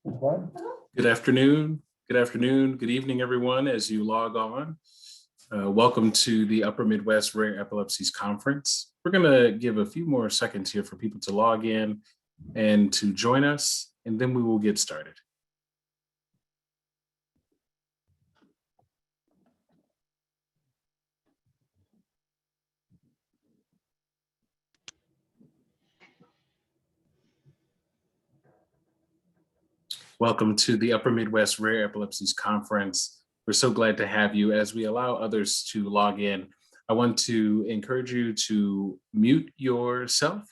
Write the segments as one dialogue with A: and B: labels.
A: Good afternoon, good evening, everyone, as you log on. Welcome to the Upper Midwest Rare Epilepsies Conference. We're going to give a few more seconds here for people to log in and to join us, and then we will get started. Welcome to the Upper Midwest Rare Epilepsies Conference. We're so glad to have you. As we allow others to log in, I want to encourage you to mute yourself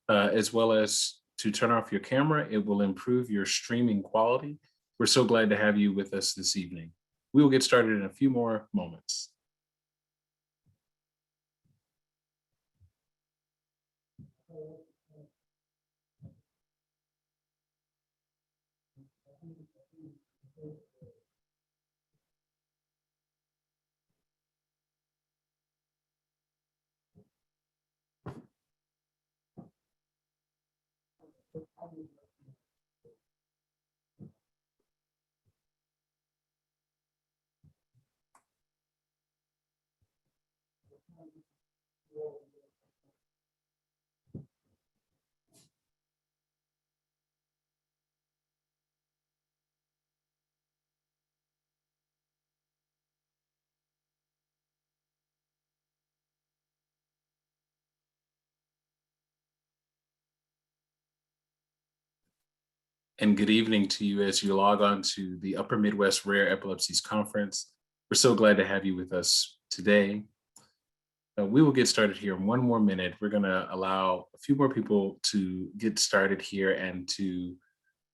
A: as well as to turn off your camera. It will improve your streaming quality. We're so glad to have you with us this evening. We will get started in a few more moments. And good evening to you as you log on to the Upper Midwest Rare Epilepsies Conference. We're so glad to have you with us today. We will get started here in one more minute. We're going to allow a few more people to get started here and to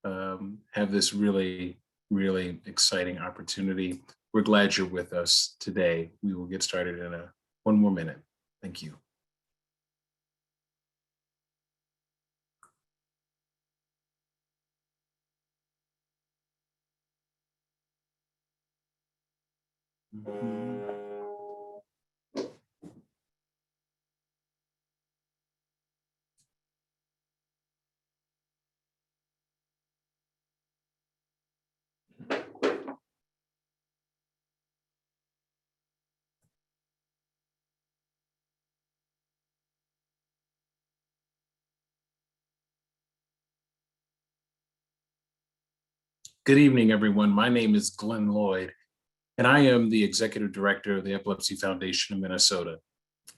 A: have this really exciting opportunity. We're glad you're with us today. We will get started in one more minute. Thank you. Good evening, everyone. My name is Glenn Lloyd, and I am the Executive Director of the Epilepsy Foundation of Minnesota.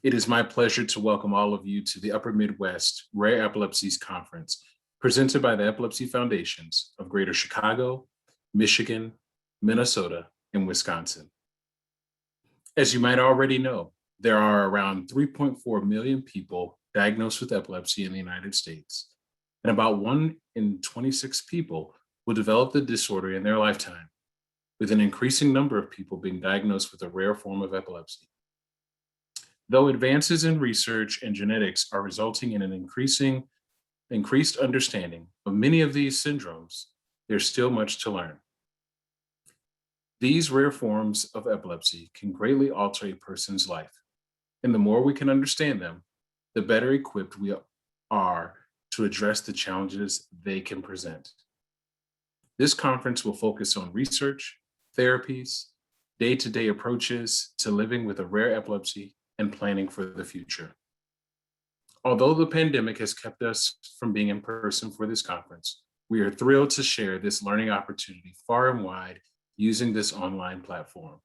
A: It is my pleasure to welcome all of you to the Upper Midwest Rare Epilepsies Conference, presented by the Epilepsy Foundations of Greater Chicago, Michigan, Minnesota, and Wisconsin. As you might already know, there are around 3.4 million people diagnosed with epilepsy in the United States, and about 1 in 26 people will develop the disorder in their lifetime, with an increasing number of people being diagnosed with a rare form of epilepsy. Though advances in research and genetics are resulting in an increased understanding of many of these syndromes, there's still much to learn. These rare forms of epilepsy can greatly alter a person's life, and the more we can understand them, the better equipped we are to address the challenges they can present. This conference will focus on research, therapies, day-to-day approaches to living with a rare epilepsy, and planning for the future. Although the pandemic has kept us from being in person for this conference, we are thrilled to share this learning opportunity far and wide using this online platform.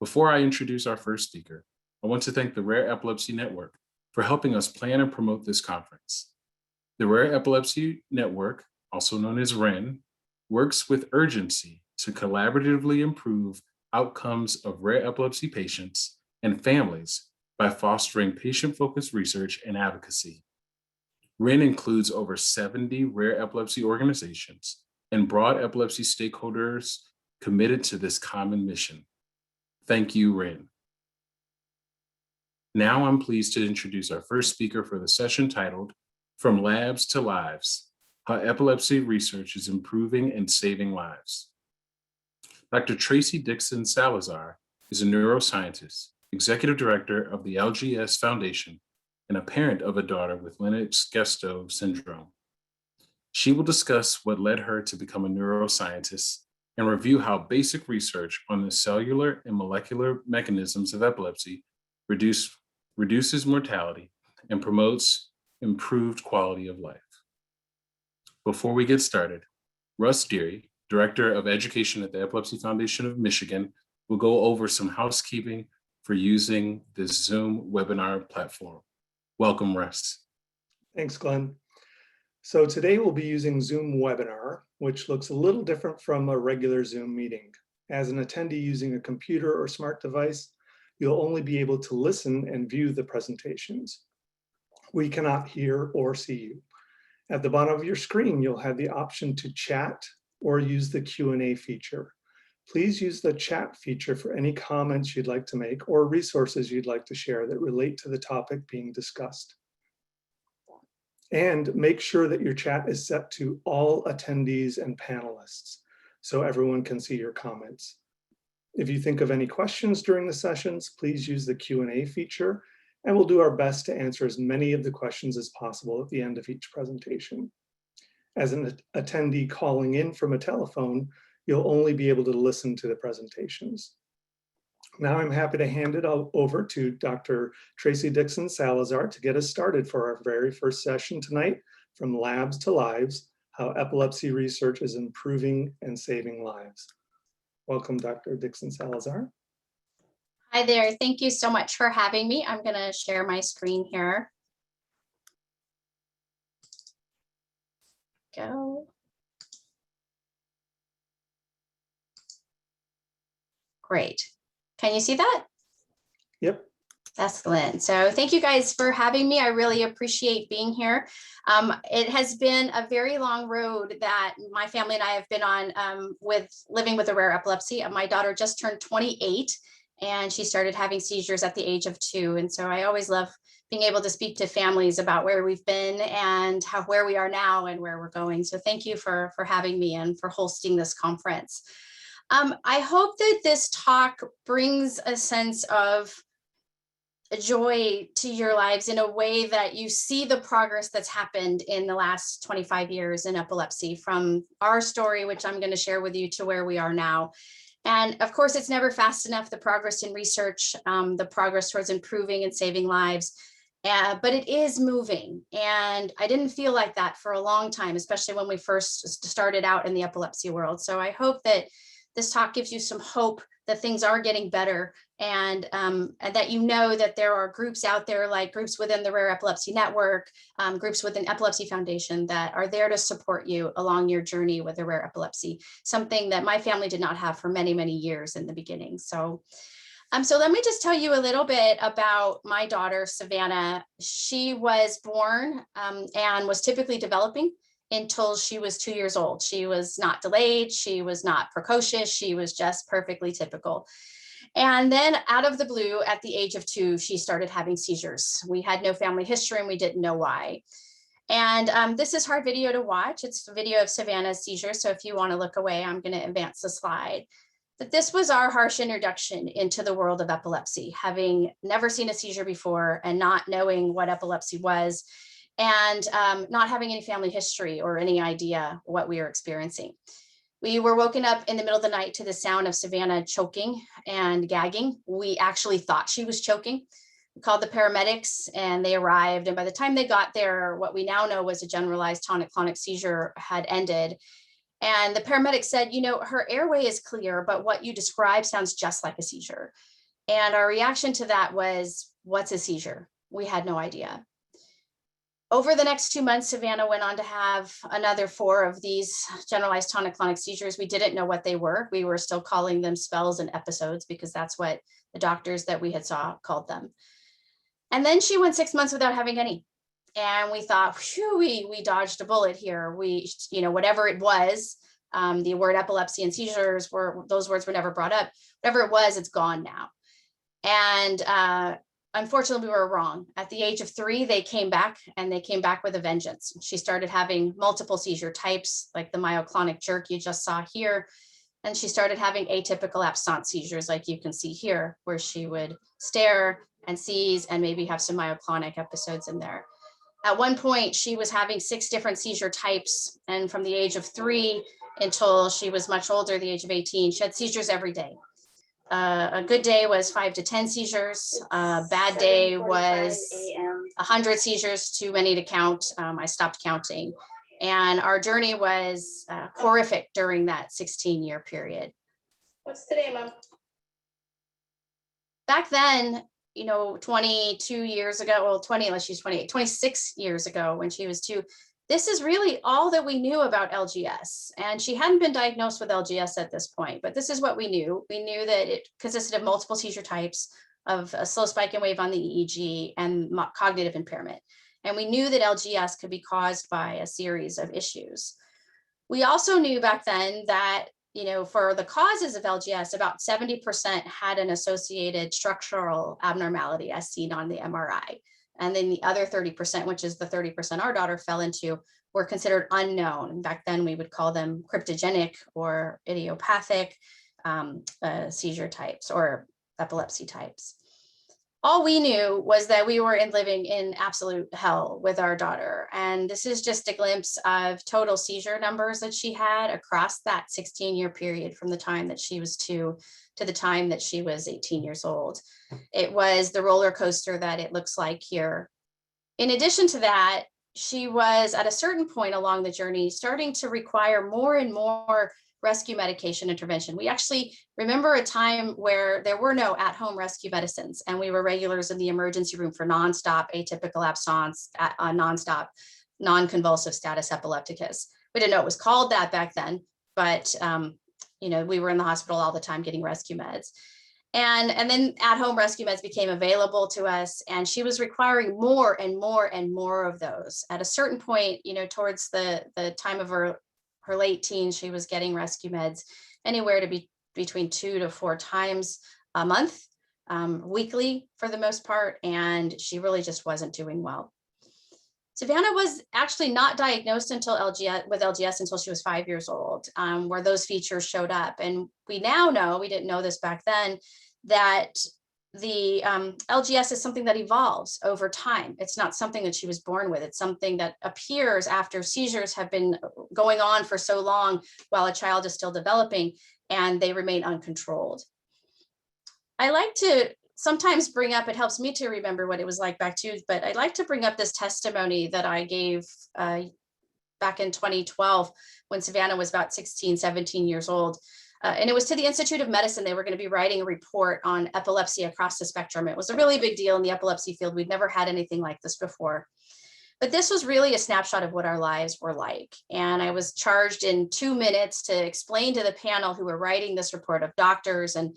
A: Before I introduce our first speaker, I want to thank the Rare Epilepsy Network for helping us plan and promote this conference. The Rare Epilepsy Network, also known as REN, works with urgency to collaboratively improve outcomes of rare epilepsy patients and families by fostering patient-focused research and advocacy. REN includes over 70 rare epilepsy organizations and broad epilepsy stakeholders committed to this common mission. Thank you, REN. Now I'm pleased to introduce our first speaker for the session titled, From Labs to Lives, How Epilepsy Research is Improving and Saving Lives. Dr. Tracy Dixon Salazar is a neuroscientist, executive director of the LGS Foundation, and a parent of a daughter with Lennox-Gastaut syndrome. She will discuss what led her to become a neuroscientist and review how basic research on the cellular and molecular mechanisms of epilepsy reduces mortality and promotes improved quality of life. Before we get started, Russ Deary, Director of Education at the Epilepsy Foundation of Michigan, will go over some housekeeping for using this Zoom webinar platform. Welcome, Russ.
B: Thanks, Glenn. So today we'll be using Zoom webinar, which looks a little different from a regular Zoom meeting. As an attendee using a computer or smart device, you'll only be able to listen and view the presentations. We cannot hear or see you. At the bottom of your screen, you'll have the option to chat or use the Q&A feature. Please use the chat feature for any comments you'd like to make or resources you'd like to share that relate to the topic being discussed. And make sure that your chat is set to all attendees and panelists so everyone can see your comments. If you think of any questions during the sessions, please use the Q&A feature, and we'll do our best to answer as many of the questions as possible at the end of each presentation. As an attendee calling in from a telephone, you'll only be able to listen to the presentations. Now I'm happy to hand it over to Dr. Tracy Dixon Salazar to get us started for our very first session tonight, From Labs to Lives, How Epilepsy Research is Improving and Saving Lives. Welcome, Dr. Dixon Salazar.
C: Hi there, thank you so much for having me. I'm gonna share my screen here. Go. Great. Can you see that?
B: Yep.
C: Excellent. So thank you guys for having me. I really appreciate being here. It has been a very long road that my family and I have been on with living with a rare epilepsy. My daughter just turned 28 and she started having seizures at the age of 2. And so I always love being able to speak to families about where we've been and where we are now and where we're going. So thank you for having me and for hosting this conference. I hope that this talk brings a sense of joy to your lives in a way that you see the progress that's happened in the last 25 years in epilepsy, from our story, which I'm going to share with you, to where we are now. And of course, it's never fast enough, the progress in research, the progress towards improving and saving lives, but it is moving. And I didn't feel like that for a long time, especially when we first started out in the epilepsy world. So I hope that this talk gives you some hope that things are getting better, and that you know that there are groups out there, like groups within the Rare Epilepsy Network, groups within Epilepsy Foundation, that are there to support you along your journey with a rare epilepsy, something that my family did not have for many, many years in the beginning. So let me just tell you a little bit about my daughter, Savannah. She was born and was typically developing until she was 2 years old. She was not delayed, she was not precocious, she was just perfectly typical. And then out of the blue, at the age of 2, she started having seizures. We had no family history and we didn't know why. And this is hard video to watch. It's a video of Savannah's seizures. So if you want to look away, I'm going to advance the slide. But this was our harsh introduction into the world of epilepsy, having never seen a seizure before and not knowing what epilepsy was, and not having any family history or any idea what we were experiencing. We were woken up in the middle of the night to the sound of Savannah choking and gagging. We actually thought she was choking. We called the paramedics and they arrived. And by the time they got there, what we now know was a generalized tonic-clonic seizure had ended. And the paramedics said, you know, her airway is clear, but what you described sounds just like a seizure. And our reaction to that was, what's a seizure? We had no idea. Over the next 2 months, Savannah went on to have another 4 of these generalized tonic-clonic seizures. We didn't know what they were. We were still calling them spells and episodes because that's what the doctors that we had saw called them. And then she went 6 months without having any. And we thought, phew, we dodged a bullet here. We, you know, whatever it was, the word epilepsy and seizures those words were never brought up. Whatever it was, it's gone now. And unfortunately, we were wrong. At the age of 3, they came back, and they came back with a vengeance. She started having multiple seizure types, like the myoclonic jerk you just saw here. And she started having atypical absence seizures, like you can see here, where she would stare and seize and maybe have some myoclonic episodes in there. At one point, she was having 6 different seizure types, and from the age of 3 until she was much older, the age of 18, she had seizures every day. A good day was 5 to 10 seizures. A bad day was 100 seizures, too many to count. I stopped counting. And our journey was horrific during that 16-year period.
D: What's today, Mom?
C: Back then, 22 years ago, well, 20, unless she's 28, 26 years ago when she was 2, this is really all that we knew about LGS. And she hadn't been diagnosed with LGS at this point, but this is what we knew. We knew that it consisted of multiple seizure types, of a slow spike and wave on the EEG, and cognitive impairment. And we knew that LGS could be caused by a series of issues. We also knew back then that, for the causes of LGS, about 70% had an associated structural abnormality as seen on the MRI. And then the other 30%, which is the 30% our daughter fell into, were considered unknown. Back then, we would call them cryptogenic or idiopathic seizure types or epilepsy types. All we knew was that we were living in absolute hell with our daughter. And this is just a glimpse of total seizure numbers that she had across that 16-year period from the time that she was 2 to the time that she was 18 years old. It was the roller coaster that it looks like here. In addition to that, she was at a certain point along the journey starting to require more and more rescue medication intervention. We actually remember a time where there were no at-home rescue medicines, and we were regulars in the emergency room for nonstop atypical absence, nonstop non-convulsive status epilepticus. We didn't know it was called that back then, but we were in the hospital all the time getting rescue meds. And then at-home rescue meds became available to us, and she was requiring more and more and more of those. At a certain point, towards the time of her late teens, she was getting rescue meds anywhere to be between 2 to 4 times a month, weekly for the most part, and she really just wasn't doing well. Savannah was actually not diagnosed until with LGS until she was 5 years old, where those features showed up. And we now know, we didn't know this back then, that the LGS is something that evolves over time. It's not something that she was born with. It's something that appears after seizures have been going on for so long while a child is still developing and they remain uncontrolled. I like to sometimes bring up, it helps me to remember what it was like back too, but I like to bring up this testimony that I gave back in 2012 when Savannah was about 16, 17 years old. And it was to the Institute of Medicine. They were going to be writing a report on epilepsy across the spectrum. It was a really big deal in the epilepsy field. We'd never had anything like this before. But this was really a snapshot of what our lives were like. And I was charged in 2 minutes to explain to the panel who were writing this report of doctors and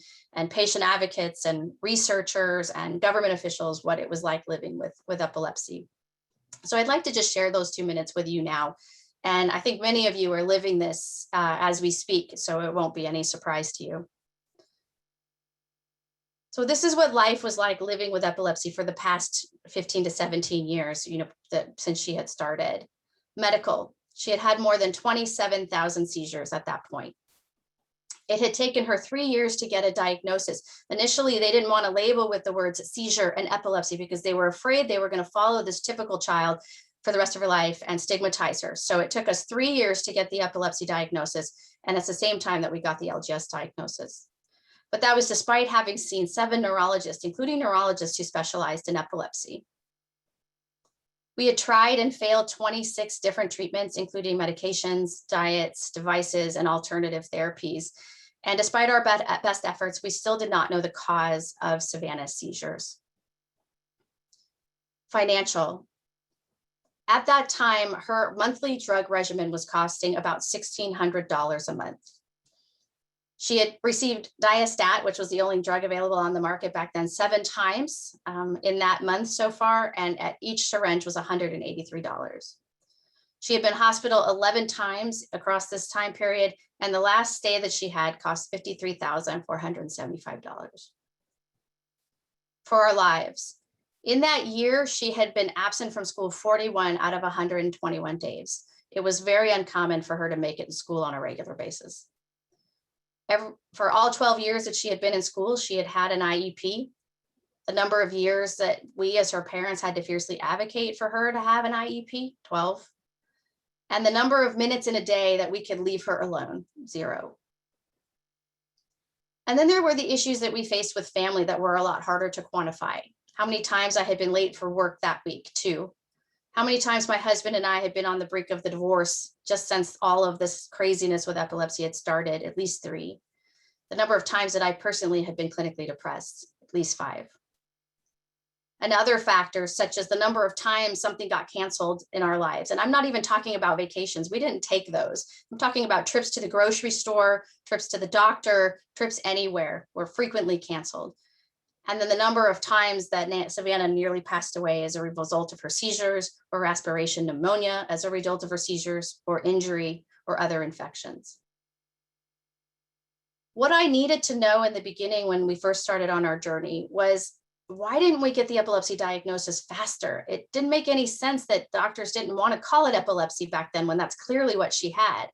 C: patient advocates and researchers and government officials what it was like living with epilepsy. So I'd like to just share those 2 minutes with you now. And I think many of you are living this as we speak, so it won't be any surprise to you. So this is what life was like living with epilepsy for the past 15 to 17 years, since she had started. Medical, she had had more than 27,000 seizures at that point. It had taken her 3 years to get a diagnosis. Initially, they didn't want to label with the words seizure and epilepsy because they were afraid they were going to follow this typical child for the rest of her life and stigmatize her. So it took us 3 years to get the epilepsy diagnosis. And it's the same time that we got the LGS diagnosis. But that was despite having seen 7 neurologists, including neurologists who specialized in epilepsy. We had tried and failed 26 different treatments, including medications, diets, devices, and alternative therapies. And despite our best efforts, we still did not know the cause of Savannah's seizures. Financial. At that time, her monthly drug regimen was costing about $1,600 a month. She had received Diastat, which was the only drug available on the market back then, 7 times in that month so far, and at each syringe was $183. She had been hospital 11 times across this time period, and the last stay that she had cost $53,475. For our lives. In that year, she had been absent from school 41 out of 121 days. It was very uncommon for her to make it in school on a regular basis. For all 12 years that she had been in school, she had had an IEP. The number of years that we as her parents had to fiercely advocate for her to have an IEP, 12. And the number of minutes in a day that we could leave her alone, 0. And then there were the issues that we faced with family that were a lot harder to quantify. How many times I had been late for work that week, 2. How many times my husband and I had been on the brink of the divorce just since all of this craziness with epilepsy had started, at least 3. The number of times that I personally had been clinically depressed, at least 5. And other factors such as the number of times something got canceled in our lives. And I'm not even talking about vacations. We didn't take those. I'm talking about trips to the grocery store, trips to the doctor, trips anywhere were frequently canceled. And then the number of times that Savannah nearly passed away as a result of her seizures, or aspiration pneumonia as a result of her seizures, or injury or other infections. What I needed to know in the beginning when we first started on our journey was, why didn't we get the epilepsy diagnosis faster? It didn't make any sense that doctors didn't want to call it epilepsy back then when that's clearly what she had.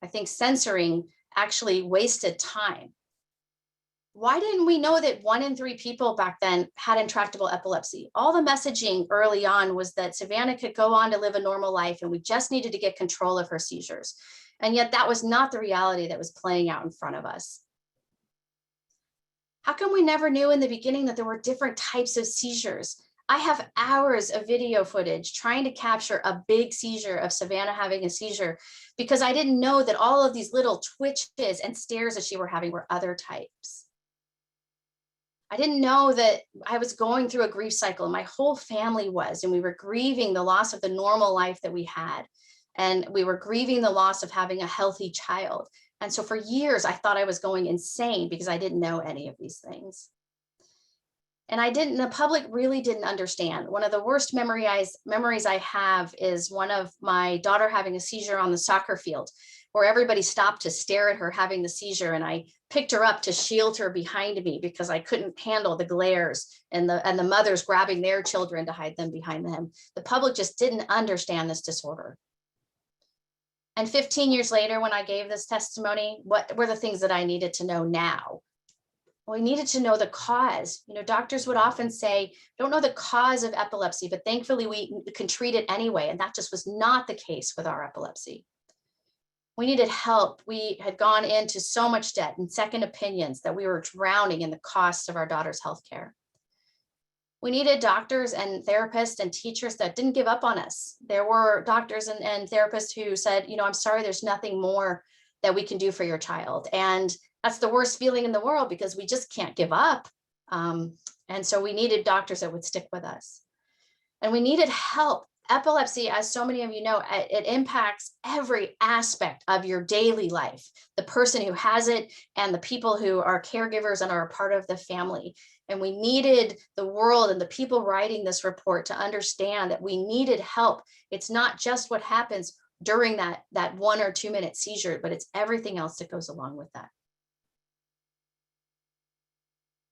C: I think censoring actually wasted time. Why didn't we know that 1 in 3 people back then had intractable epilepsy? All the messaging early on was that Savannah could go on to live a normal life and we just needed to get control of her seizures. And yet that was not the reality that was playing out in front of us. How come we never knew in the beginning that there were different types of seizures? I have hours of video footage trying to capture a big seizure of Savannah having a seizure because I didn't know that all of these little twitches and stares that she were having were other types. I didn't know that I was going through a grief cycle, and my whole family was, and we were grieving the loss of the normal life that we had. And we were grieving the loss of having a healthy child. And so for years, I thought I was going insane because I didn't know any of these things. And the public really didn't understand. One of the worst memories I have is one of my daughter having a seizure on the soccer field, where everybody stopped to stare at her having the seizure. And I picked her up to shield her behind me because I couldn't handle the glares and the mothers grabbing their children to hide them behind them. The public just didn't understand this disorder. And 15 years later, when I gave this testimony, what were the things that I needed to know now? Well, I needed to know the cause. Doctors would often say, don't know the cause of epilepsy, but thankfully we can treat it anyway. And that just was not the case with our epilepsy. We needed help. We had gone into so much debt and second opinions that we were drowning in the costs of our daughter's healthcare. We needed doctors and therapists and teachers that didn't give up on us. There were doctors and therapists who said, I'm sorry, there's nothing more that we can do for your child. And that's the worst feeling in the world because we just can't give up. And so we needed doctors that would stick with us. And we needed help. Epilepsy, as so many of you know, it impacts every aspect of your daily life, the person who has it and the people who are caregivers and are a part of the family. And we needed the world and the people writing this report to understand that we needed help. It's not just what happens during that 1 or 2 minute seizure, but it's everything else that goes along with that.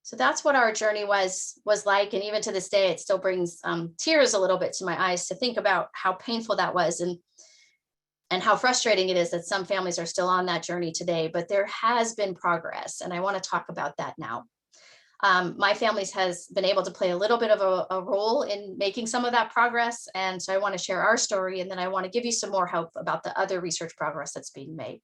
C: So that's what our journey was like. And even to this day, it still brings tears a little bit to my eyes to think about how painful that was and how frustrating it is that some families are still on that journey today. But there has been progress, and I want to talk about that now. My family has been able to play a little bit of a role in making some of that progress. And so I want to share our story, and then I want to give you some more help about the other research progress that's being made.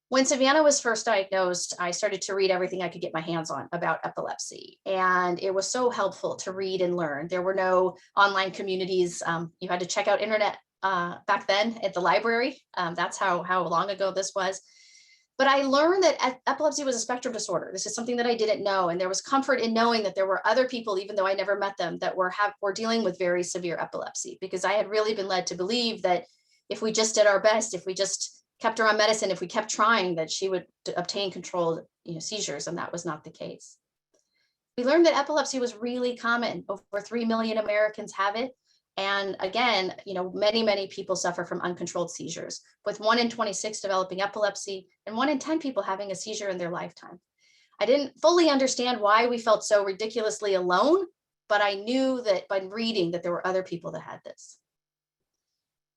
C: When Savannah was first diagnosed, I started to read everything I could get my hands on about epilepsy. And it was so helpful to read and learn. There were no online communities. You had to check out internet back then at the library. That's how long ago this was. But I learned that epilepsy was a spectrum disorder. This is something that I didn't know. And there was comfort in knowing that there were other people, even though I never met them, that were dealing with very severe epilepsy, because I had really been led to believe that if we just did our best, if we just kept her on medicine, if we kept trying, that she would obtain controlled seizures, and that was not the case. We learned that epilepsy was really common. Over 3 million Americans have it. And again, many people suffer from uncontrolled seizures, with 1 in 26 developing epilepsy and 1 in 10 people having a seizure in their lifetime. I didn't fully understand why we felt so ridiculously alone, but I knew that by reading that there were other people that had this.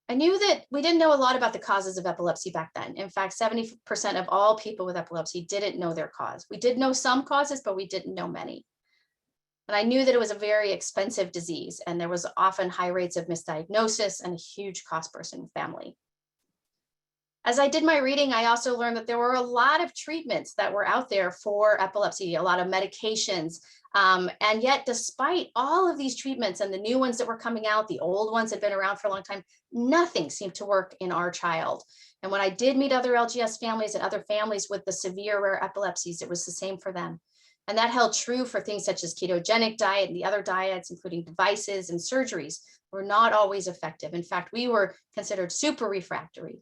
C: I knew that we didn't know a lot about the causes of epilepsy back then. In fact, 70% of all people with epilepsy didn't know their cause. We did know some causes, but we didn't know many. And I knew that it was a very expensive disease, and there was often high rates of misdiagnosis and a huge cost person and family. As I did my reading, I also learned that there were a lot of treatments that were out there for epilepsy, a lot of medications. And yet, despite all of these treatments and the new ones that were coming out, the old ones had been around for a long time, nothing seemed to work in our child. And when I did meet other LGS families and other families with the severe rare epilepsies, it was the same for them. And that held true for things such as ketogenic diet and the other diets, including devices and surgeries, were not always effective. In fact, we were considered super refractory.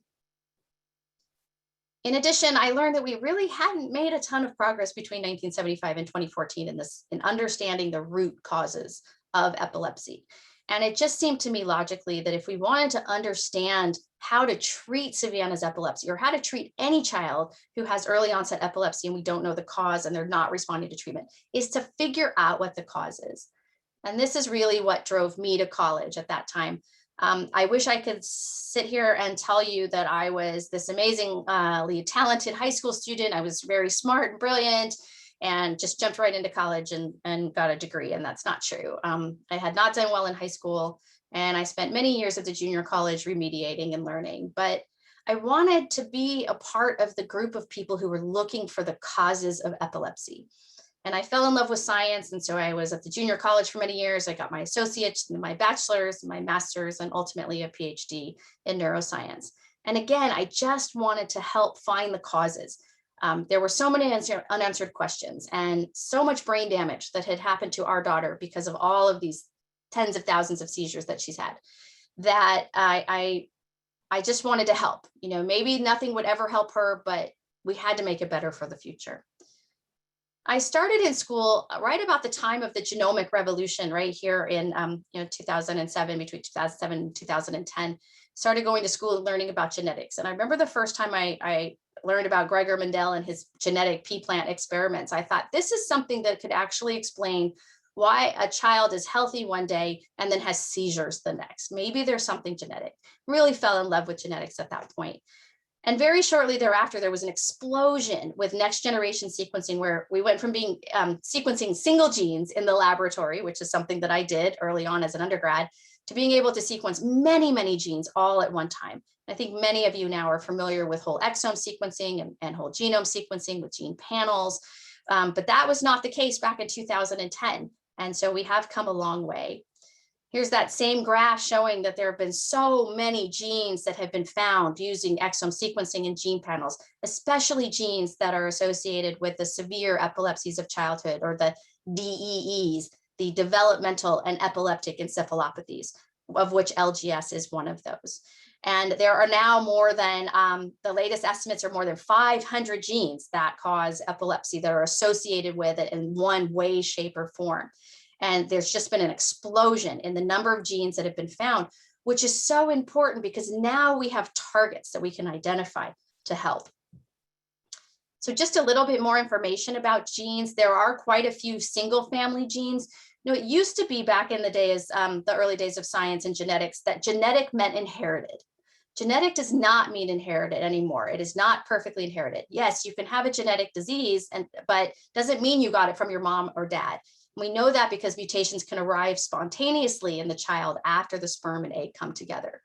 C: In addition, I learned that we really hadn't made a ton of progress between 1975 and 2014 in understanding the root causes of epilepsy. And it just seemed to me logically that if we wanted to understand how to treat Savannah's epilepsy, or how to treat any child who has early onset epilepsy and we don't know the cause and they're not responding to treatment, is to figure out what the cause is. And this is really what drove me to college at that time. I wish I could sit here and tell you that I was this amazingly talented high school student. I was very smart and brilliant and just jumped right into college and got a degree. And that's not true. I had not done well in high school, and I spent many years at the junior college remediating and learning. But I wanted to be a part of the group of people who were looking for the causes of epilepsy. And I fell in love with science. And so I was at the junior college for many years. I got my associates, my bachelor's, my master's, and ultimately a PhD in neuroscience. And again, I just wanted to help find the causes. There were so many unanswered questions and so much brain damage that had happened to our daughter because of all of these tens of thousands of seizures that she's had, that I just wanted to help. You know, maybe nothing would ever help her, but we had to make it better for the future. I started in school right about the time of the genomic revolution, right here in 2007, between 2007 and 2010. Started going to school and learning about genetics. And I remember the first time I learned about Gregor Mendel and his genetic pea plant experiments. I thought this is something that could actually explain why a child is healthy one day and then has seizures the next. Maybe there's something genetic. Really fell in love with genetics at that point. And very shortly thereafter, there was an explosion with next generation sequencing, where we went from being sequencing single genes in the laboratory, which is something that I did early on as an undergrad, to being able to sequence many, many genes all at one time. I think many of you now are familiar with whole exome sequencing and whole genome sequencing with gene panels, but that was not the case back in 2010. And so we have come a long way. Here's that same graph showing that there have been so many genes that have been found using exome sequencing and gene panels, especially genes that are associated with the severe epilepsies of childhood, or the DEEs, the developmental and epileptic encephalopathies, of which LGS is one of those. And there are now more than, the latest estimates are more than 500 genes that cause epilepsy that are associated with it in one way, shape, or form. And there's just been an explosion in the number of genes that have been found, which is so important because now we have targets that we can identify to help. So just a little bit more information about genes. There are quite a few single family genes. You know, it used to be back in the days, the early days of science and genetics, that genetic meant inherited. Genetic does not mean inherited anymore. It is not perfectly inherited. Yes, you can have a genetic disease, but doesn't mean you got it from your mom or dad. We know that because mutations can arrive spontaneously in the child after the sperm and egg come together.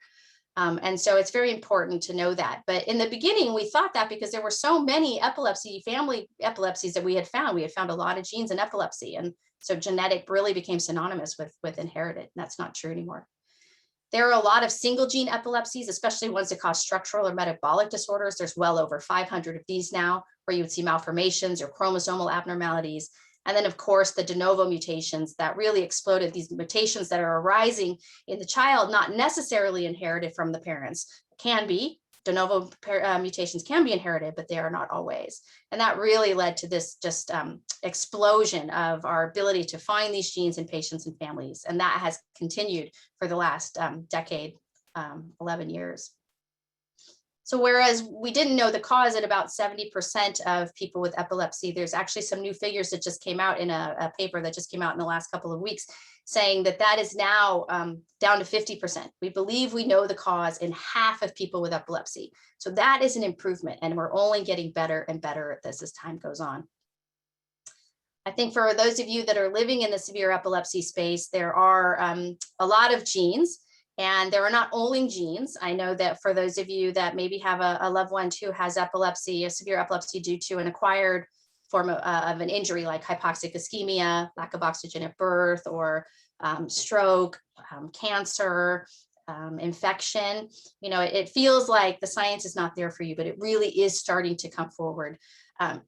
C: And so it's very important to know that. But in the beginning, we thought that because there were so many family epilepsies that we had found a lot of genes in epilepsy. And so genetic really became synonymous with inherited. And that's not true anymore. There are a lot of single gene epilepsies, especially ones that cause structural or metabolic disorders. There's well over 500 of these now, where you would see malformations or chromosomal abnormalities. And then, of course, the de novo mutations that really exploded, these mutations that are arising in the child, not necessarily inherited from the parents. Can be, de novo mutations can be inherited, but they are not always. And that really led to this just explosion of our ability to find these genes in patients and families. And that has continued for the last decade, 11 years. So whereas we didn't know the cause at about 70% of people with epilepsy, there's actually some new figures that just came out in a paper that just came out in the last couple of weeks, saying that is now down to 50%. We believe we know the cause in half of people with epilepsy. So that is an improvement, and we're only getting better and better at this as time goes on. I think for those of you that are living in the severe epilepsy space, there are a lot of genes, and there are not only genes. I know that for those of you that maybe have a loved one who has epilepsy, a severe epilepsy due to an acquired form of an injury like hypoxic ischemia, lack of oxygen at birth, or stroke, cancer, infection, it feels like the science is not there for you, but it really is starting to come forward.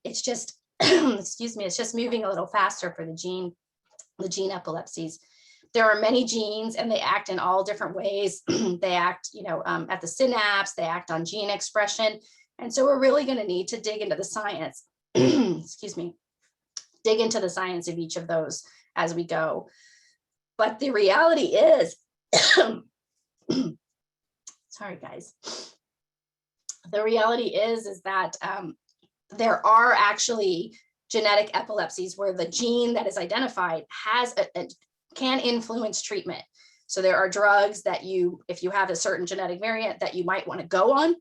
C: It's just, excuse me, it's just moving a little faster for the gene epilepsies. There are many genes and they act in all different ways. They act, at the synapse, they act on gene expression. And so we're really going to need to dig into the science, excuse me, dig into the science of each of those as we go. But the reality is, sorry guys, the reality is that there are actually genetic epilepsies where the gene that is identified can influence treatment. So there are drugs that if you have a certain genetic variant, that you might want to go on.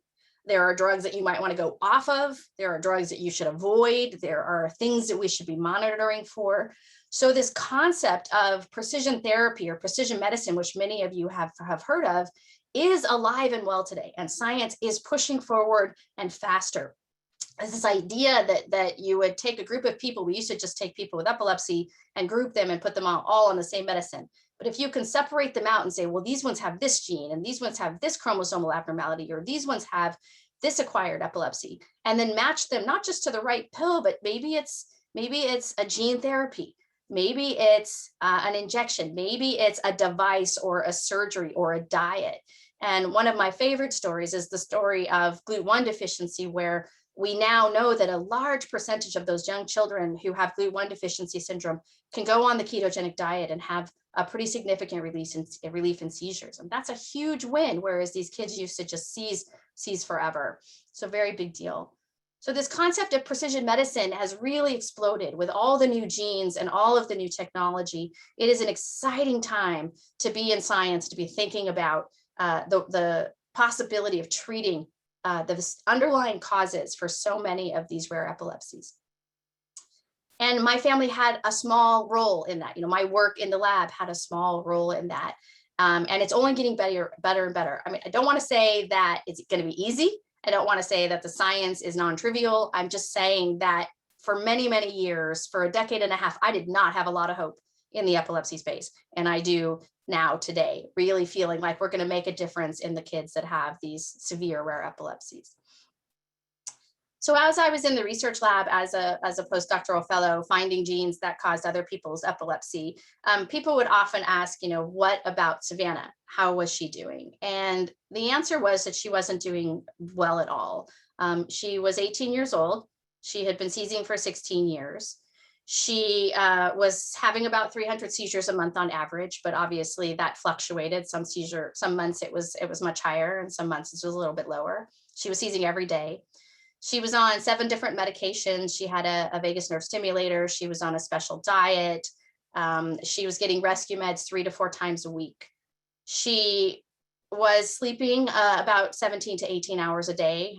C: There are drugs that you might want to go off of. There are drugs that you should avoid. There are things that we should be monitoring for. So this concept of precision therapy or precision medicine, which many of you have heard of, is alive and well today. And science is pushing forward and faster. This idea that you would take a group of people, we used to just take people with epilepsy and group them and put them all on the same medicine. But if you can separate them out and say, well, these ones have this gene and these ones have this chromosomal abnormality, or these ones have this acquired epilepsy, and then match them not just to the right pill, but maybe it's a gene therapy, maybe it's an injection, maybe it's a device or a surgery or a diet. And one of my favorite stories is the story of GLUT1 deficiency, where we now know that a large percentage of those young children who have GLUT1 deficiency syndrome can go on the ketogenic diet and have a pretty significant relief in seizures. And that's a huge win, whereas these kids used to just seize forever. So very big deal. So this concept of precision medicine has really exploded with all the new genes and all of the new technology. It is an exciting time to be in science, to be thinking about the possibility of treating the underlying causes for so many of these rare epilepsies. And my family had a small role in that. My work in the lab had a small role in that. And it's only getting better and better. I mean, I don't want to say that it's going to be easy. I don't want to say that the science is non-trivial. I'm just saying that for many, many years, for a decade and a half, I did not have a lot of hope in the epilepsy space. And I do now today, really feeling like we're going to make a difference in the kids that have these severe rare epilepsies. So as I was in the research lab as a postdoctoral fellow, finding genes that caused other people's epilepsy, people would often ask, what about Savannah? How was she doing? And the answer was that she wasn't doing well at all. She was 18 years old. She had been seizing for 16 years. She was having about 300 seizures a month on average, but obviously that fluctuated. Some months it was much higher, and some months it was a little bit lower. She was seizing every day. She was on 7 different medications. She had a vagus nerve stimulator. She was on a special diet. She was getting rescue meds 3 to 4 times a week. She was sleeping about 17 to 18 hours a day,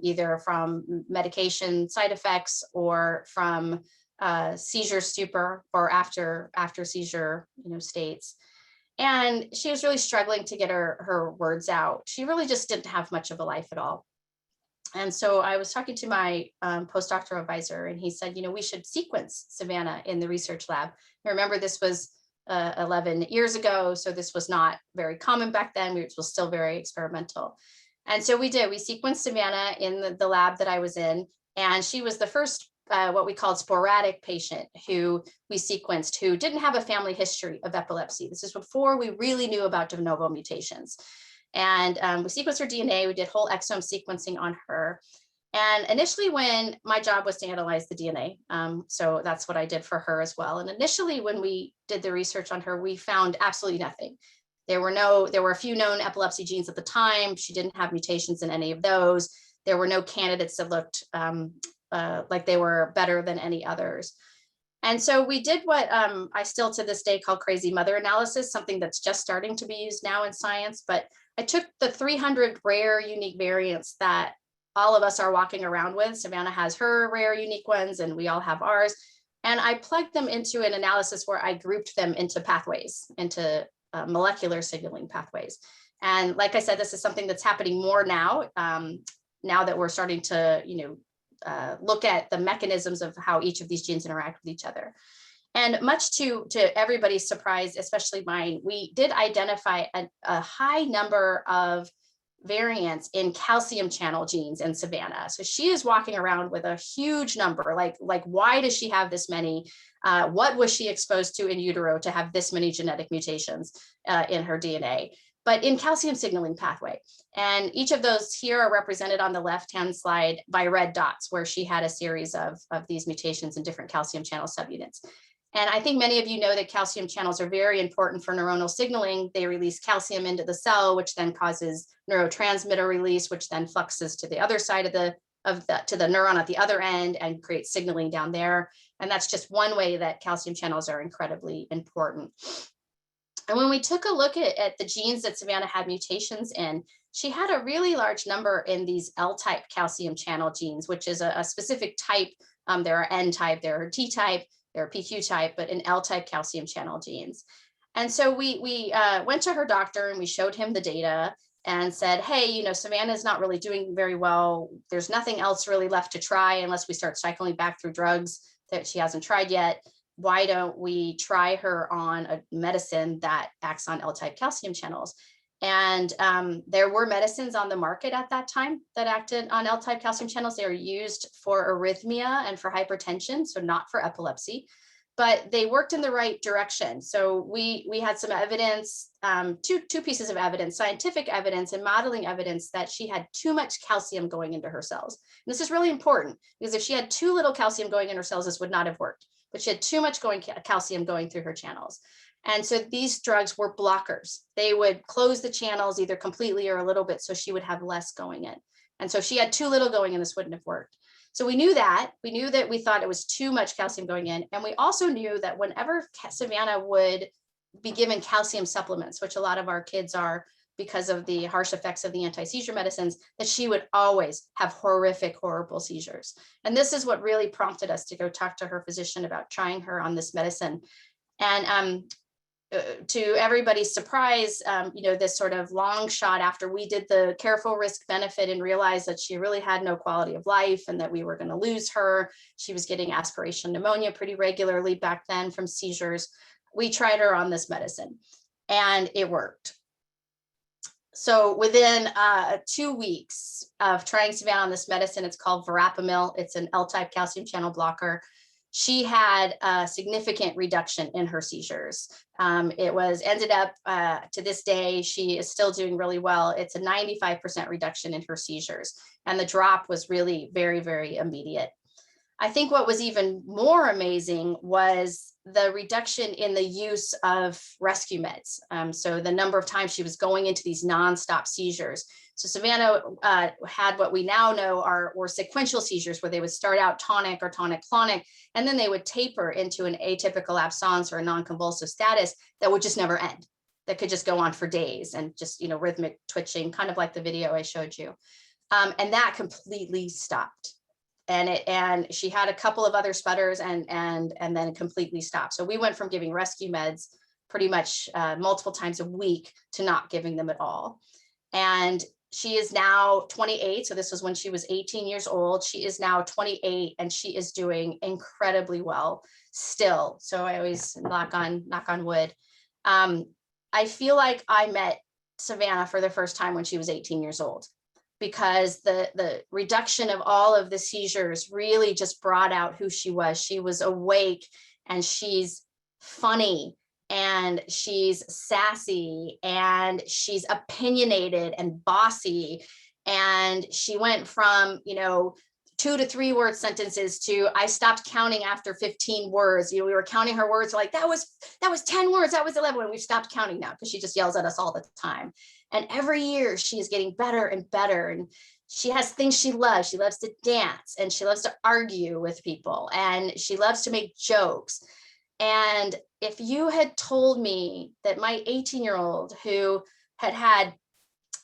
C: either from medication side effects or from seizure stupor or after seizure states. And she was really struggling to get her words out. She really just didn't have much of a life at all. And so I was talking to my postdoctoral advisor, and he said, we should sequence Savannah in the research lab. I remember this was 11 years ago, so this was not very common back then. It was still very experimental. And so we did. We sequenced Savannah in the lab that I was in, and she was the first what we called sporadic patient who we sequenced, who didn't have a family history of epilepsy. This is before we really knew about de novo mutations. And we sequenced her DNA. We did whole exome sequencing on her. And initially, when my job was to analyze the DNA, so that's what I did for her as well. And initially, when we did the research on her, we found absolutely nothing. There were a few known epilepsy genes at the time. She didn't have mutations in any of those. There were no candidates that looked like they were better than any others. And so we did what I still to this day call crazy mother analysis, something that's just starting to be used now in science. But I took the 300 rare unique variants that all of us are walking around with. Savannah has her rare unique ones, and we all have ours. And I plugged them into an analysis where I grouped them into pathways, into molecular signaling pathways. And like I said, this is something that's happening more now, now that we're starting to, look at the mechanisms of how each of these genes interact with each other. And much to everybody's surprise, especially mine, we did identify a high number of variants in calcium channel genes in Savannah. So she is walking around with a huge number, like why does she have this many? What was she exposed to in utero to have this many genetic mutations in her DNA? But in calcium signaling pathway. And each of those here are represented on the left-hand slide by red dots, where she had a series of these mutations in different calcium channel subunits. And I think many of you know that calcium channels are very important for neuronal signaling. They release calcium into the cell, which then causes neurotransmitter release, which then fluxes to the other side to the neuron at the other end and creates signaling down there. And that's just one way that calcium channels are incredibly important. And when we took a look at the genes that Savannah had mutations in, she had a really large number in these L-type calcium channel genes, which is a specific type. There are N-type, there are T-type, there are PQ type, but in L-type calcium channel genes. And so we went to her doctor and we showed him the data and said, hey, Savannah's not really doing very well. There's nothing else really left to try unless we start cycling back through drugs that she hasn't tried yet. Why don't we try her on a medicine that acts on L-type calcium channels? And there were medicines on the market at that time that acted on L-type calcium channels. They were used for arrhythmia and for hypertension, so not for epilepsy, but they worked in the right direction. So we had some evidence, two pieces of evidence, scientific evidence and modeling evidence that she had too much calcium going into her cells. And this is really important because if she had too little calcium going in her cells, this would not have worked, but she had too much calcium going through her channels. And so these drugs were blockers. They would close the channels either completely or a little bit, so she would have less going in. And so if she had too little going in, this wouldn't have worked. So we knew that. We thought it was too much calcium going in. And we also knew that whenever Savannah would be given calcium supplements, which a lot of our kids are because of the harsh effects of the anti-seizure medicines, that she would always have horrific, horrible seizures. And this is what really prompted us to go talk to her physician about trying her on this medicine. And to everybody's surprise, this sort of long shot after we did the careful risk benefit and realized that she really had no quality of life and that we were going to lose her. She was getting aspiration pneumonia pretty regularly back then from seizures. We tried her on this medicine and it worked. So within 2 weeks of trying Savannah on this medicine, it's called Varapamil. It's an L-type calcium channel blocker. She had a significant reduction in her seizures. Ended up to this day, she is still doing really well. It's a 95% reduction in her seizures. And the drop was really very, very immediate. I think what was even more amazing was the reduction in the use of rescue meds. So the number of times she was going into these nonstop seizures. So Savannah had what we now know were sequential seizures, where they would start out tonic or tonic-clonic, and then they would taper into an atypical absence or a non-convulsive status that would just never end, that could just go on for days and just, rhythmic twitching, kind of like the video I showed you. And that completely stopped. And she had a couple of other sputters and then completely stopped. So we went from giving rescue meds pretty much multiple times a week to not giving them at all. And she is now 28. So this was when she was 18 years old. She is now 28 and she is doing incredibly well still. So I always knock on wood. I feel like I met Savannah for the first time when she was 18 years old, because the reduction of all of the seizures really just brought out who she was. She was awake and she's funny and she's sassy and she's opinionated and bossy. And she went from, 2 to 3 word sentences to I stopped counting after 15 words. We were counting her words like that was 10 words, that was 11. We've stopped counting now because she just yells at us all the time. And every year she is getting better and better. And she has things she loves. She loves to dance and she loves to argue with people and she loves to make jokes. And if you had told me that my 18-year-old who had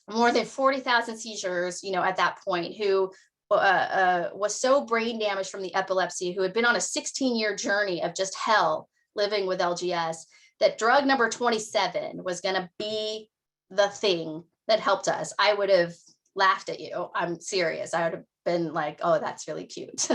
C: more than 40,000 seizures, at that point, who was so brain damaged from the epilepsy, who had been on a 16-year journey of just hell living with LGS, that drug number 27 was going to be the thing that helped us, I would have laughed at you. I'm serious. I would have been like, oh, that's really cute.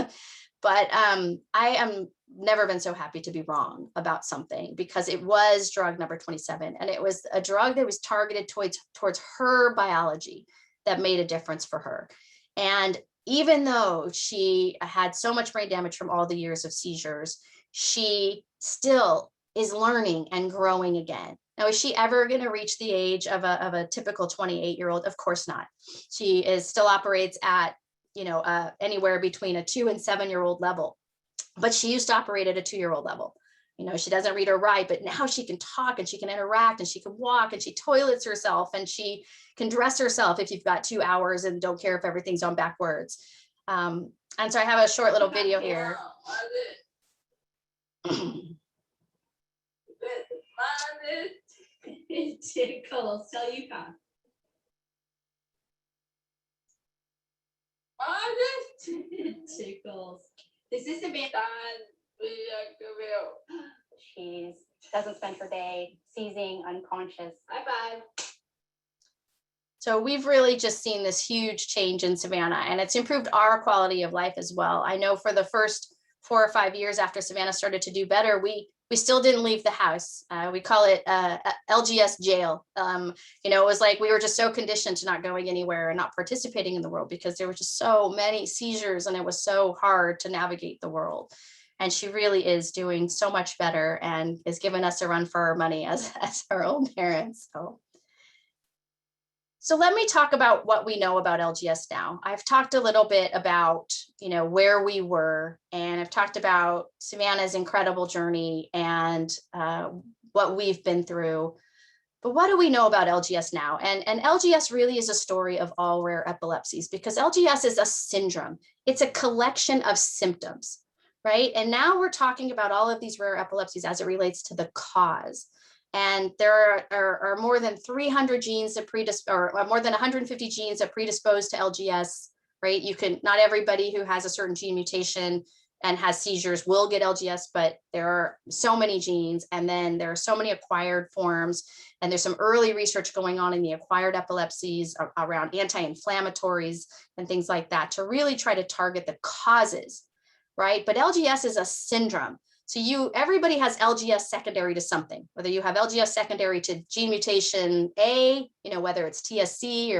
C: But I am never been so happy to be wrong about something, because it was drug number 27, and it was a drug that was targeted towards her biology that made a difference for her. And even though she had so much brain damage from all the years of seizures, she still is learning and growing again. Now, is she ever going to reach the age of a typical 28-year-old? Of course not. She still operates at, anywhere between a 2 and 7-year-old level, but she used to operate at a 2-year-old level. She doesn't read or write, but now she can talk and she can interact and she can walk and she toilets herself and she can dress herself if you've got 2 hours and don't care if everything's on backwards. And so I have a short little video here.
D: Tickles till you come. Tickles. This is Savannah.
E: She doesn't spend her day seizing, unconscious.
D: Bye-bye.
C: So we've really just seen this huge change in Savannah, and it's improved our quality of life as well. I know for the first 4 or 5 years after Savannah started to do better, we still didn't leave the house. We call it LGS jail. It was like we were just so conditioned to not going anywhere and not participating in the world, because there were just so many seizures and it was so hard to navigate the world. And she really is doing so much better and is giving us a run for our money as our own parents. So let me talk about what we know about LGS now. I've talked a little bit about, where we were, and I've talked about Savannah's incredible journey and what we've been through. But what do we know about LGS now? And LGS really is a story of all rare epilepsies, because LGS is a syndrome. It's a collection of symptoms, right? And now we're talking about all of these rare epilepsies as it relates to the cause. And there are more than 300 genes that more than 150 genes that predispose to LGS, right? Not everybody who has a certain gene mutation and has seizures will get LGS, but there are so many genes, and then there are so many acquired forms, and there's some early research going on in the acquired epilepsies around anti-inflammatories and things like that to really try to target the causes, right? But LGS is a syndrome. So everybody has LGS secondary to something, whether you have LGS secondary to gene mutation A, whether it's TSC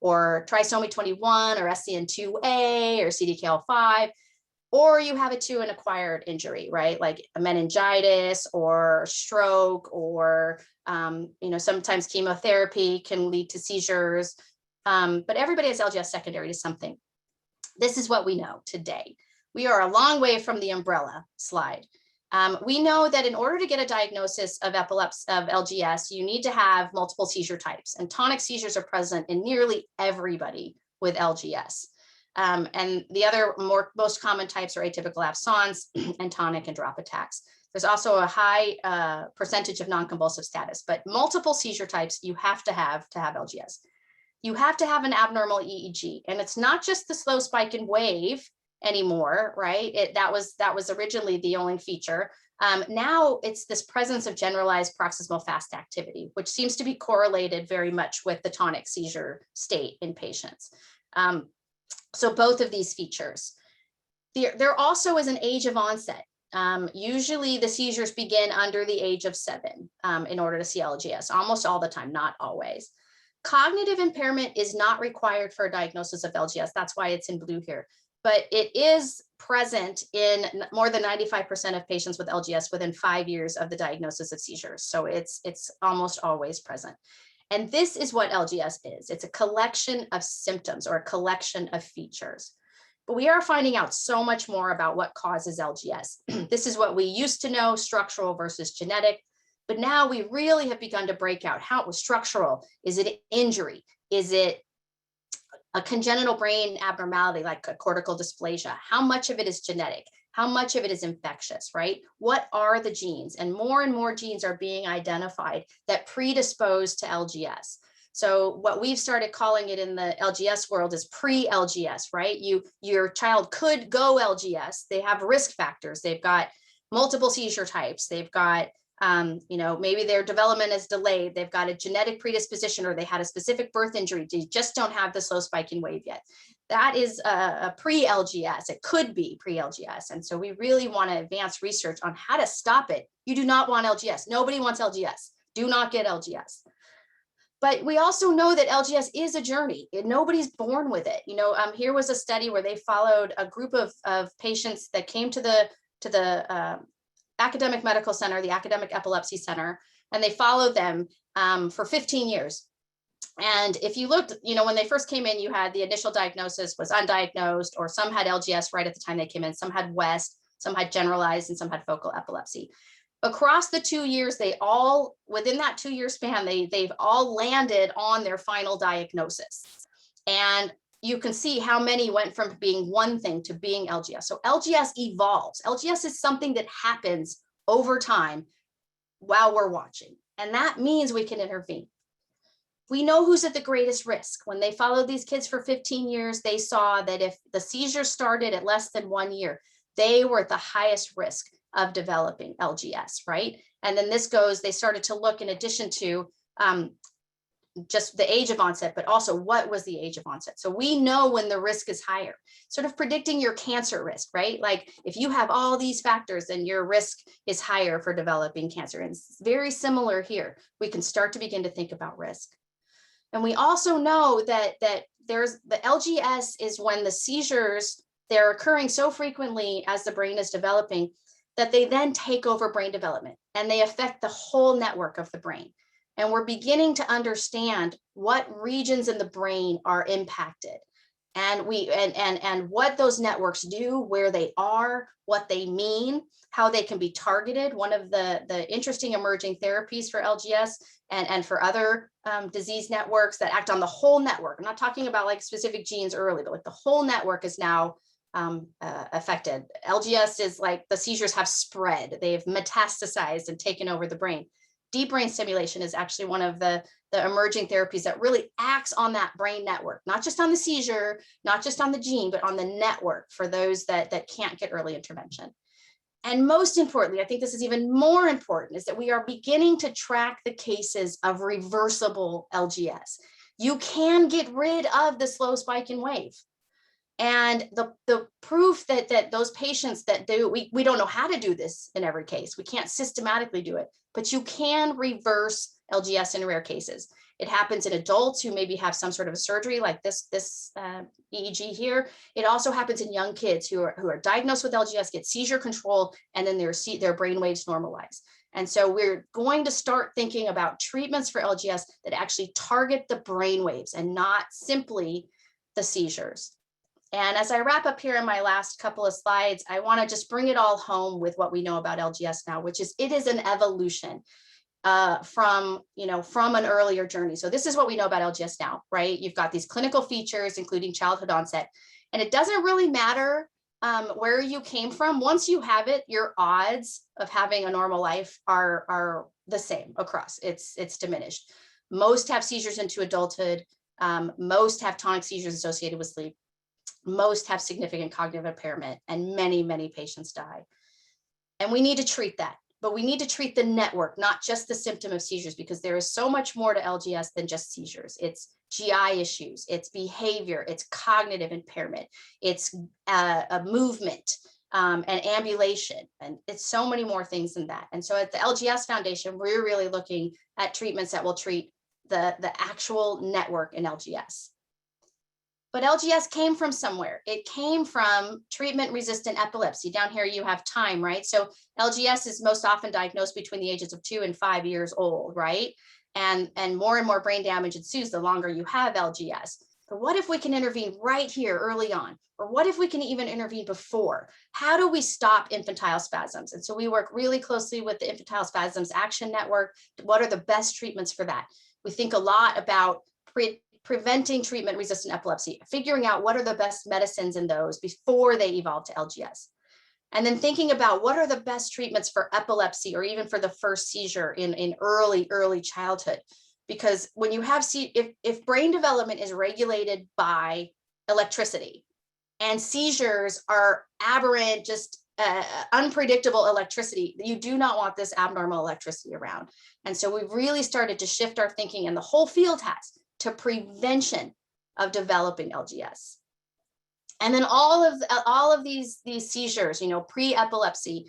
C: or trisomy 21 or SCN2A or CDKL5, or you have it to an acquired injury, right? Like a meningitis or stroke, or, sometimes chemotherapy can lead to seizures, but everybody has LGS secondary to something. This is what we know today. We are a long way from the umbrella slide. We know that in order to get a diagnosis of LGS, you need to have multiple seizure types, and tonic seizures are present in nearly everybody with LGS. And the other most common types are atypical absence and tonic and drop attacks. There's also a high percentage of non-convulsive status, but multiple seizure types you have to have LGS. You have to have an abnormal EEG, and it's not just the slow spike and wave anymore, right? That was originally the only feature. Now it's this presence of generalized paroxysmal fast activity, which seems to be correlated very much with the tonic seizure state in patients. So both of these features. There also is an age of onset. Usually the seizures begin under the age of 7 in order to see LGS, almost all the time, not always. Cognitive impairment is not required for a diagnosis of LGS. That's why it's in blue here. But it is present in more than 95% of patients with LGS within 5 years of the diagnosis of seizures. So it's almost always present. And this is what LGS is. It's a collection of symptoms or a collection of features. But we are finding out so much more about what causes LGS. This is what we used to know, structural versus genetic. But now we really have begun to break out how it was structural. Is it injury? Is it a congenital brain abnormality like a cortical dysplasia? How much of it is genetic? How much of it is infectious, right? What are the genes? And more genes are being identified that predispose to LGS. So what we've started calling it in the LGS world is pre-LGS, right? Your child could go LGS. They have risk factors. They've got multiple seizure types. They've got, maybe their development is delayed. They've got a genetic predisposition, or they had a specific birth injury. They just don't have the slow spiking wave yet. That is a pre-LGS. It could be pre-LGS. And so we really want to advance research on how to stop it. You do not want LGS. Nobody wants LGS. Do not get LGS. But we also know that LGS is a journey. Nobody's born with it. Here was a study where they followed a group of patients that came to the academic medical center, the academic epilepsy center, and they followed them for 15 years. And if you looked, when they first came in, you had the initial diagnosis was undiagnosed, or some had LGS right at the time they came in, some had West, some had generalized, and some had focal epilepsy. Across the 2 years, within that 2-year span, they've all landed on their final diagnosis. And you can see how many went from being one thing to being LGS. So LGS evolves. LGS is something that happens over time while we're watching. And that means we can intervene. We know who's at the greatest risk. When they followed these kids for 15 years, they saw that if the seizure started at less than 1 year, they were at the highest risk of developing LGS, right? And then they started to look, in addition to just the age of onset, but also what was the age of onset. So we know when the risk is higher, sort of predicting your cancer risk, right? Like if you have all these factors, then your risk is higher for developing cancer. And it's very similar here. We can start to begin to think about risk. And we also know that there's the LGS is when the seizures, they're occurring so frequently as the brain is developing that they then take over brain development and they affect the whole network of the brain. And we're beginning to understand what regions in the brain are impacted and what those networks do, where they are, what they mean, how they can be targeted. One of the interesting emerging therapies for LGS and for other disease networks that act on the whole network. I'm not talking about like specific genes early, but like the whole network is now affected. LGS is like the seizures have spread. They've metastasized and taken over the brain. Deep brain stimulation is actually one of the emerging therapies that really acts on that brain network, not just on the seizure, not just on the gene, but on the network for those that can't get early intervention. And most importantly, I think this is even more important, is that we are beginning to track the cases of reversible LGS. You can get rid of the slow spike in wave. And the proof that those patients that do, we don't know how to do this in every case. We can't systematically do it, but you can reverse LGS in rare cases. It happens in adults who maybe have some sort of a surgery like this EEG here. It also happens in young kids who are diagnosed with LGS, get seizure control, and then their brain waves normalize. And so we're going to start thinking about treatments for LGS that actually target the brain waves and not simply the seizures. And as I wrap up here in my last couple of slides, I want to just bring it all home with what we know about LGS now, which is it is an evolution from an earlier journey. So this is what we know about LGS now, right? You've got these clinical features, including childhood onset, and it doesn't really matter where you came from. Once you have it, your odds of having a normal life are the same across. It's diminished. Most have seizures into adulthood. Most have tonic seizures associated with sleep. Most have significant cognitive impairment, and many, many patients die. And we need to treat that, but we need to treat the network, not just the symptom of seizures, because there is so much more to LGS than just seizures. It's GI issues, it's behavior, it's cognitive impairment, it's a movement and ambulation, and it's so many more things than that. And so at the LGS Foundation, we're really looking at treatments that will treat the actual network in LGS. But LGS came from somewhere. It came from treatment-resistant epilepsy. Down here you have time, right? So LGS is most often diagnosed between the ages of 2 and 5 years old, right? And more brain damage ensues the longer you have LGS. But what if we can intervene right here early on? Or what if we can even intervene before? How do we stop infantile spasms? And so we work really closely with the Infantile Spasms Action Network. What are the best treatments for that? We think a lot about preventing treatment-resistant epilepsy, figuring out what are the best medicines in those before they evolve to LGS. And then thinking about what are the best treatments for epilepsy or even for the first seizure in early childhood. because when you have, if brain development is regulated by electricity and seizures are aberrant, just unpredictable electricity, you do not want this abnormal electricity around. And so we've really started to shift our thinking, and the whole field has, to prevention of developing LGS. And then all of these seizures, pre-epilepsy,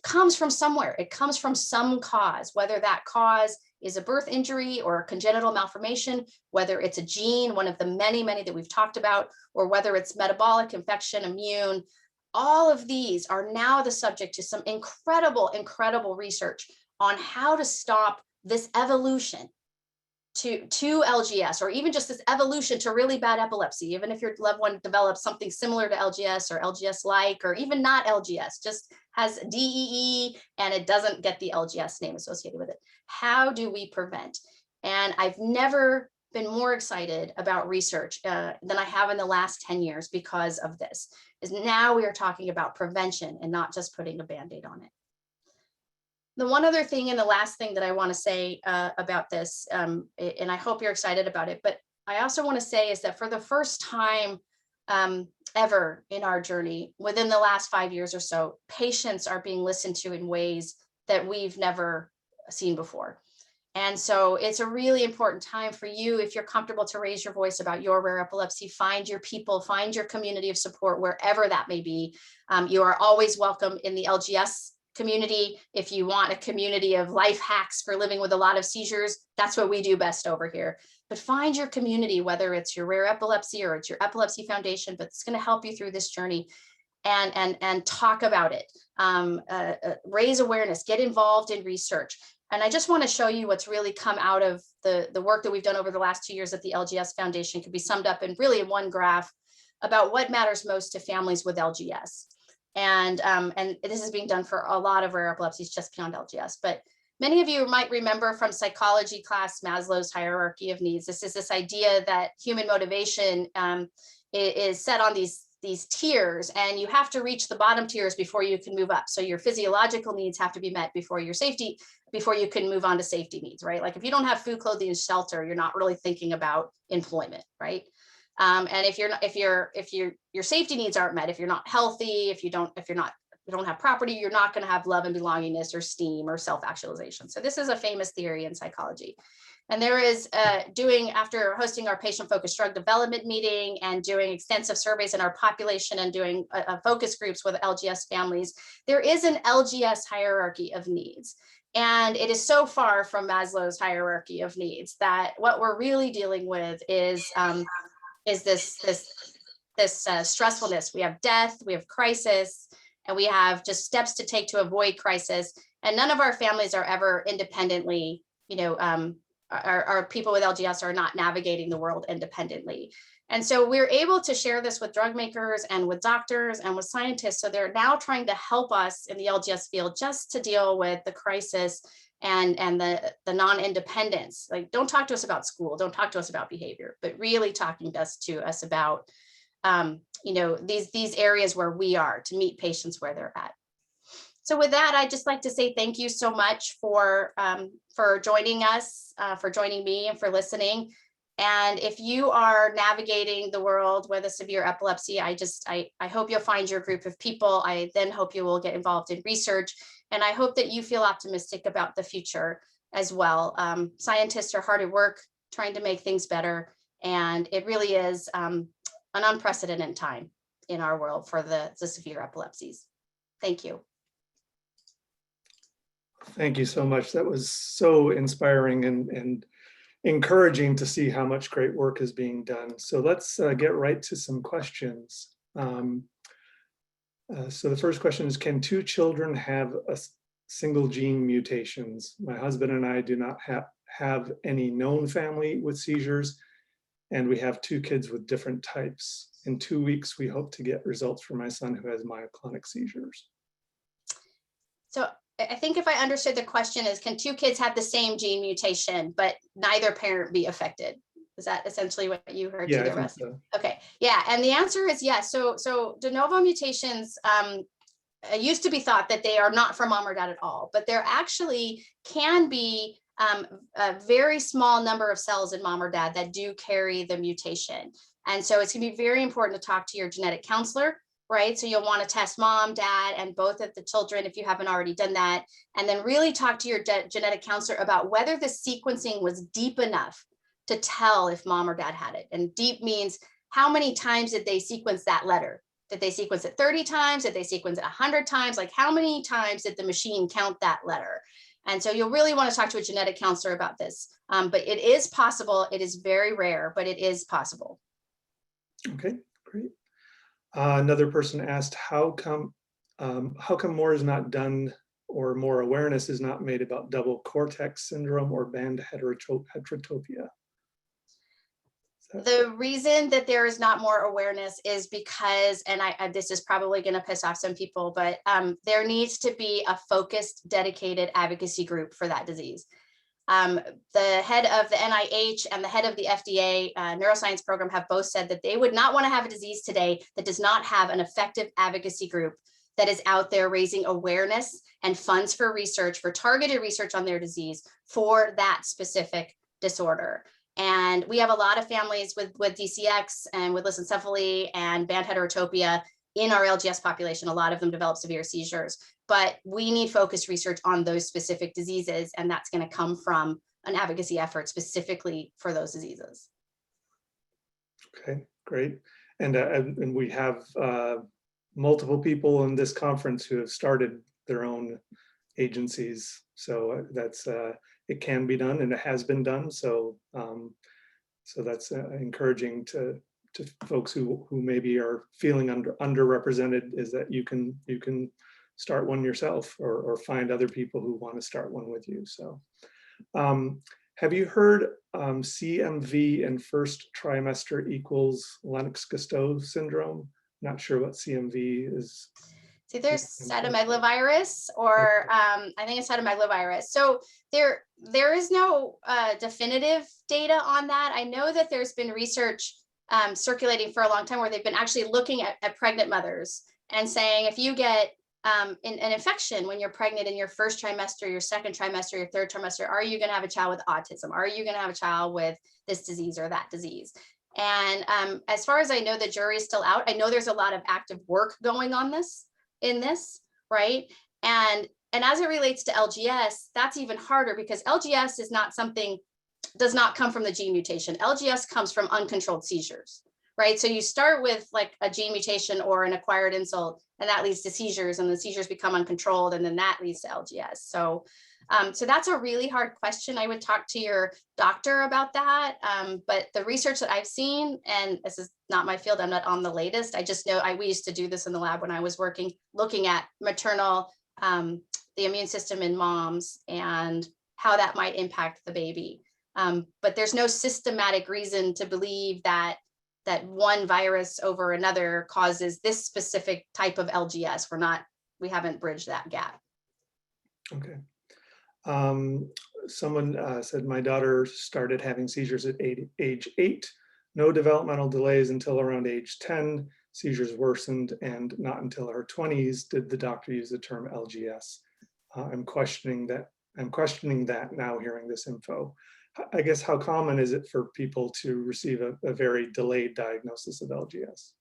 C: comes from somewhere. It comes from some cause, whether that cause is a birth injury or a congenital malformation, whether it's a gene, one of the many that we've talked about, or whether it's metabolic, infection, immune. All of these are now the subject to some incredible research on how to stop this evolution to LGS, or even just this evolution to really bad epilepsy, even if your loved one develops something similar to LGS or LGS-like, or even not LGS, just has DEE and it doesn't get the LGS name associated with it. How do we prevent? And I've never been more excited about research than I have in the last 10 years because of this, is now we are talking about prevention and not just putting a Band-Aid on it. The one other thing and the last thing that I want to say about this, and I hope you're excited about it, but I also want to say is that for the first time ever in our journey, within the last 5 years or so, patients are being listened to in ways that we've never seen before. And so it's a really important time for you, if you're comfortable, to raise your voice about your rare epilepsy. Find your people, find your community of support, wherever that may be. You are always welcome in the LGS community. If you want a community of life hacks for living with a lot of seizures, that's what we do best over here. But find your community, whether it's your rare epilepsy or it's your epilepsy foundation, but it's going to help you through this journey, and talk about it. Raise awareness, get involved in research. And I just want to show you what's really come out of the work that we've done over the last 2 years at the LGS Foundation. Could be summed up in really one graph about what matters most to families with LGS. And this is being done for a lot of rare epilepsies just beyond LGS. But many of you might remember from psychology class, Maslow's Hierarchy of Needs. This is this idea that human motivation is set on these tiers, and you have to reach the bottom tiers before you can move up. So your physiological needs have to be met before you can move on to safety needs, right? Like if you don't have food, clothing, and shelter, you're not really thinking about employment, right? And if your safety needs aren't met, if you're not healthy, if you don't have property, you're not going to have love and belongingness or esteem or self-actualization. So this is a famous theory in psychology. And there is after hosting our patient-focused drug development meeting and doing extensive surveys in our population and doing focus groups with LGS families, there is an LGS hierarchy of needs. And it is so far from Maslow's hierarchy of needs that what we're really dealing with is this stressfulness. We have death, we have crisis, and we have just steps to take to avoid crisis. And none of our families are ever independently, our people with LGS are not navigating the world independently. And so we're able to share this with drug makers and with doctors and with scientists. So they're now trying to help us in the LGS field just to deal with the crisis and the non-independence. Like, don't talk to us about school, don't talk to us about behavior, but really talking to us about these areas where we are, to meet patients where they're at. So with that, I'd just like to say thank you so much for joining us, for joining me, and for listening. And if you are navigating the world with a severe epilepsy, I hope you'll find your group of people. I then hope you will get involved in research. And I hope that you feel optimistic about the future as well. Scientists are hard at work trying to make things better. And it really is an unprecedented time in our world for the severe epilepsies. Thank you.
B: Thank you so much. That was so inspiring and encouraging to see how much great work is being done. So let's get right to some questions. So the first question is, can two children have a single gene mutations? My husband and I do not have any known family with seizures, and we have two kids with different types. In 2 weeks, we hope to get results for my son who has myoclonic seizures.
C: So I think if I understood the question is, can two kids have the same gene mutation, but neither parent be affected? Is that essentially what you heard?
B: Yeah,
C: to the
B: I
C: rest?
B: think so.
C: Okay, yeah, and the answer is yes. So de novo mutations used to be thought that they are not from mom or dad at all, but there actually can be a very small number of cells in mom or dad that do carry the mutation. And so it's gonna be very important to talk to your genetic counselor, right? So you'll want to test mom, dad, and both of the children if you haven't already done that. And then really talk to your genetic counselor about whether the sequencing was deep enough to tell if mom or dad had it. And deep means how many times did they sequence that letter? Did they sequence it 30 times? Did they sequence it 100 times? Like how many times did the machine count that letter? And so you'll really want to talk to a genetic counselor about this. But it is possible. It is very rare, but it is possible.
B: Okay, great. Another person asked, how come more is not done or more awareness is not made about double cortex syndrome or band heterotopia?
C: The reason that there is not more awareness is because, and this is probably going to piss off some people, but there needs to be a focused, dedicated advocacy group for that disease. The head of the NIH and the head of the FDA neuroscience program have both said that they would not want to have a disease today that does not have an effective advocacy group that is out there raising awareness and funds for research, for targeted research on their disease for that specific disorder. And we have a lot of families with DCX and with lissencephaly and band heterotopia in our LGS population. A lot of them develop severe seizures, but we need focused research on those specific diseases. And that's going to come from an advocacy effort specifically for those diseases.
B: Okay, great. And we have multiple people in this conference who have started their own agencies. So that's, it can be done and it has been done. So, so that's encouraging to folks who maybe are feeling underrepresented, is that you can start one yourself or find other people who want to start one with you. So have you heard CMV in first trimester equals Lennox-Gastaut syndrome? Not sure what CMV is.
C: See, there's cytomegalovirus, or I think it's cytomegalovirus. So there is no definitive data on that. I know that there's been research circulating for a long time where they've been actually looking at pregnant mothers and saying, if you get an infection when you're pregnant in your first trimester, your second trimester, your third trimester, are you going to have a child with autism? Are you going to have a child with this disease or that disease? And as far as I know, the jury is still out. I know there's a lot of active work going on in this, right? And as it relates to LGS, that's even harder because LGS is not something, does not come from the gene mutation. LGS comes from uncontrolled seizures, right? So you start with like a gene mutation or an acquired insult, and that leads to seizures, and the seizures become uncontrolled, and then that leads to LGS. So that's a really hard question. I would talk to your doctor about that. But the research that I've seen, and this is not my field, I'm not on the latest. I just know we used to do this in the lab when I was working, looking at maternal, the immune system in moms and how that might impact the baby. But there's no systematic reason to believe that one virus over another causes this specific type of LGS. We haven't bridged that gap.
B: Okay. Someone said, my daughter started having seizures at age 8, no developmental delays until around age 10, seizures worsened, and not until her 20s did the doctor use the term LGS. I'm questioning that now hearing this info. I guess, how common is it for people to receive a very delayed diagnosis of LGS?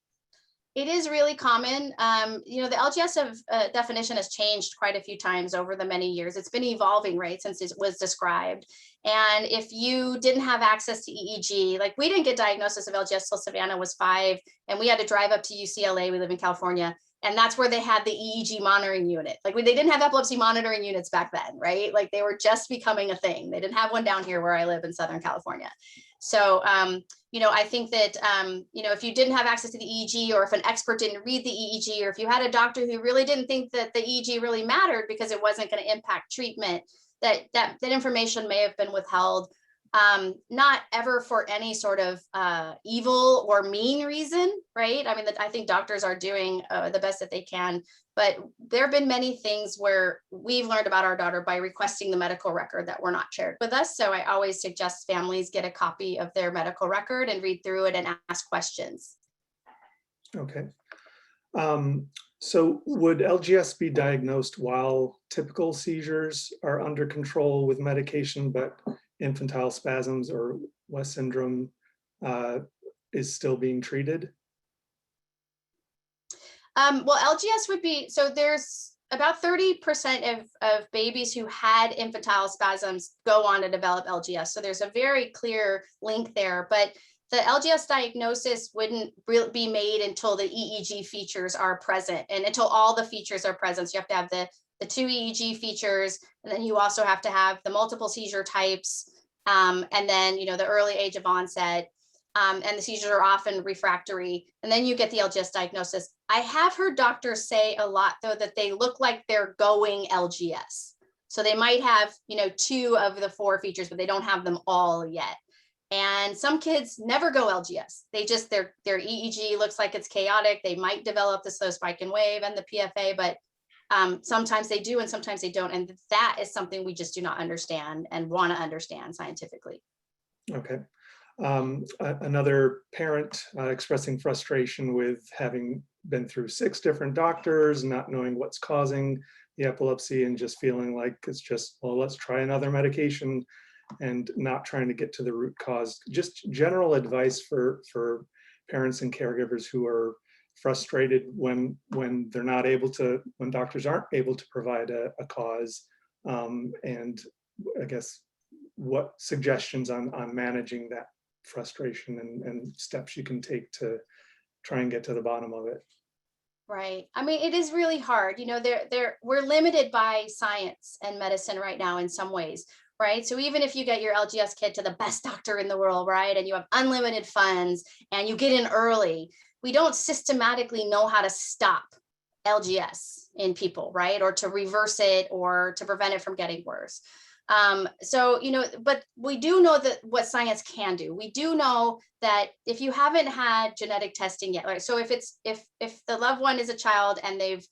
C: It is really common. The LGS definition has changed quite a few times over the many years. It's been evolving, right, since it was described. And if you didn't have access to EEG, like we didn't get diagnosis of LGS till Savannah was 5, and we had to drive up to UCLA, we live in California, and that's where they had the EEG monitoring unit. Like they didn't have epilepsy monitoring units back then, right? Like they were just becoming a thing. They didn't have one down here where I live in Southern California. So, I think that, if you didn't have access to the EEG, or if an expert didn't read the EEG, or if you had a doctor who really didn't think that the EEG really mattered because it wasn't going to impact treatment, that information may have been withheld. Not ever for any sort of evil or mean reason, right? I mean, I think doctors are doing the best that they can, but there have been many things where we've learned about our daughter by requesting the medical record that were not shared with us. So I always suggest families get a copy of their medical record and read through it and ask questions.
B: Okay. So would LGS be diagnosed while typical seizures are under control with medication, but infantile spasms or West syndrome is still being treated?
C: Well, LGS would be, so there's about 30% of babies who had infantile spasms go on to develop LGS. So there's a very clear link there, but the LGS diagnosis wouldn't really be made until the EEG features are present and until all the features are present. So you have to have the 2 EEG features, and then you also have to have the multiple seizure types, and then, the early age of onset. And the seizures are often refractory, and then you get the LGS diagnosis. I have heard doctors say a lot, though, that they look like they're going LGS. So they might have, 2 of the 4 features, but they don't have them all yet. And some kids never go LGS. They just, their EEG looks like it's chaotic. They might develop the slow spike and wave and the PFA, but sometimes they do and sometimes they don't. And that is something we just do not understand and want to understand scientifically.
B: Okay. Another parent expressing frustration with having been through 6 different doctors, not knowing what's causing the epilepsy and just feeling like it's just, well, let's try another medication and not trying to get to the root cause. Just general advice for parents and caregivers who are frustrated when they're not able to, when doctors aren't able to provide a cause, and I guess what suggestions on managing that frustration and steps you can take to try and get to the bottom of it.
C: Right. I mean, it is really hard. We're limited by science and medicine right now in some ways, right? So even if you get your LGS kid to the best doctor in the world, right, and you have unlimited funds and you get in early, we don't systematically know how to stop LGS in people, right? Or to reverse it or to prevent it from getting worse. So, but we do know that what science can do. We do know that if you haven't had genetic testing yet, right? So if the loved one is a child and they've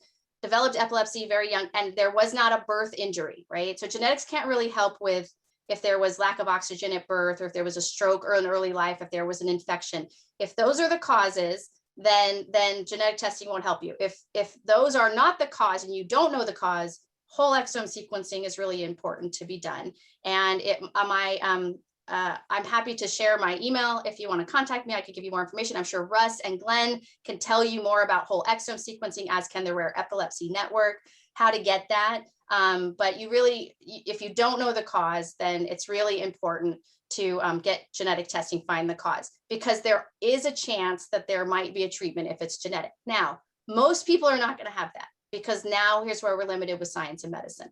C: developed epilepsy very young and there was not a birth injury, right? So genetics can't really help with if there was lack of oxygen at birth, or if there was a stroke or in early life, if there was an infection. If those are the causes, then genetic testing won't help you. If those are not the cause and you don't know the cause, whole exome sequencing is really important to be done. And I'm happy to share my email. If you want to contact me, I could give you more information. I'm sure Russ and Glenn can tell you more about whole exome sequencing, as can the Rare Epilepsy Network, how to get that. But you really, if you don't know the cause, then it's really important to get genetic testing, find the cause, because there is a chance that there might be a treatment if it's genetic. Now, most people are not going to have that, because now here's where we're limited with science and medicine.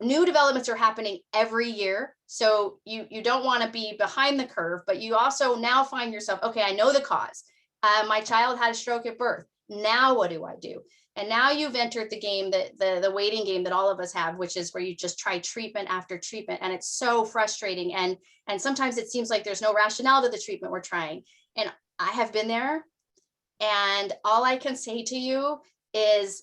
C: New developments are happening every year. So you don't want to be behind the curve, but you also now find yourself, okay, I know the cause. My child had a stroke at birth. Now what do I do? And now you've entered the game, that the waiting game that all of us have, which is where you just try treatment after treatment. And it's so frustrating. And sometimes it seems like there's no rationale to the treatment we're trying. And I have been there. And all I can say to you is,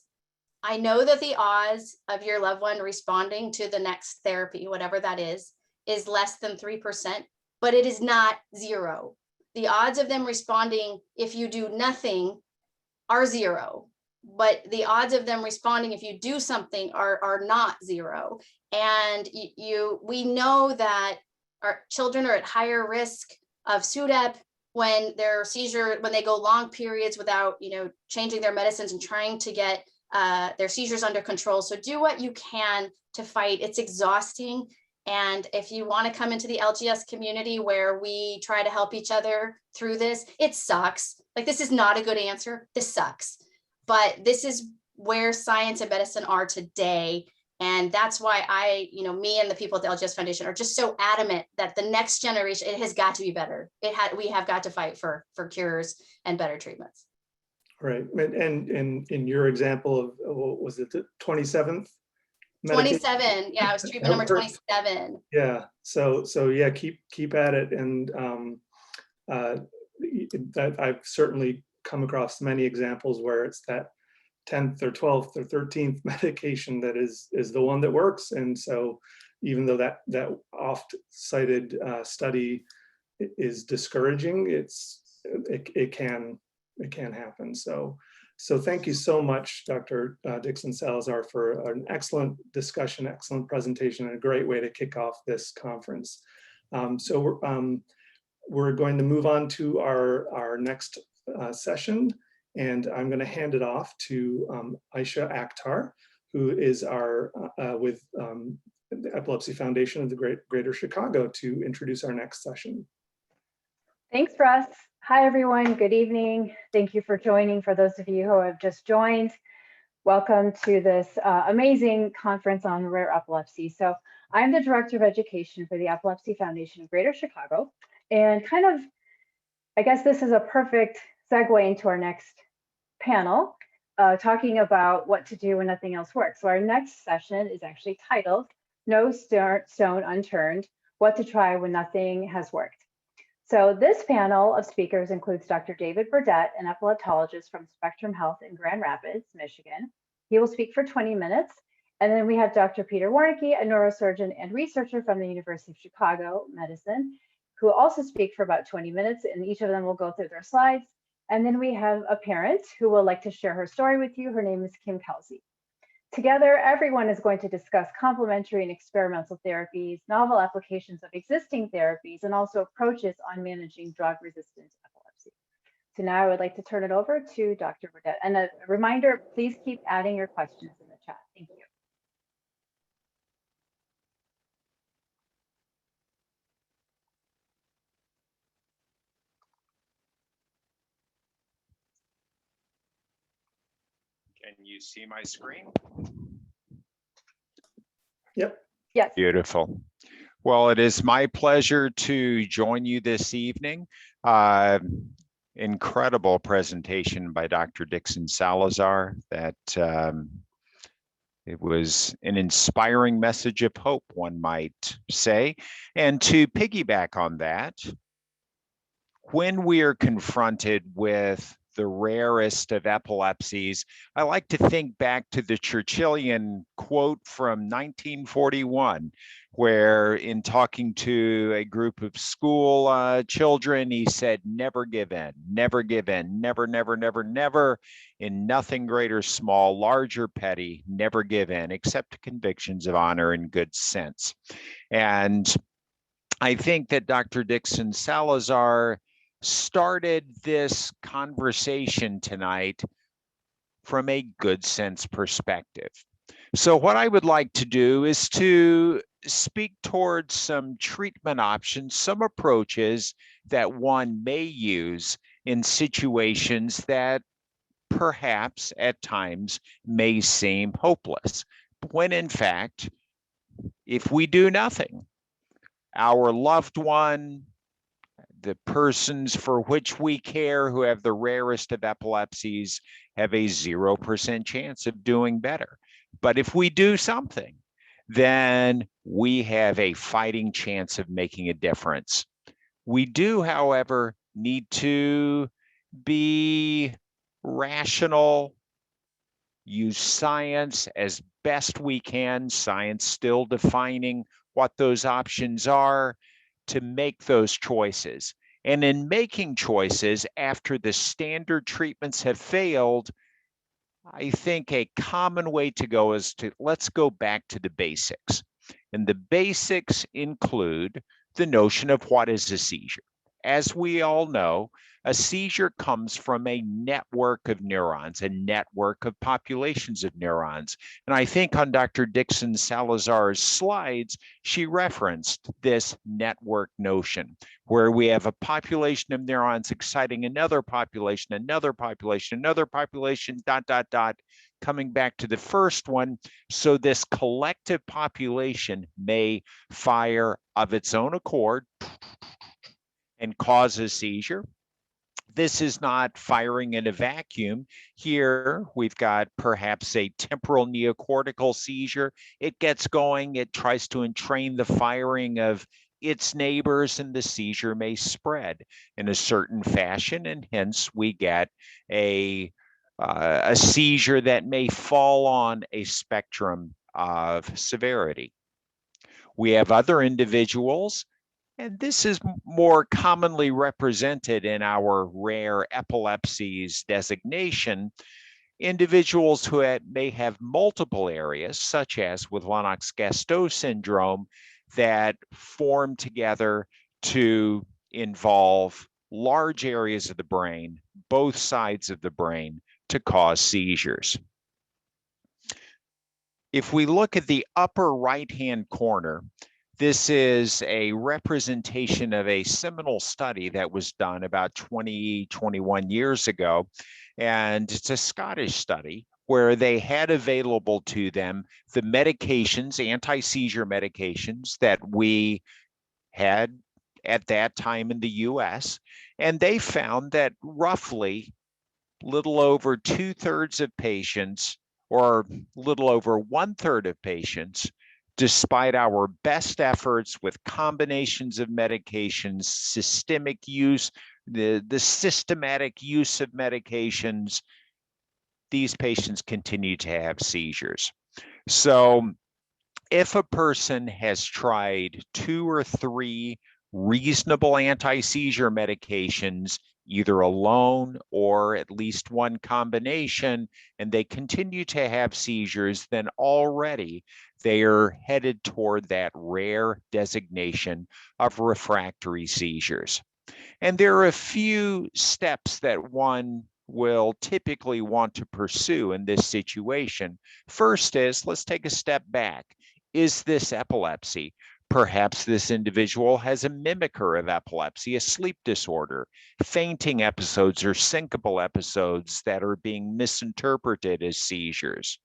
C: I know that the odds of your loved one responding to the next therapy, whatever that is less than 3%, but it is not 0. The odds of them responding if you do nothing are 0, but the odds of them responding if you do something are not 0. And we know that our children are at higher risk of SUDEP when when they go long periods without, changing their medicines and trying to get their seizures under control. So do what you can to fight. It's exhausting. And if you want to come into the LGS community where we try to help each other through this, it sucks. Like, this is not a good answer. This sucks. But this is where science and medicine are today. And that's why me and the people at the LGS Foundation are just so adamant that the next generation, it has got to be better. We have got to fight for cures and better treatments.
B: Right. And in your example of, was it the 27th?
C: 27. Yeah, it was treatment number 27.
B: Yeah. So yeah, keep at it. And I've certainly come across many examples where it's that 10th or 12th or 13th medication that is the one that works. And so even though that oft cited study is discouraging, it can it can happen. So thank you so much, Dr. Dixon Salazar, for an excellent discussion, excellent presentation, and a great way to kick off this conference. We're going to move on to our next session, and I'm going to hand it off to Aisha Akhtar, who is with the Epilepsy Foundation of the Greater Chicago, to introduce our next session.
F: Thanks, Russ. Hi, everyone. Good evening. Thank you for joining. For those of you who have just joined, welcome to this amazing conference on rare epilepsy. So I'm the Director of Education for the Epilepsy Foundation of Greater Chicago. And I guess this is a perfect segue into our next panel, talking about what to do when nothing else works. So our next session is actually titled, No Stone Unturned, What to Try When Nothing Has Worked. So this panel of speakers includes Dr. David Burdett, an epileptologist from Spectrum Health in Grand Rapids, Michigan. He will speak for 20 minutes. And then we have Dr. Peter Warnke, a neurosurgeon and researcher from the University of Chicago Medicine, who will also speak for about 20 minutes, and each of them will go through their slides. And then we have a parent who will like to share her story with you. Her name is Kim Kelsey. Together, everyone is going to discuss complementary and experimental therapies, novel applications of existing therapies, and also approaches on managing drug-resistant epilepsy. So now I would like to turn it over to Dr. Burdett. And a reminder, please keep adding your questions in the chat. Thank you.
G: Can you see my screen?
B: Yep.
F: Yes.
G: Beautiful. Well, it is my pleasure to join you this evening. Incredible presentation by Dr. Dixon Salazar. That it was an inspiring message of hope, one might say. And to piggyback on that, when we are confronted with the rarest of epilepsies, I like to think back to the Churchillian quote from 1941, where in talking to a group of school children, he said, never give in, never give in, never, never, never, never, in nothing great or small, large or petty, never give in, except to convictions of honor and good sense. And I think that Dr. Dixon Salazar started this conversation tonight from a good sense perspective. So what I would like to do is to speak towards some treatment options, some approaches that one may use in situations that perhaps at times may seem hopeless, when in fact, if we do nothing, our loved one, the persons for which we care who have the rarest of epilepsies have a 0% chance of doing better. But if we do something, then we have a fighting chance of making a difference. We do, however, need to be rational, use science as best we can, science still defining what those options are, to make those choices. And in making choices after the standard treatments have failed, I think a common way to go is to let's go back to the basics. And the basics include the notion of what is a seizure. As we all know, a seizure comes from a network of neurons, a network of populations of neurons. And I think on Dr. Dixon Salazar's slides, she referenced this network notion, where we have a population of neurons exciting another population, another population, another population, ... coming back to the first one. So this collective population may fire of its own accord and cause a seizure. This is not firing in a vacuum. Here, we've got perhaps a temporal neocortical seizure. It gets going, it tries to entrain the firing of its neighbors, and the seizure may spread in a certain fashion, and hence we get a seizure that may fall on a spectrum of severity. We have other individuals And this is more commonly represented in our rare epilepsies designation. Individuals who may have multiple areas, such as with Lennox-Gastaut syndrome, that form together to involve large areas of the brain, both sides of the brain, to cause seizures. If we look at the upper right-hand corner, this is a representation of a seminal study that was done about 21 years ago. And it's a Scottish study where they had available to them the medications, anti-seizure medications that we had at that time in the US. And they found that roughly little over 2/3 of patients, or little over 1/3 of patients, despite our best efforts with combinations of medications, systemic use, the systematic use of medications, these patients continue to have seizures. So if a person has tried 2 or 3 reasonable anti-seizure medications, either alone or at least one combination, and they continue to have seizures, then already they are headed toward that rare designation of refractory seizures. And there are a few steps that one will typically want to pursue in this situation. First is, let's take a step back. Is this epilepsy? Perhaps this individual has a mimicker of epilepsy, a sleep disorder, fainting episodes or syncopal episodes that are being misinterpreted as seizures.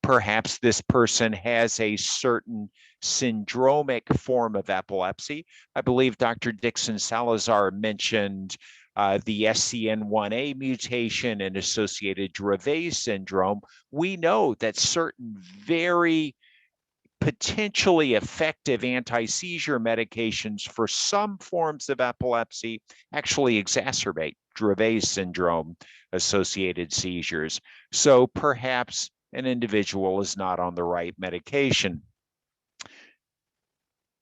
G: Perhaps this person has a certain syndromic form of epilepsy. I believe Dr. Dixon Salazar mentioned the SCN1A mutation and associated Dravet syndrome. We know that certain very potentially effective anti-seizure medications for some forms of epilepsy actually exacerbate Dravet syndrome associated seizures. So perhaps an individual is not on the right medication.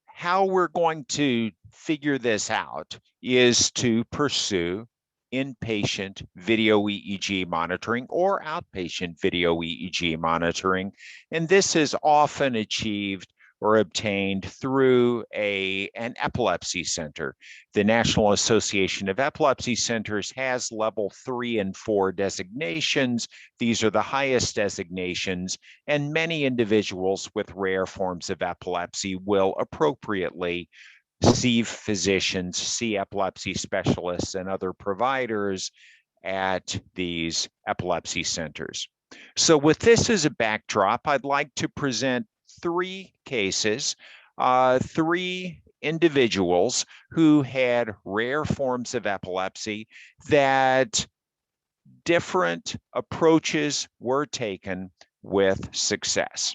G: How we're going to figure this out is to pursue inpatient video EEG monitoring or outpatient video EEG monitoring. And this is often achieved or obtained through an epilepsy center. The National Association of Epilepsy Centers has level 3 and 4 designations. These are the highest designations, and many individuals with rare forms of epilepsy will appropriately see physicians, see epilepsy specialists and other providers at these epilepsy centers. So with this as a backdrop, I'd like to present 3 cases, 3 individuals who had rare forms of epilepsy that different approaches were taken with success.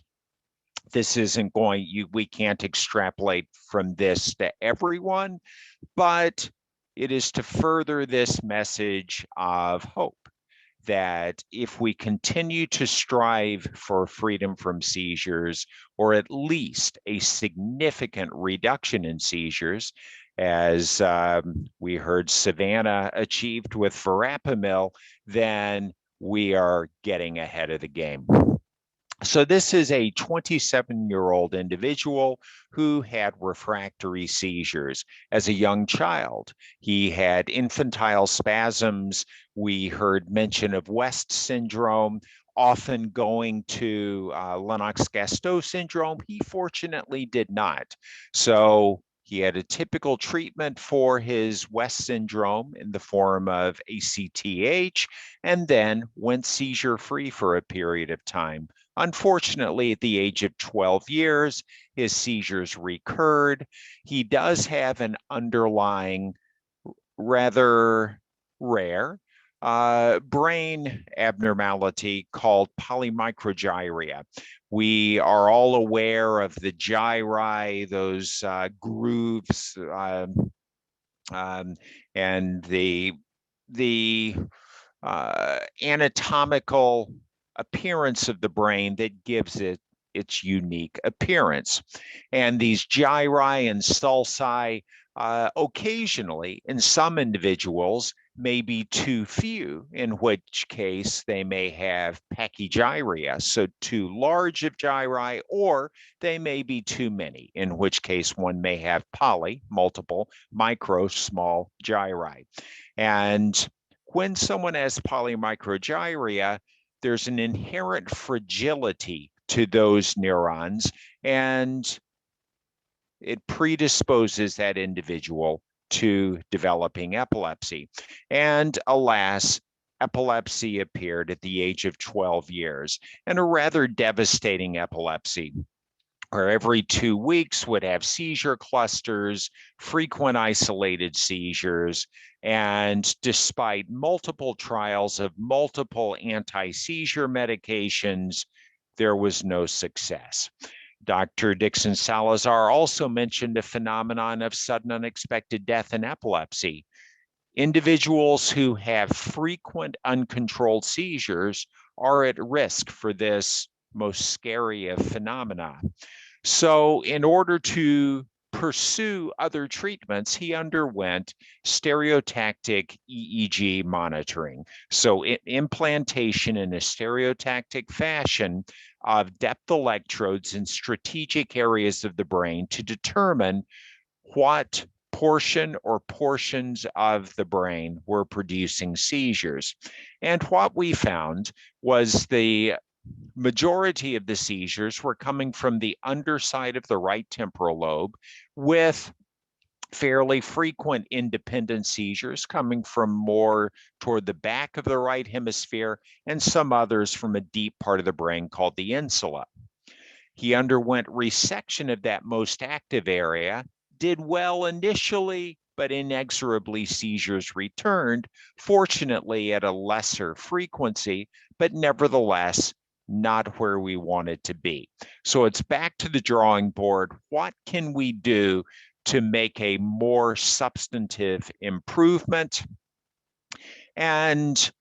G: This isn't going, we can't extrapolate from this to everyone, but it is to further this message of hope that if we continue to strive for freedom from seizures, or at least a significant reduction in seizures, as we heard Savannah achieved with Varapamil, then we are getting ahead of the game. So this is a 27-year-old individual who had refractory seizures as a young child. He had infantile spasms. We heard mention of West syndrome, often going to Lennox-Gastaut syndrome. He fortunately did not. So he had a typical treatment for his West syndrome in the form of ACTH, and then went seizure-free for a period of time. Unfortunately, at the age of 12 years, his seizures recurred. He does have an underlying, rather rare brain abnormality called polymicrogyria. We are all aware of the gyri, those grooves, and the anatomical appearance of the brain that gives it its unique appearance. And these gyri and sulci occasionally, in some individuals, may be too few, in which case they may have pachygyria, so too large of gyri, or they may be too many, in which case one may have multiple, micro, small gyri. And when someone has polymicrogyria, there's an inherent fragility to those neurons, and it predisposes that individual to developing epilepsy. And alas, epilepsy appeared at the age of 12 years, and a rather devastating epilepsy, where every 2 weeks would have seizure clusters, frequent isolated seizures, and despite multiple trials of multiple anti-seizure medications, there was no success. Dr. Dixon Salazar also mentioned a phenomenon of sudden unexpected death in epilepsy. Individuals who have frequent uncontrolled seizures are at risk for this most scary of phenomena. So in order to pursue other treatments, he underwent stereotactic EEG monitoring. So implantation in a stereotactic fashion of depth electrodes in strategic areas of the brain to determine what portion or portions of the brain were producing seizures. And what we found was the majority of the seizures were coming from the underside of the right temporal lobe, with fairly frequent independent seizures coming from more toward the back of the right hemisphere, and some others from a deep part of the brain called the insula. He underwent resection of that most active area, did well initially, but inexorably seizures returned, fortunately at a lesser frequency, but nevertheless not where we wanted to be. So it's back to the drawing board. What can we do to make a more substantive improvement? And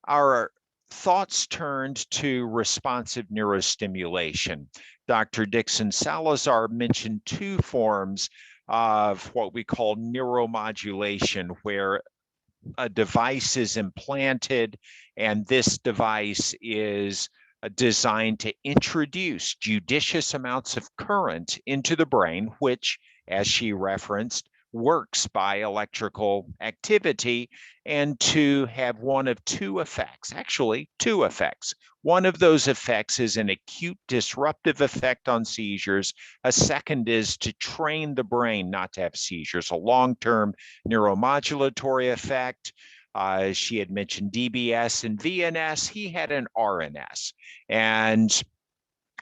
G: our thoughts turned to responsive neurostimulation. Dr. Dixon Salazar mentioned 2 forms of what we call neuromodulation, where a device is implanted, and this device is designed to introduce judicious amounts of current into the brain, which, as she referenced, works by electrical activity, and to have one of 2 effects, actually 2 effects. One of those effects is an acute disruptive effect on seizures. A second is to train the brain not to have seizures, a long-term neuromodulatory effect. She had mentioned DBS and VNS. He had an RNS, and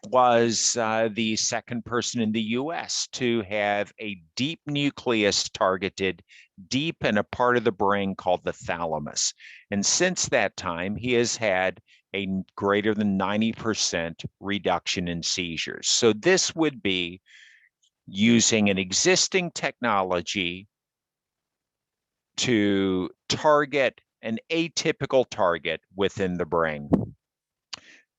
G: was the second person in the US to have a deep nucleus targeted deep in a part of the brain called the thalamus. And since that time, he has had a greater than 90% reduction in seizures. So this would be using an existing technology to target an atypical target within the brain.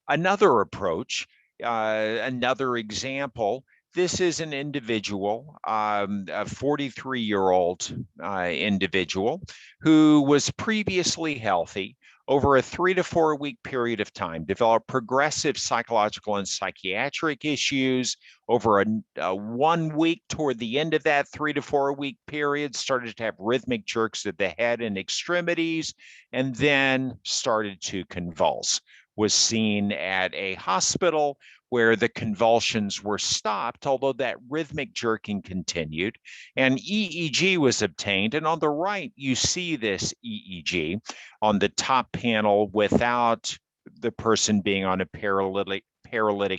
G: Another approach, another example, this is an individual, a 43-year-old individual who was previously healthy. Over a 3 to 4 week period of time, developed progressive psychological and psychiatric issues. Over a 1 week toward the end of that 3 to 4 week period, started to have rhythmic jerks at the head and extremities, and then started to convulse. Was seen at a hospital where the convulsions were stopped, although that rhythmic jerking continued, and EEG was obtained. And on the right, you see this EEG on the top panel without the person being on a paralytic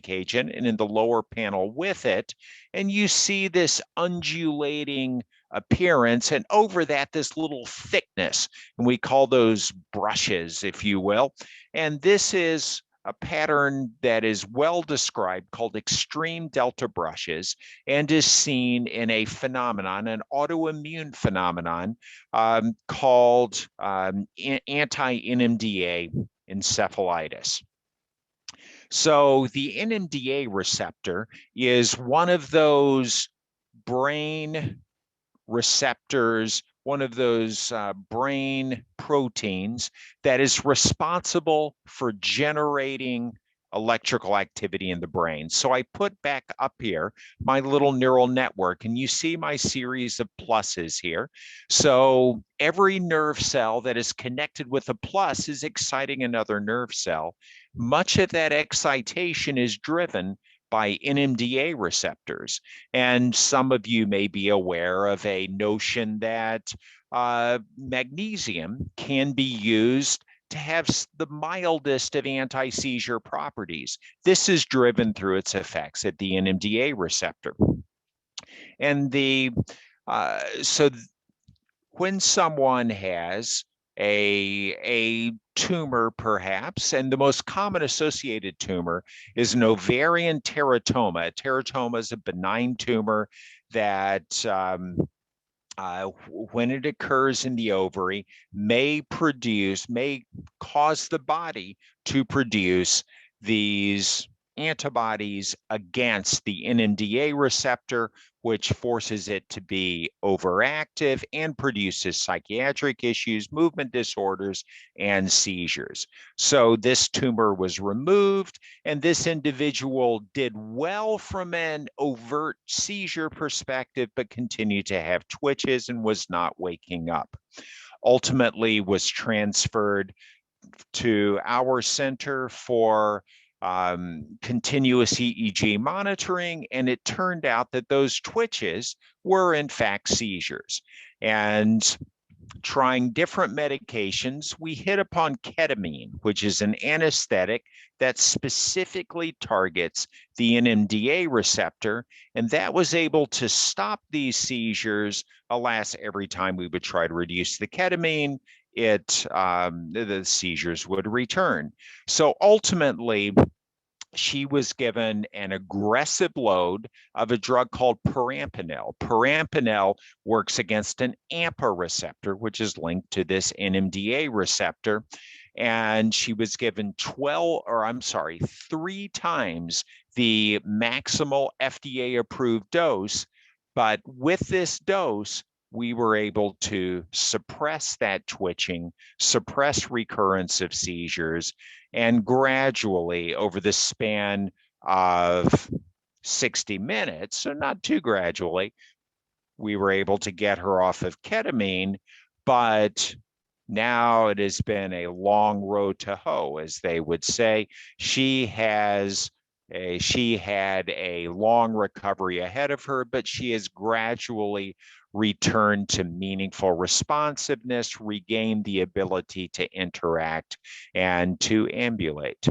G: agent, and in the lower panel with it. And you see this undulating appearance, and over that, this little thickness, and we call those brushes, if you will. And this is a pattern that is well described called extreme delta brushes, and is seen in a phenomenon, an autoimmune phenomenon called anti-NMDA encephalitis. So the NMDA receptor is one of those brain receptors, one of those brain proteins that is responsible for generating electrical activity in the brain. So I put back up here my little neural network, and you see my series of pluses here. So every nerve cell that is connected with a plus is exciting another nerve cell. Much of that excitation is driven by NMDA receptors. And some of you may be aware of a notion that magnesium can be used to have the mildest of anti-seizure properties. This is driven through its effects at the NMDA receptor. And when someone has a tumor, perhaps, and the most common associated tumor is an ovarian teratoma. A teratoma is a benign tumor that when it occurs in the ovary, may cause the body to produce these antibodies against the NMDA receptor, which forces it to be overactive and produces psychiatric issues, movement disorders, and seizures. So this tumor was removed, and this individual did well from an overt seizure perspective, but continued to have twitches and was not waking up. Ultimately was transferred to our center for continuous EEG monitoring, and it turned out that those twitches were in fact seizures. And trying different medications, we hit upon ketamine, which is an anesthetic that specifically targets the NMDA receptor, and that was able to stop these seizures. Alas, every time we would try to reduce the ketamine, the seizures would return. So ultimately, she was given an aggressive load of a drug called Varapamil. Varapamil works against an AMPA receptor, which is linked to this NMDA receptor. And she was given 3 times the maximal FDA approved dose. But with this dose, we were able to suppress that twitching, suppress recurrence of seizures, and gradually over the span of 60 minutes, so not too gradually, we were able to get her off of ketamine. But now it has been a long road to hoe, as they would say. She had a long recovery ahead of her, but she has gradually returned to meaningful responsiveness, regained the ability to interact and to ambulate.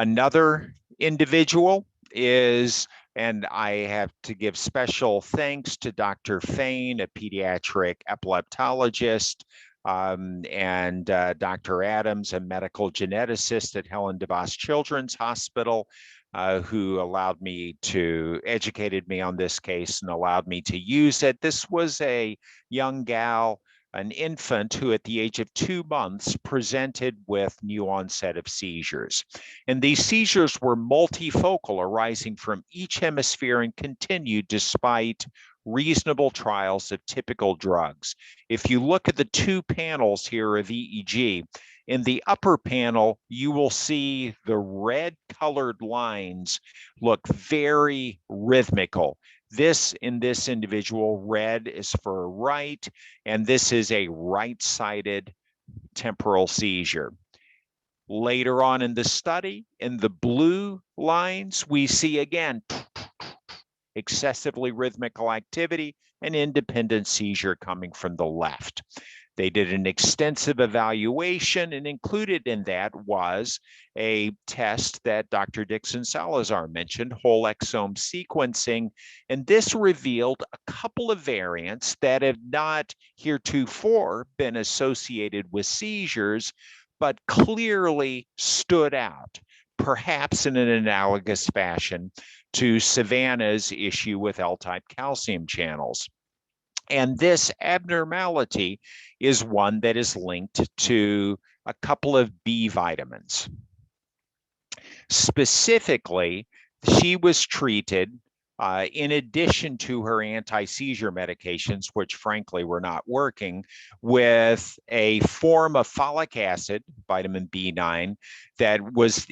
G: Another individual is, and I have to give special thanks to Dr. Fain, a pediatric epileptologist, and Dr. Adams, a medical geneticist at Helen DeVos Children's Hospital, who educated me on this case and allowed me to use it. This was a young gal, an infant, who at the age of 2 months presented with new onset of seizures. And these seizures were multifocal, arising from each hemisphere and continued despite reasonable trials of typical drugs. If you look at the 2 panels here of EEG, in the upper panel, you will see the red colored lines look very rhythmical. In this individual, red is for right, and this is a right-sided temporal seizure. Later on in the study, in the blue lines, we see again excessively rhythmical activity and independent seizure coming from the left. They did an extensive evaluation, and included in that was a test that Dr. Dixon Salazar mentioned, whole exome sequencing. And this revealed a couple of variants that have not heretofore been associated with seizures, but clearly stood out, perhaps in an analogous fashion to Savannah's issue with L-type calcium channels. And this abnormality is one that is linked to a couple of B vitamins. Specifically, she was treated in addition to her anti-seizure medications, which frankly were not working, with a form of folic acid, vitamin B9, that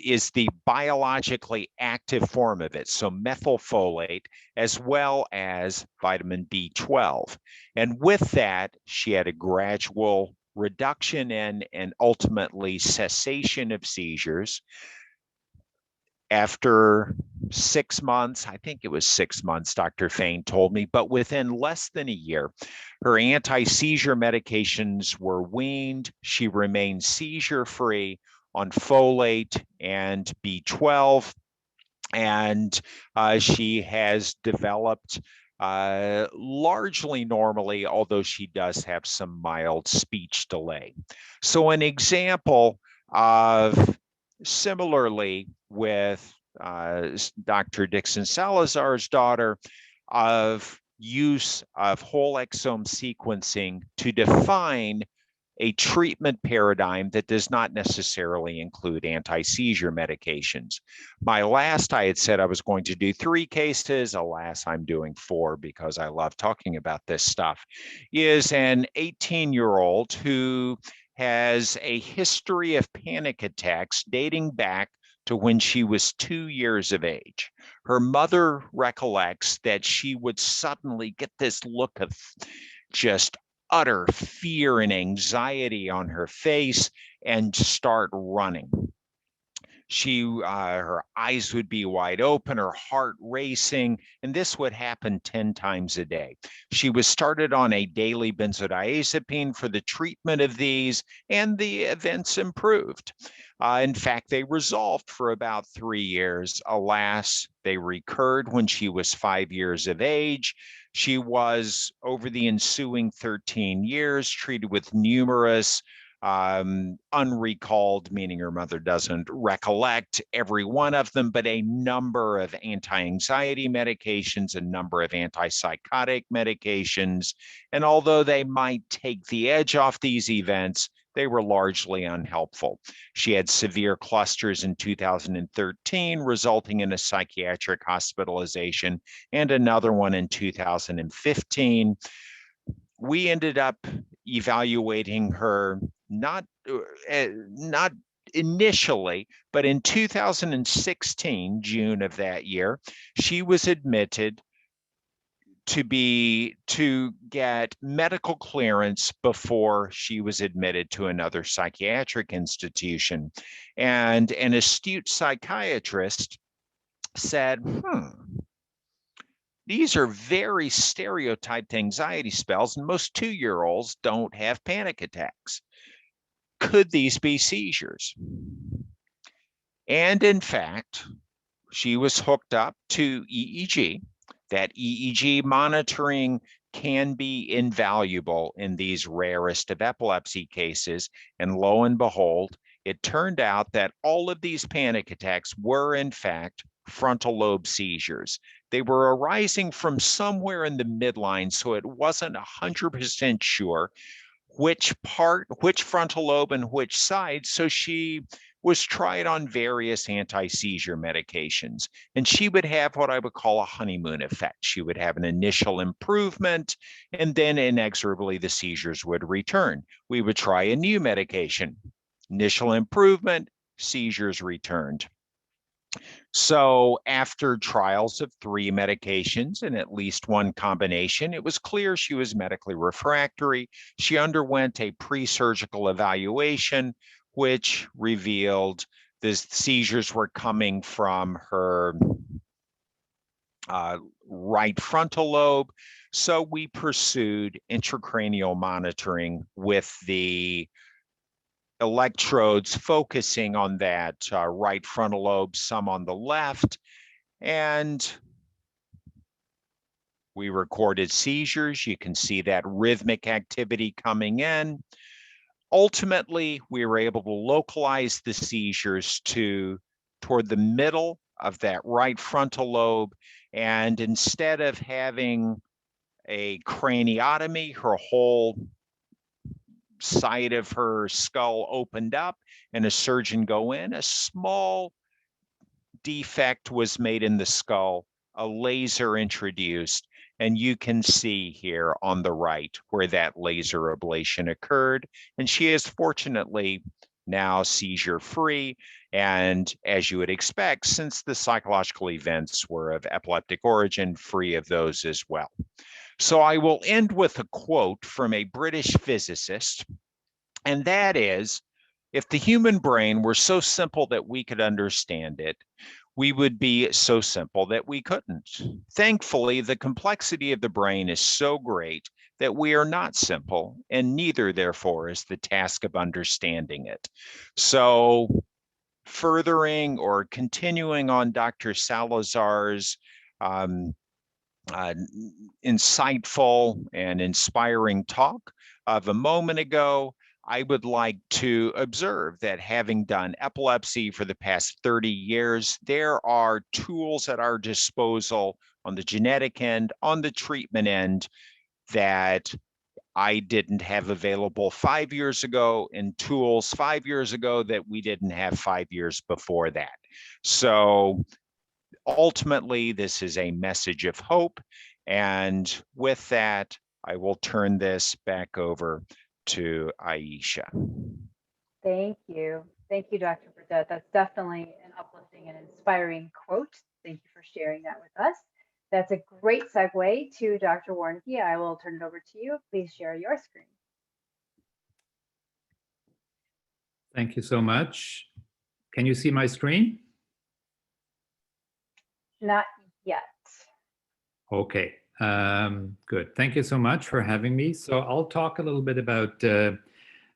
G: is the biologically active form of it, so methylfolate, as well as vitamin B12. And with that, she had a gradual reduction in and ultimately cessation of seizures. After 6 months, I think it was 6 months, Dr. Fain told me, but within less than a year, her anti-seizure medications were weaned. She remained seizure-free on folate and B12, and she has developed largely normally, although she does have some mild speech delay. So an example of similarly with Dr. Dixon Salazar's daughter, of use of whole exome sequencing to define a treatment paradigm that does not necessarily include anti-seizure medications. My last, I had said I was going to do 3 cases. Alas, I'm doing 4 because I love talking about this stuff, is an 18-year-old who has a history of panic attacks dating back to when she was 2 years of age. Her mother recollects that she would suddenly get this look of just utter fear and anxiety on her face and start running. Her eyes would be wide open, her heart racing, and this would happen 10 times a day. She was started on a daily benzodiazepine for the treatment of these, and the events improved. In fact, they resolved for about 3 years. Alas, they recurred when she was 5 years of age. She was, over the ensuing 13 years, treated with numerous unrecalled, meaning her mother doesn't recollect every one of them, but a number of anti-anxiety medications, a number of antipsychotic medications. And although they might take the edge off these events, they were largely unhelpful. She had severe clusters in 2013, resulting in a psychiatric hospitalization, and another one in 2015. We ended up evaluating her not initially, but in 2016, June of that year, she was admitted to get medical clearance before she was admitted to another psychiatric institution. And an astute psychiatrist said, these are very stereotyped anxiety spells, and most 2-year-olds don't have panic attacks. Could these be seizures? And in fact, she was hooked up to EEG. That EEG monitoring can be invaluable in these rarest of epilepsy cases. And lo and behold, it turned out that all of these panic attacks were in fact frontal lobe seizures. They were arising from somewhere in the midline, so it wasn't 100% sure which frontal lobe and which side. So she was tried on various anti-seizure medications, and she would have what I would call a honeymoon effect. She would have an initial improvement, and then inexorably the seizures would return. We would try a new medication. Initial improvement, seizures returned. So after trials of 3 medications and at least 1 combination, it was clear she was medically refractory. She underwent a pre-surgical evaluation, which revealed the seizures were coming from her right frontal lobe. So we pursued intracranial monitoring with the electrodes focusing on that right frontal lobe, some on the left, and we recorded seizures. You can see that rhythmic activity coming in. Ultimately, we were able to localize the seizures toward the middle of that right frontal lobe, and instead of having a craniotomy, her whole side of her skull opened up and a surgeon go in, a small defect was made in the skull, a laser introduced, and you can see here on the right where that laser ablation occurred. And she is fortunately now seizure-free. And as you would expect, since the psychological events were of epileptic origin, free of those as well. So I will end with a quote from a British physicist, and that is, if the human brain were so simple that we could understand it, we would be so simple that we couldn't. Thankfully, the complexity of the brain is so great that we are not simple, and neither, therefore, is the task of understanding it. So, furthering or continuing on Dr. Salazar's insightful and inspiring talk of a moment ago, I would like to observe that having done epilepsy for the past 30 years, there are tools at our disposal on the genetic end, on the treatment end, that I didn't have available 5 years ago, and tools 5 years ago that we didn't have 5 years before that. So ultimately, this is a message of hope. And with that, I will turn this back over to Aisha.
F: Thank you. Thank you, Dr. Burdett. That's definitely an uplifting and inspiring quote. Thank you for sharing that with us. That's a great segue to Dr. Warnke. I will turn it over to you. Please share your screen.
H: Thank you so much. Can you see my screen?
F: Not yet.
H: Okay, good. Thank you so much for having me. So I'll talk a little bit about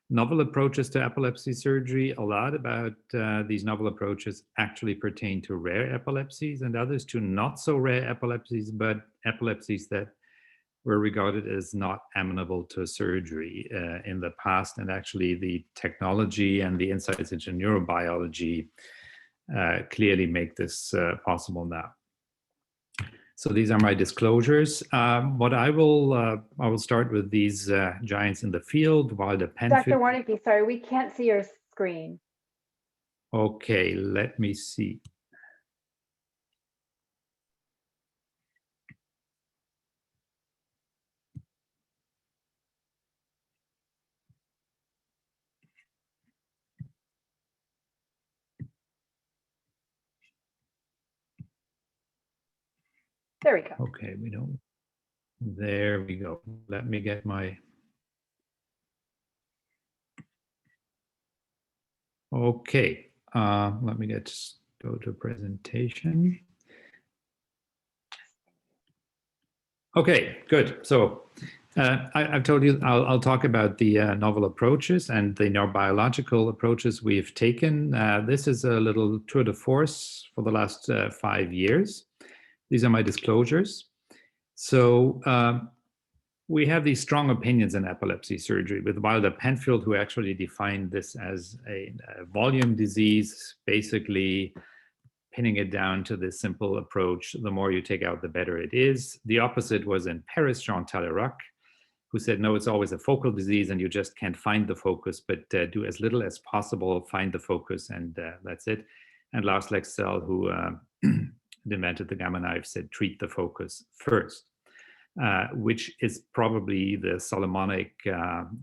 H: novel approaches to epilepsy surgery. A lot about these novel approaches actually pertain to rare epilepsies, and others to not so rare epilepsies, but epilepsies that were regarded as not amenable to surgery in the past. And actually the technology and the insights into neurobiology clearly make this possible now. So these are my disclosures. What I will start with these giants in the field while the pen.
F: Dr. Warnke, sorry, we can't see your screen.
H: Okay, let me see.
F: There we go.
H: Okay, we don't. There we go. Let me get my. Okay, let me go to presentation. Okay, good. So I've told you I'll talk about the novel approaches and the neurobiological approaches we've taken. This is a little tour de force for the last 5 years. These are my disclosures. So we have these strong opinions in epilepsy surgery with Wilder Penfield, who actually defined this as a volume disease, basically pinning it down to this simple approach: the more you take out, the better it is. The opposite was in Paris, Jean Talleyrand, who said, no, it's always a focal disease and you just can't find the focus, but do as little as possible, find the focus, and that's it. And Lars Lexell, who invented the gamma knife, said, treat the focus first, which is probably the Solomonic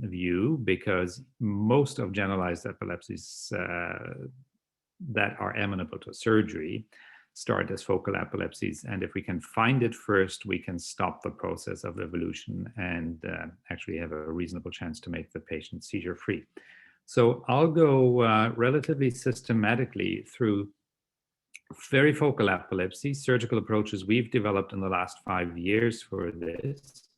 H: view, because most of generalized epilepsies that are amenable to surgery start as focal epilepsies. And if we can find it first, we can stop the process of evolution and actually have a reasonable chance to make the patient seizure-free. So I'll go relatively systematically through very focal epilepsy, surgical approaches we've developed in the last 5 years for this,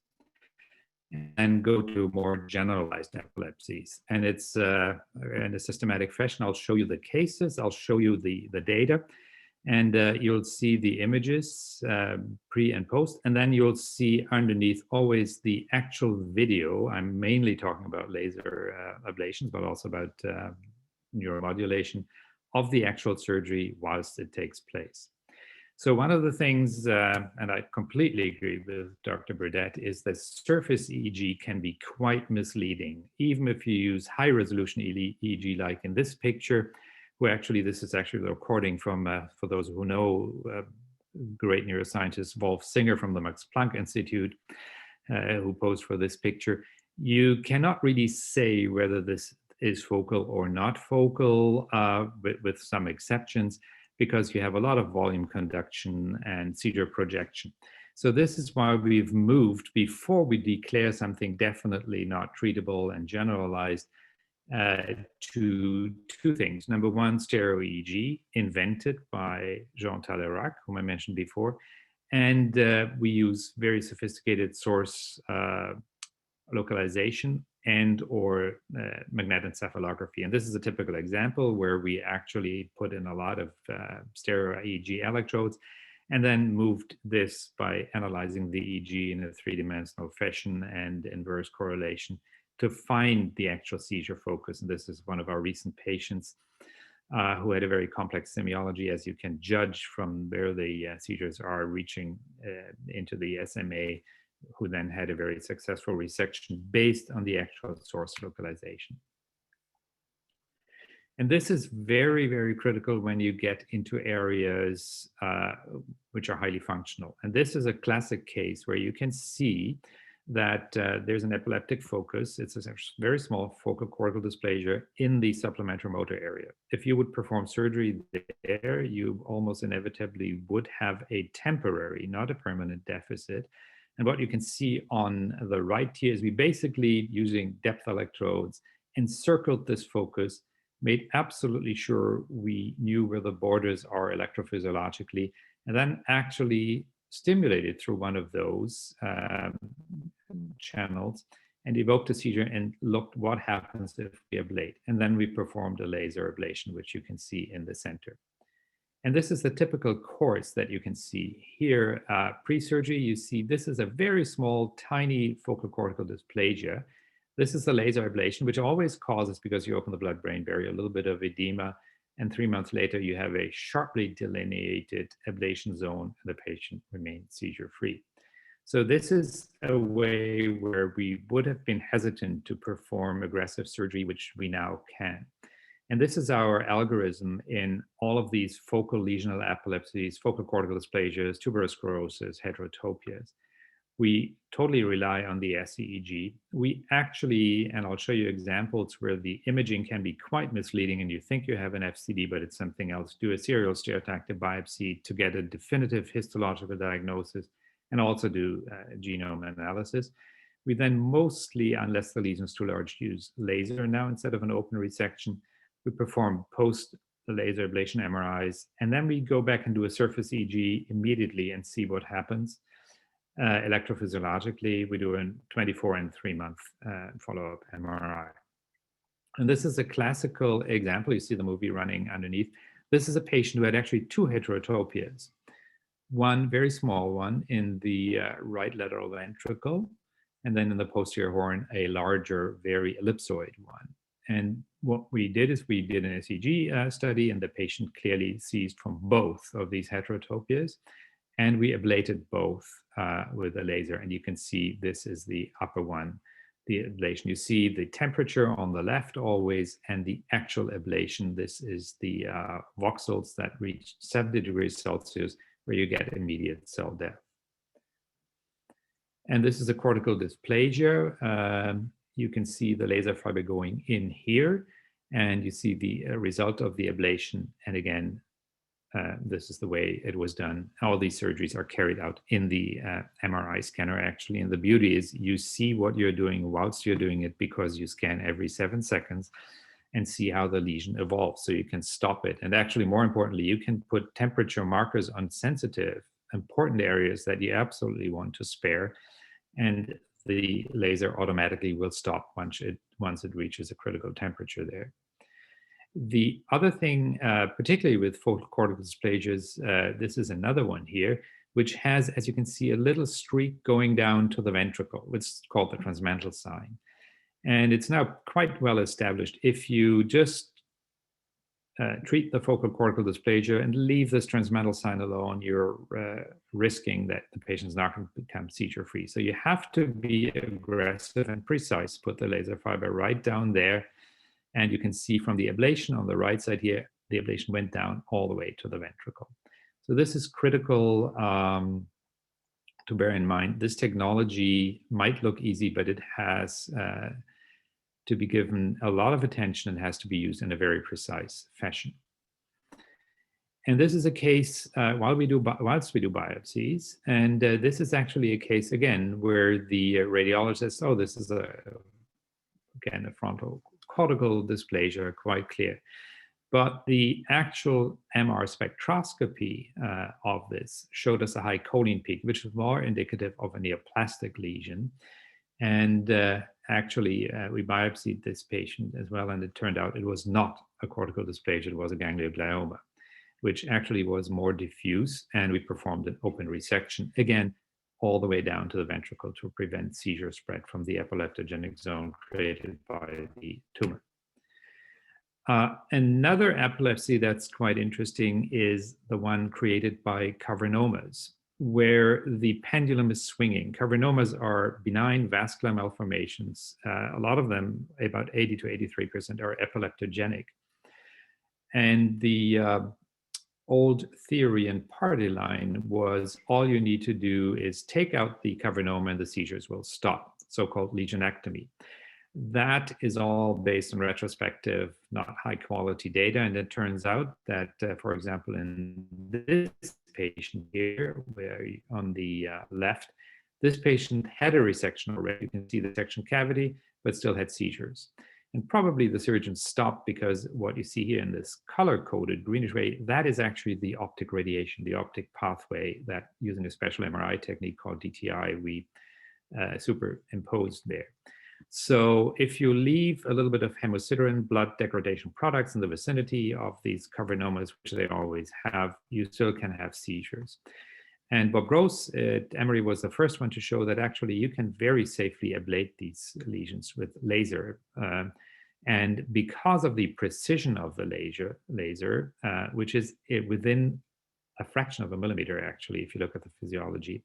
H: and go to more generalized epilepsies. And it's in a systematic fashion. I'll show you the cases, I'll show you the data, and you'll see the images pre and post, and then you'll see underneath always the actual video. I'm mainly talking about laser ablations, but also about neuromodulation of the actual surgery whilst it takes place. So one of the things, and I completely agree with Dr. Burdett, is that surface EEG can be quite misleading, even if you use high resolution EEG like in this picture, who actually, this is actually the recording from, for those who know, great neuroscientist Wolf Singer from the Max Planck Institute, who posed for this picture. You cannot really say whether this is focal or not focal, with some exceptions, because you have a lot of volume conduction and seizure projection. So this is why we've moved, before we declare something definitely not treatable and generalized, to two things. Number one, stereo EEG, invented by Jean Talleyrand, whom I mentioned before. And we use very sophisticated source localization and or magnetoencephalography. And this is a typical example where we actually put in a lot of stereo EEG electrodes and then moved this by analyzing the EEG in a three-dimensional fashion and inverse correlation to find the actual seizure focus. And this is one of our recent patients who had a very complex semiology, as you can judge from where the seizures are reaching into the SMA, who then had a very successful resection based on the actual source localization. And this is very, very critical when you get into areas which are highly functional. And this is a classic case where you can see that there's an epileptic focus. It's a very small focal cortical dysplasia in the supplemental motor area. If you would perform surgery there, you almost inevitably would have a temporary, not a permanent deficit. And what you can see on the right here is we basically, using depth electrodes, encircled this focus, made absolutely sure we knew where the borders are electrophysiologically, and then actually stimulated through one of those channels and evoked a seizure and looked what happens if we ablate. And then we performed a laser ablation, which you can see in the center. And this is the typical course that you can see here. Pre-surgery, you see this is a very small, tiny focal cortical dysplasia. This is the laser ablation, which always causes, because you open the blood-brain barrier, a little bit of edema. And 3 months later, you have a sharply delineated ablation zone, and the patient remains seizure-free. So this is a way where we would have been hesitant to perform aggressive surgery, which we now can. And this is our algorithm in all of these focal lesional epilepsies, focal cortical dysplasias, tuberous sclerosis, heterotopias. We totally rely on the SEEG. We actually, and I'll show you examples where the imaging can be quite misleading and you think you have an FCD, but it's something else. Do a serial stereotactic biopsy to get a definitive histological diagnosis, and also do genome analysis. We then mostly, unless the lesion is too large, use laser now instead of an open resection. We perform post laser ablation MRIs, and then we go back and do a surface EEG immediately and see what happens. Electrophysiologically, we do a 24 and 3 month follow-up MRI. And this is a classical example. You see the movie running underneath. This is a patient who had actually two heterotopias. One very small one in the right lateral ventricle, and then in the posterior horn, a larger, very ellipsoid one. And what we did is we did an ECG study, and the patient clearly seized from both of these heterotopias. And we ablated both with a laser. And you can see this is the upper one, the ablation. You see the temperature on the left always, and the actual ablation. This is the voxels that reach 70 degrees Celsius, where you get immediate cell death. And this is a cortical dysplasia. You can see the laser fiber going in here, and you see the result of the ablation. And again, this is the way it was done. All these surgeries are carried out in the MRI scanner, actually. And the beauty is you see what you're doing whilst you're doing it, because you scan every 7 seconds and see how the lesion evolves, so you can stop it. And actually, more importantly, you can put temperature markers on sensitive, important areas that you absolutely want to spare, and the laser automatically will stop once it reaches a critical temperature there. The other thing, particularly with focal cortical dysplasias, this is another one here, which has, as you can see, a little streak going down to the ventricle, which is called the transmental sign. And it's now quite well established. If you just treat the focal cortical dysplasia and leave this transmental sign alone, you're risking that the patient's not going to become seizure-free. So you have to be aggressive and precise. Put the laser fiber right down there. And you can see from the ablation on the right side here, the ablation went down all the way to the ventricle. So this is critical to bear in mind. This technology might look easy, but it has to be given a lot of attention and has to be used in a very precise fashion. And this is a case whilst we do biopsies, and this is actually a case again where the radiologist says, "Oh, this is again a frontal cortical dysplasia, quite clear." But the actual MR spectroscopy of this showed us a high choline peak, which is more indicative of a neoplastic lesion. And actually, we biopsied this patient as well, and it turned out it was not a cortical dysplasia, it was a ganglioglioma, which actually was more diffuse, and we performed an open resection, again, all the way down to the ventricle to prevent seizure spread from the epileptogenic zone created by the tumor. Another epilepsy that's quite interesting is the one created by cavernomas, where the pendulum is swinging. Cavernomas are benign vascular malformations. A lot of them, about 80 to 83%, are epileptogenic. And the old theory and party line was all you need to do is take out the cavernoma and the seizures will stop, so-called lesionectomy. That is all based on retrospective, not high quality data. And it turns out that, for example, in this patient here, where on the left, this patient had a resection already. You can see the section cavity, but still had seizures. And probably the surgeon stopped because what you see here in this color-coded greenish way, that is actually the optic radiation, the optic pathway that using a special MRI technique called DTI, we superimposed there. So if you leave a little bit of hemosiderin blood degradation products in the vicinity of these cavernomas, which they always have, you still can have seizures. And Bob Gross at Emory was the first one to show that actually you can very safely ablate these lesions with laser. And because of the precision of the laser, which is within a fraction of a millimeter, actually, if you look at the physiology,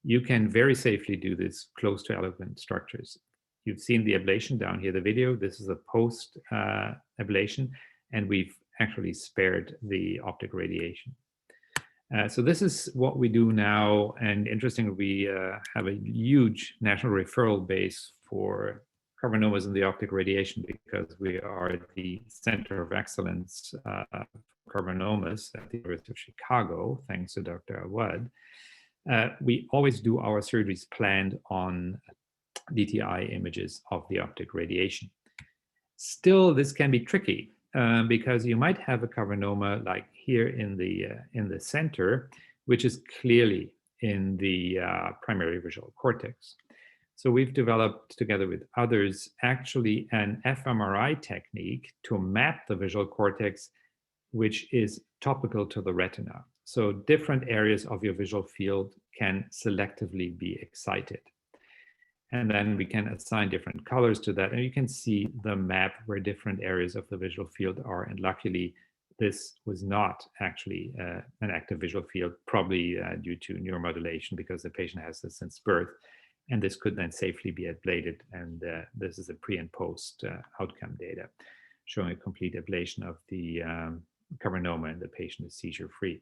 H: you can very safely do this close to eloquent structures. You've seen the ablation down here, the video. This is a post ablation, and we've actually spared the optic radiation. So this is what we do now. And interestingly, we have a huge national referral base for cavernomas and the optic radiation because we are the center of excellence for cavernomas at the University of Chicago, thanks to Dr. Awad. We always do our surgeries planned on DTI images of the optic radiation. Still, this can be tricky because you might have a cavernoma like here in the center, which is clearly in the primary visual cortex. So we've developed together with others actually an fMRI technique to map the visual cortex, which is topical to the retina. So different areas of your visual field can selectively be excited. And then we can assign different colors to that. And you can see the map where different areas of the visual field are. And luckily, this was not actually an active visual field, probably due to neuromodulation because the patient has this since birth. And this could then safely be ablated. And this is a pre and post outcome data showing a complete ablation of the cavernoma, and the patient is seizure-free.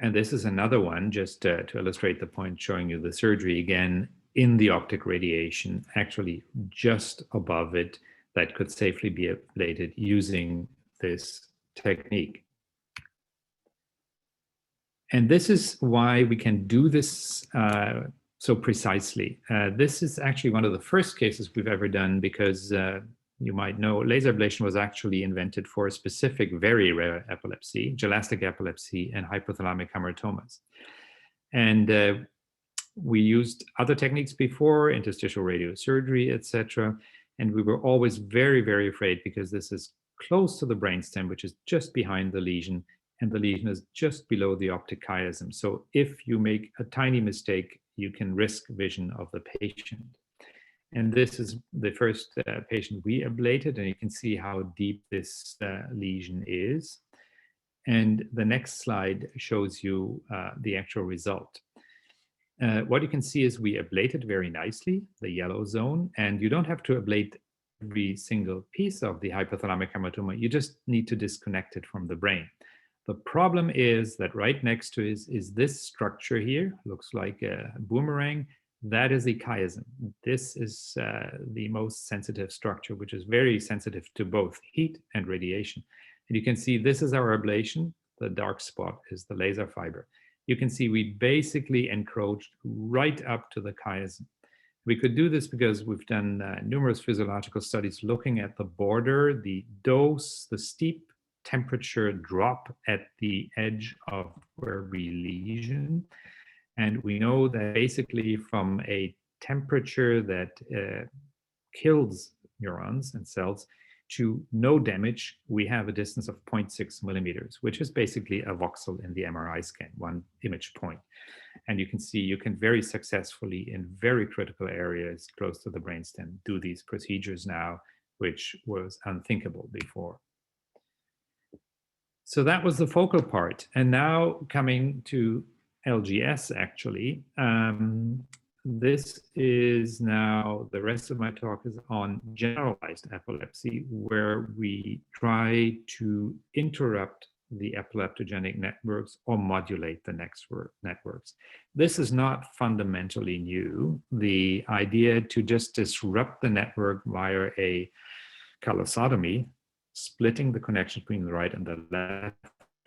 H: And this is another one, just to illustrate the point, showing you the surgery again in the optic radiation, actually just above it, that could safely be ablated using this technique. And this is why we can do this so precisely. This is actually one of the first cases we've ever done because you might know laser ablation was actually invented for a specific very rare epilepsy, gelastic epilepsy and hypothalamic hamartomas. And we used other techniques before, interstitial radiosurgery, etc. And we were always very, very afraid because this is close to the brainstem, which is just behind the lesion, and the lesion is just below the optic chiasm. So if you make a tiny mistake, you can risk vision of the patient. And this is the first patient we ablated, and you can see how deep this lesion is. And the next slide shows you the actual result. What you can see is we ablated very nicely, the yellow zone, and you don't have to ablate every single piece of the hypothalamic hematoma. You just need to disconnect it from the brain. The problem is that right next to it is this structure here, looks like a boomerang. That is the chiasm. This is the most sensitive structure, which is very sensitive to both heat and radiation. And you can see this is our ablation. The dark spot is the laser fiber. You can see we basically encroached right up to the chiasm. We could do this because we've done numerous physiological studies looking at the border, the dose, the steep temperature drop at the edge of every lesion. And we know that basically from a temperature that kills neurons and cells to no damage, we have a distance of 0.6 millimeters, which is basically a voxel in the MRI scan, one image point. And you can see you can very successfully in very critical areas close to the brainstem do these procedures now, which was unthinkable before. So that was the focal part. And now coming to LGS, actually, this is now, the rest of my talk is on generalized epilepsy, where we try to interrupt the epileptogenic networks or modulate the networks. This is not fundamentally new. The idea to just disrupt the network via a callosotomy, splitting the connection between the right and the left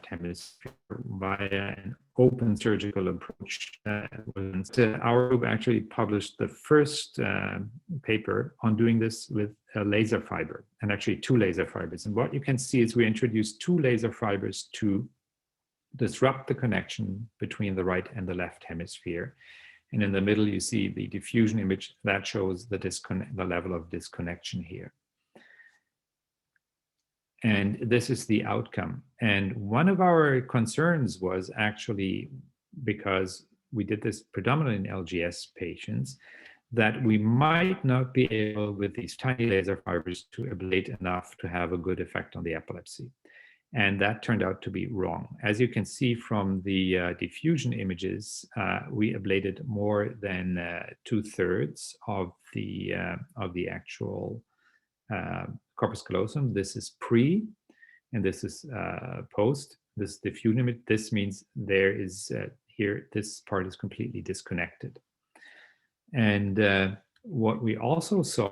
H: hemisphere via an open surgical approach. Our group actually published the first paper on doing this with a laser fiber, and actually 2 laser fibers. And what you can see is we introduced 2 laser fibers to disrupt the connection between the right and the left hemisphere. And in the middle, you see the diffusion image that shows the level of disconnection here. And this is the outcome. And one of our concerns was actually, because we did this predominantly in LGS patients, that we might not be able with these tiny laser fibers to ablate enough to have a good effect on the epilepsy. And that turned out to be wrong. As you can see from the diffusion images, we ablated more than 2/3 of the actual corpus callosum. This is pre, and this is post. This diffusion image. This means there is here, this part is completely disconnected. And what we also saw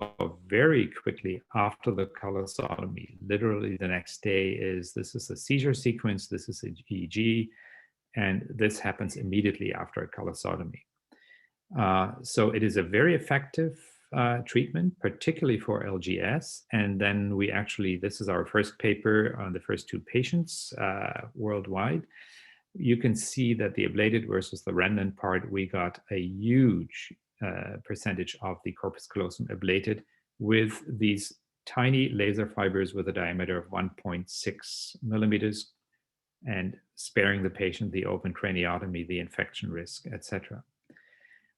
H: very quickly after the callosotomy, literally the next day, is this is a seizure sequence, this is a EEG, and this happens immediately after a callosotomy. So it is a very effective treatment, particularly for LGS. And then we actually, this is our first paper on the first 2 patients worldwide. You can see that the ablated versus the remnant part, we got a huge percentage of the corpus callosum ablated with these tiny laser fibers with a diameter of 1.6 millimeters, and sparing the patient the open craniotomy, the infection risk, etc.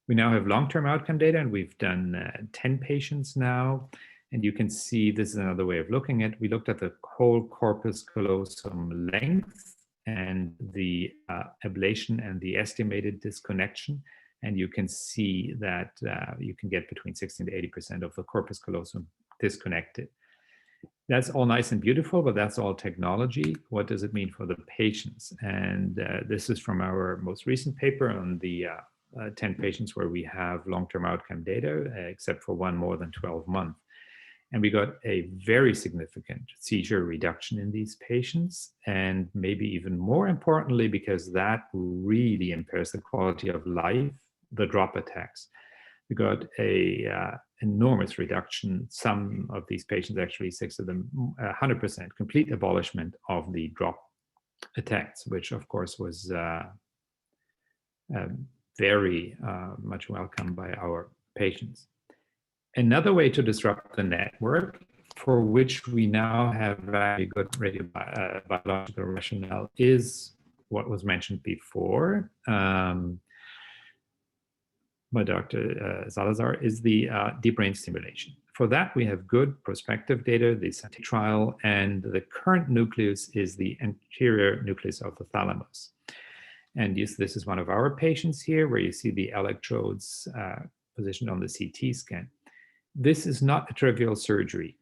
H: We now have long-term outcome data, and we've done 10 patients now. And you can see this is another way of looking at it. We looked at the whole corpus callosum length and the ablation and the estimated disconnection. And you can see that you can get between 60 to 80% of the corpus callosum disconnected. That's all nice and beautiful, but that's all technology. What does it mean for the patients? And this is from our most recent paper on the 10 patients where we have long-term outcome data, except for one more than 12 months. And we got a very significant seizure reduction in these patients. And maybe even more importantly, because that really impairs the quality of life, the drop attacks. We got a enormous reduction. Some of these patients, actually 6 of them, 100% complete abolishment of the drop attacks, which of course was very much welcomed by our patients. Another way to disrupt the network, for which we now have very good biological rationale, is what was mentioned before by Dr. Salazar, is the deep brain stimulation. For that, we have good prospective data, the SANTI trial, and the current nucleus is the anterior nucleus of the thalamus. And this is one of our patients here, where you see the electrodes positioned on the CT scan. This is not a trivial surgery.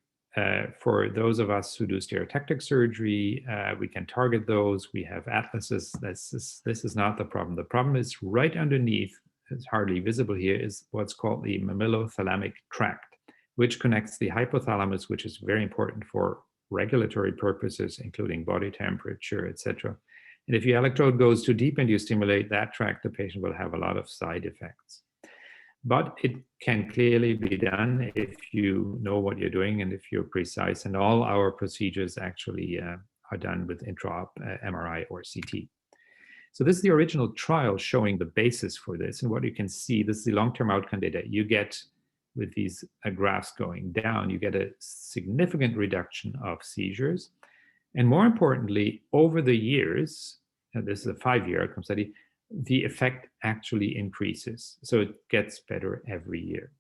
H: For those of us who do stereotactic surgery, we can target those. We have atlases. This is not the problem. The problem is right underneath, it's hardly visible here, is what's called the mammillothalamic tract, which connects the hypothalamus, which is very important for regulatory purposes, including body temperature, etc. And if your electrode goes too deep and you stimulate that tract, the patient will have a lot of side effects. But it can clearly be done if you know what you're doing and if you're precise. And all our procedures actually are done with intra-op MRI or CT. So this is the original trial showing the basis for this. And what you can see, this is the long-term outcome data. You get, with these graphs going down, you get a significant reduction of seizures. And more importantly, over the years, and this is a 5-year outcome study, the effect actually increases. So it gets better every year.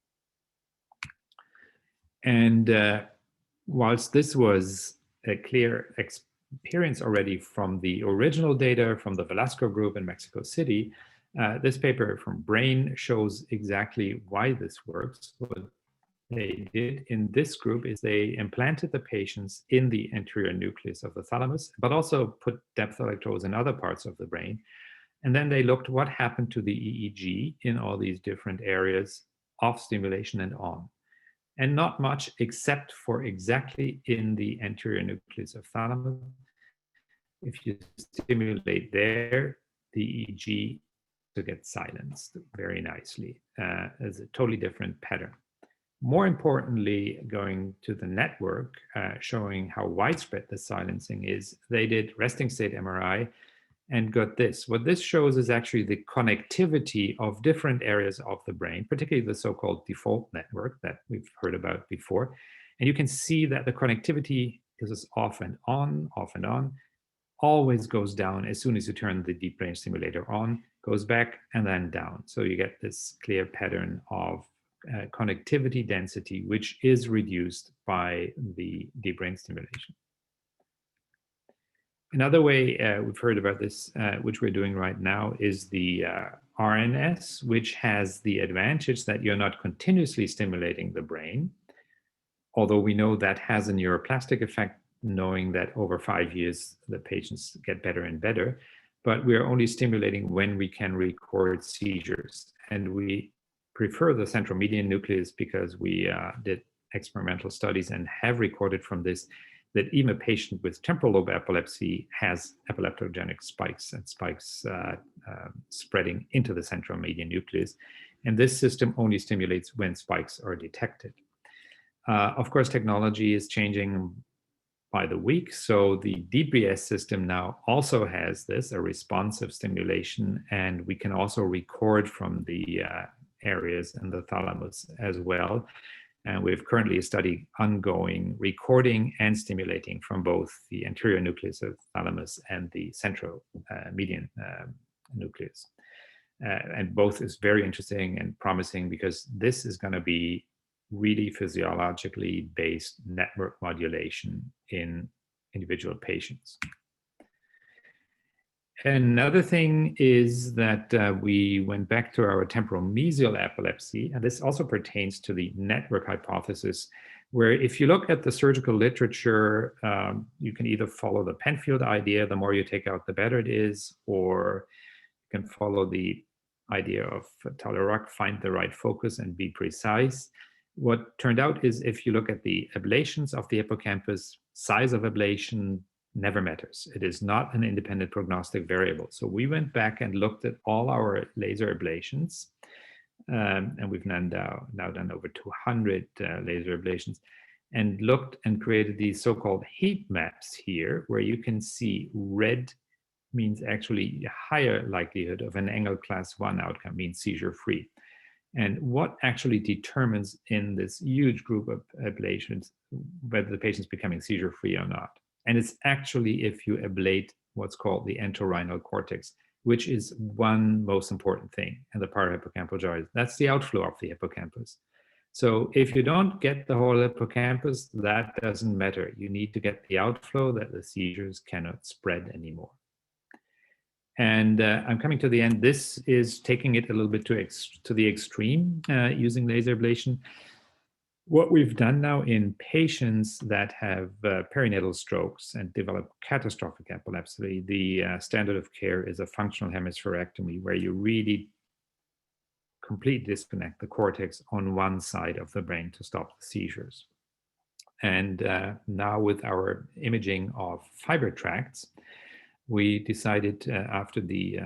H: And whilst this was a clear experience already from the original data from the Velasco group in Mexico City, this paper from Brain shows exactly why this works. What they did in this group is they implanted the patients in the anterior nucleus of the thalamus, but also put depth electrodes in other parts of the brain. And then they looked what happened to the EEG in all these different areas of stimulation and on. And not much, except for exactly in the anterior nucleus of thalamus. If you stimulate there, the EEG gets silenced very nicely as a totally different pattern. More importantly, going to the network, showing how widespread the silencing is, they did resting state MRI and got this. What this shows is actually the connectivity of different areas of the brain, particularly the so-called default network that we've heard about before. And you can see that the connectivity is off and on, always goes down as soon as you turn the deep brain stimulator on, goes back and then down. So you get this clear pattern of connectivity density, which is reduced by the deep brain stimulation. Another way we've heard about this, which we're doing right now, is the RNS, which has the advantage that you're not continuously stimulating the brain, although we know that has a neuroplastic effect, knowing that over 5 years, the patients get better and better, but we're only stimulating when we can record seizures. And we prefer the central median nucleus because we did experimental studies and have recorded from this that even a patient with temporal lobe epilepsy has epileptogenic spikes and spikes spreading into the central median nucleus. And this system only stimulates when spikes are detected. Of course, technology is changing by the week. So the DBS system now also has this, a responsive stimulation, and we can also record from the areas in the thalamus as well. And we have currently a study ongoing, recording and stimulating from both the anterior nucleus of the thalamus and the central median nucleus. And both is very interesting and promising because this is going to be really physiologically based network modulation in individual patients. Another thing is that we went back to our temporal mesial epilepsy, and this also pertains to the network hypothesis, where if you look at the surgical literature, you can either follow the Penfield idea, the more you take out, the better it is, or you can follow the idea of Talleyrand, find the right focus and be precise. What turned out is if you look at the ablations of the hippocampus, size of ablation never matters. It is not an independent prognostic variable. So we went back and looked at all our laser ablations, and we've now done over 200 laser ablations, and looked and created these so-called heat maps here, where you can see red means actually a higher likelihood of an Engel class 1 outcome, means seizure-free. And what actually determines in this huge group of ablations whether the patient's becoming seizure-free or not. And it's actually if you ablate what's called the entorhinal cortex, which is one most important thing in the parahippocampal gyrus. That's the outflow of the hippocampus. So if you don't get the whole hippocampus, that doesn't matter. You need to get the outflow that the seizures cannot spread anymore. And I'm coming to the end. This is taking it a little bit to the extreme using laser ablation. What we've done now in patients that have perinatal strokes and develop catastrophic epilepsy, the standard of care is a functional hemispherectomy, where you really completely disconnect the cortex on one side of the brain to stop the seizures. And now with our imaging of fiber tracts, we decided after the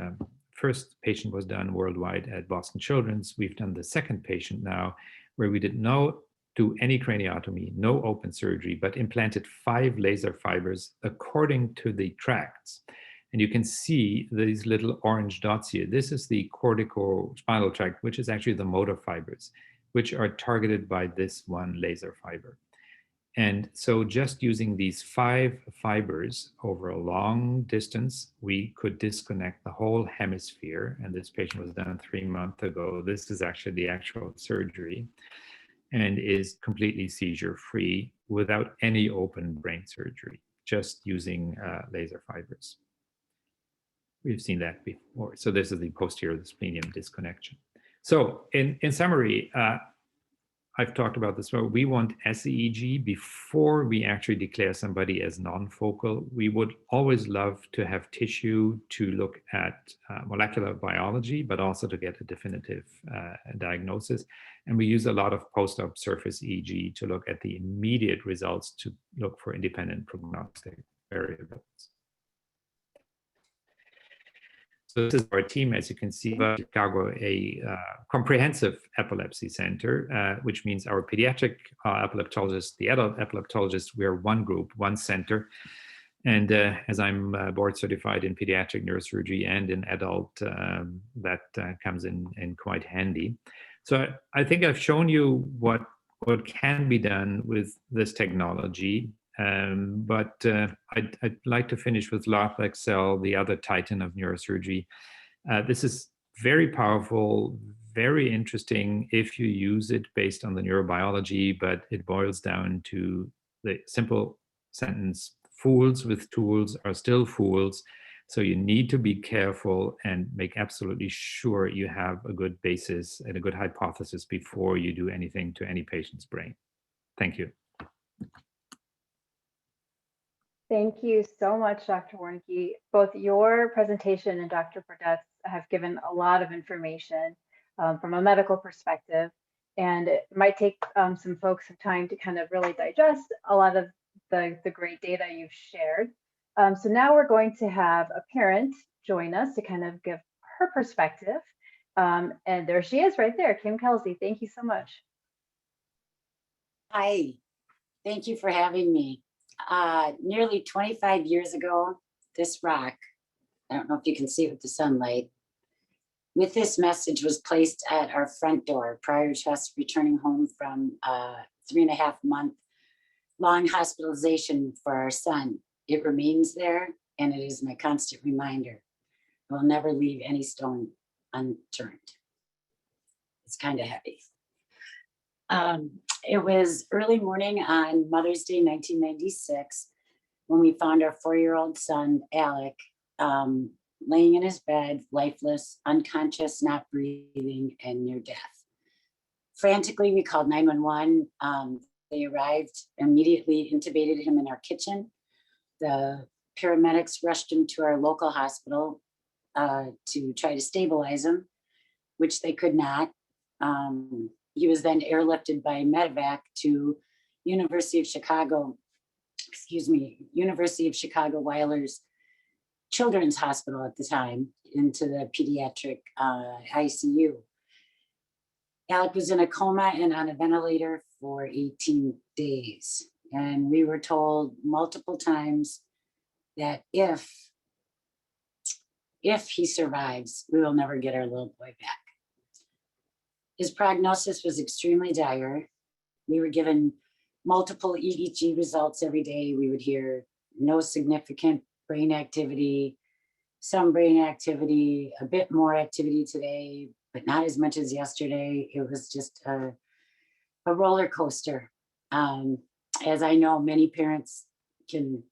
H: first patient was done worldwide at Boston Children's, we've done the second patient now, where we did not do any craniotomy, no open surgery, but implanted 5 laser fibers according to the tracts. And you can see these little orange dots here. This is the corticospinal tract, which is actually the motor fibers, which are targeted by this one laser fiber. And so just using these 5 fibers over a long distance, we could disconnect the whole hemisphere. And this patient was done 3 months ago. This is actually the actual surgery, and is completely seizure-free without any open brain surgery, just using laser fibers. We've seen that before. So this is the posterior splenium disconnection. So in summary, I've talked about this, but we want SEEG before we actually declare somebody as non-focal. We would always love to have tissue to look at molecular biology, but also to get a definitive diagnosis. And we use a lot of post-op surface EEG to look at the immediate results to look for independent prognostic variables. So this is our team, as you can see, in Chicago, a comprehensive epilepsy center, which means our pediatric epileptologists, the adult epileptologists, we are one group, one center. And as I'm board certified in pediatric neurosurgery and in adult, that comes in quite handy. So I think I've shown you what can be done with this technology. But I'd like to finish with Larpexel, the other titan of neurosurgery. This is very powerful, very interesting if you use it based on the neurobiology, but it boils down to the simple sentence, fools with tools are still fools. So you need to be careful and make absolutely sure you have a good basis and a good hypothesis before you do anything to any patient's brain. Thank you.
F: Thank you so much, Dr. Warnke. Both your presentation and Dr. Burdette's have given a lot of information from a medical perspective, and it might take some folks some time to kind of really digest a lot of the great data you've shared. So now we're going to have a parent join us to kind of give her perspective. And there she is right there, Kim Kelsey. Thank you so much.
I: Hi, thank you for having me. Nearly 25 years ago, this rock, I don't know if you can see it with the sunlight, with this message was placed at our front door prior to us returning home from a 3.5-month long hospitalization for our son. It remains there, and it is my constant reminder. I will never leave any stone unturned. It's kind of heavy. It was early morning on Mother's Day, 1996, when we found our 4-year-old son, Alec, laying in his bed, lifeless, unconscious, not breathing, and near death. Frantically, we called 911. They arrived, immediately intubated him in our kitchen. The paramedics rushed him to our local hospital to try to stabilize him, which they could not. He was then airlifted by medevac to University of Chicago Weiler's Children's Hospital at the time, into the pediatric ICU. Alec was in a coma and on a ventilator for 18 days. And we were told multiple times that if he survives, we will never get our little boy back. His prognosis was extremely dire. We were given multiple EEG results every day. We would hear no significant brain activity, some brain activity, a bit more activity today, but not as much as yesterday. It was just a roller coaster. As I know, many parents can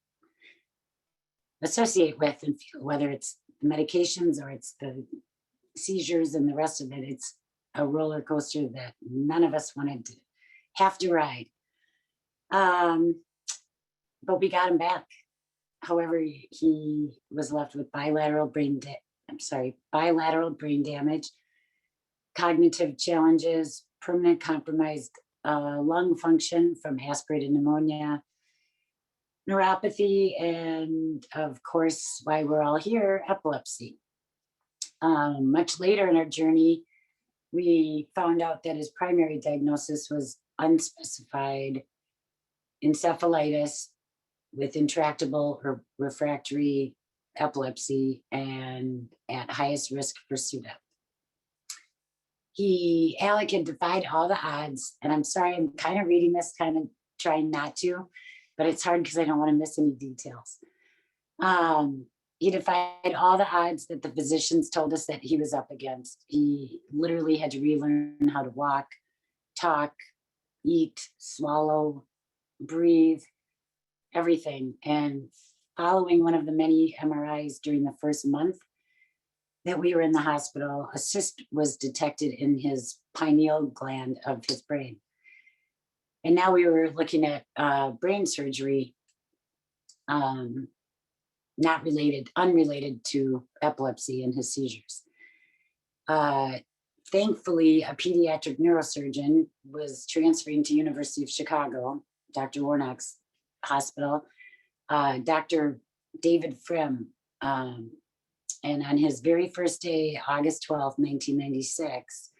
I: associate with and feel, whether it's the medications or it's the seizures and the rest of it, it's a roller coaster that none of us wanted to have to ride. But we got him back. However, he was left with bilateral brain damage, cognitive challenges, permanent compromised lung function from aspirated pneumonia, neuropathy, and of course, why we're all here, epilepsy. Much later in our journey, we found out that his primary diagnosis was unspecified encephalitis with intractable or refractory epilepsy and at highest risk for SUDEP. Alec had defied all the odds, and I'm sorry, I'm kind of reading this, kind of trying not to, but it's hard because I don't want to miss any details. He defied all the odds that the physicians told us that he was up against. He literally had to relearn how to walk, talk, eat, swallow, breathe, everything. And following one of the many MRIs during the first month that we were in the hospital, a cyst was detected in his pineal gland of his brain. And now we were looking at brain surgery, unrelated to epilepsy and his seizures. Thankfully, a pediatric neurosurgeon was transferring to University of Chicago, Dr. Warnock's hospital, Dr. David Frim. And on his very first day, August 12th, 1996,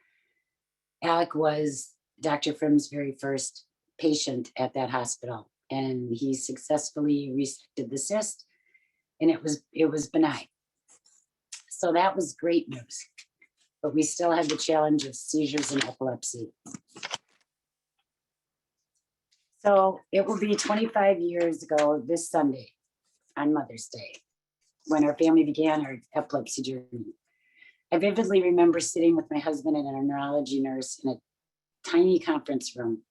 I: Alec was Dr. Frim's very first patient at that hospital. And he successfully resected the cyst, and it was benign. So that was great news. But we still have the challenge of seizures and epilepsy. So it will be 25 years ago this Sunday on Mother's Day when our family began our epilepsy journey. I vividly remember sitting with my husband and a neurology nurse in a tiny conference room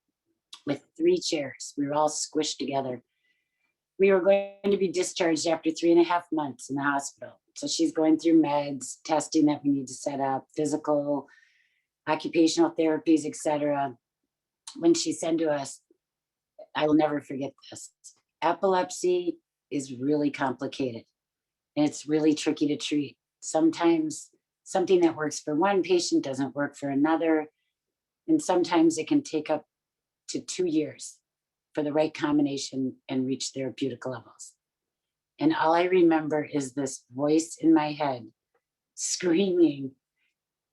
I: with 3 chairs. We were all squished together. We were going to be discharged after 3.5 months in the hospital. So she's going through meds, testing that we need to set up, physical, occupational therapies, etc. When she said to us, I will never forget this, epilepsy is really complicated and it's really tricky to treat. Sometimes something that works for one patient doesn't work for another. And sometimes it can take up to 2 years for the right combination and reach therapeutic levels. And all I remember is this voice in my head screaming,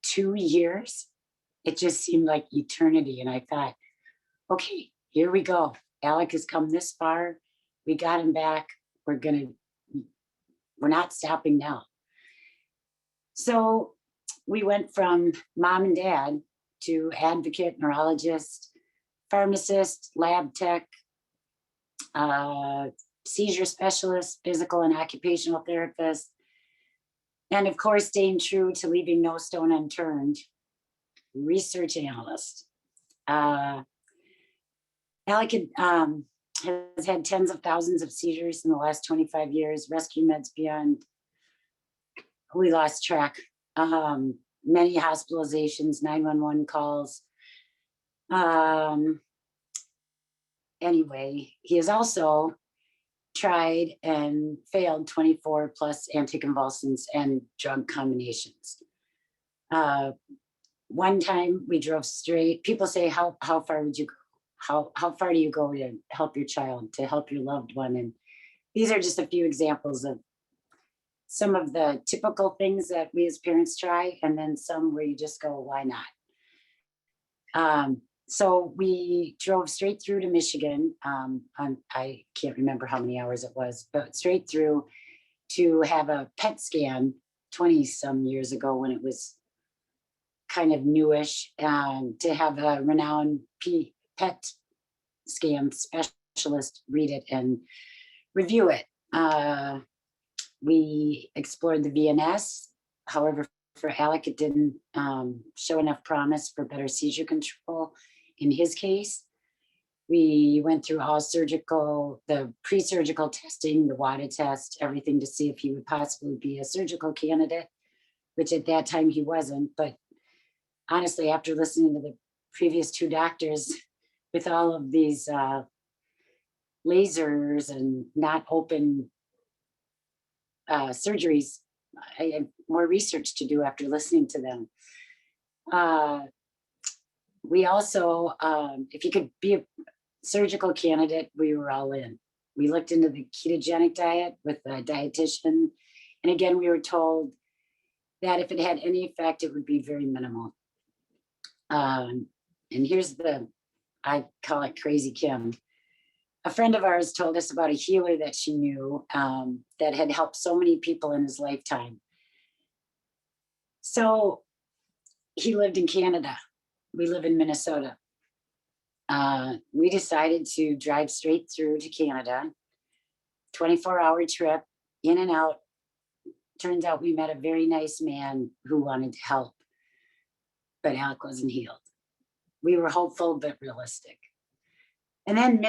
I: 2 years? It just seemed like eternity. And I thought, okay, here we go. Alec has come this far. We got him back. We're not stopping now. So we went from mom and dad to advocate, neurologist, pharmacist, lab tech, seizure specialist, physical and occupational therapist, and of course, staying true to leaving no stone unturned, research analyst. Alec has had tens of thousands of seizures in the last 25 years, rescue meds beyond, we lost track, many hospitalizations, 911 calls. Anyway, he has also tried and failed 24 plus anticonvulsants and drug combinations. One time we drove straight, people say, how far would you go? How far do you go to help your child, to help your loved one? And these are just a few examples of some of the typical things that we as parents try, and then some where you just go, why not? So we drove straight through to Michigan. I can't remember how many hours it was, but straight through to have a PET scan 20 some years ago when it was kind of newish, to have a renowned PET scan specialist read it and review it. We explored the VNS. However, for Alec, it didn't show enough promise for better seizure control in his case. We went through all surgical, the pre-surgical testing, the WADA test, everything to see if he would possibly be a surgical candidate, which at that time he wasn't. But honestly, after listening to the previous 2 doctors, with all of these lasers and not open surgeries, I have more research to do after listening to them. We also, if you could be a surgical candidate, we were all in. We looked into the ketogenic diet with a dietitian. And again, we were told that if it had any effect, it would be very minimal. And here's I call it Crazy Kim. A friend of ours told us about a healer that she knew that had helped so many people in his lifetime. So he lived in Canada. We live in Minnesota. We decided to drive straight through to Canada, 24-hour trip, in and out. Turns out we met a very nice man who wanted to help, but Alec wasn't healed. We were hopeful, but realistic. And then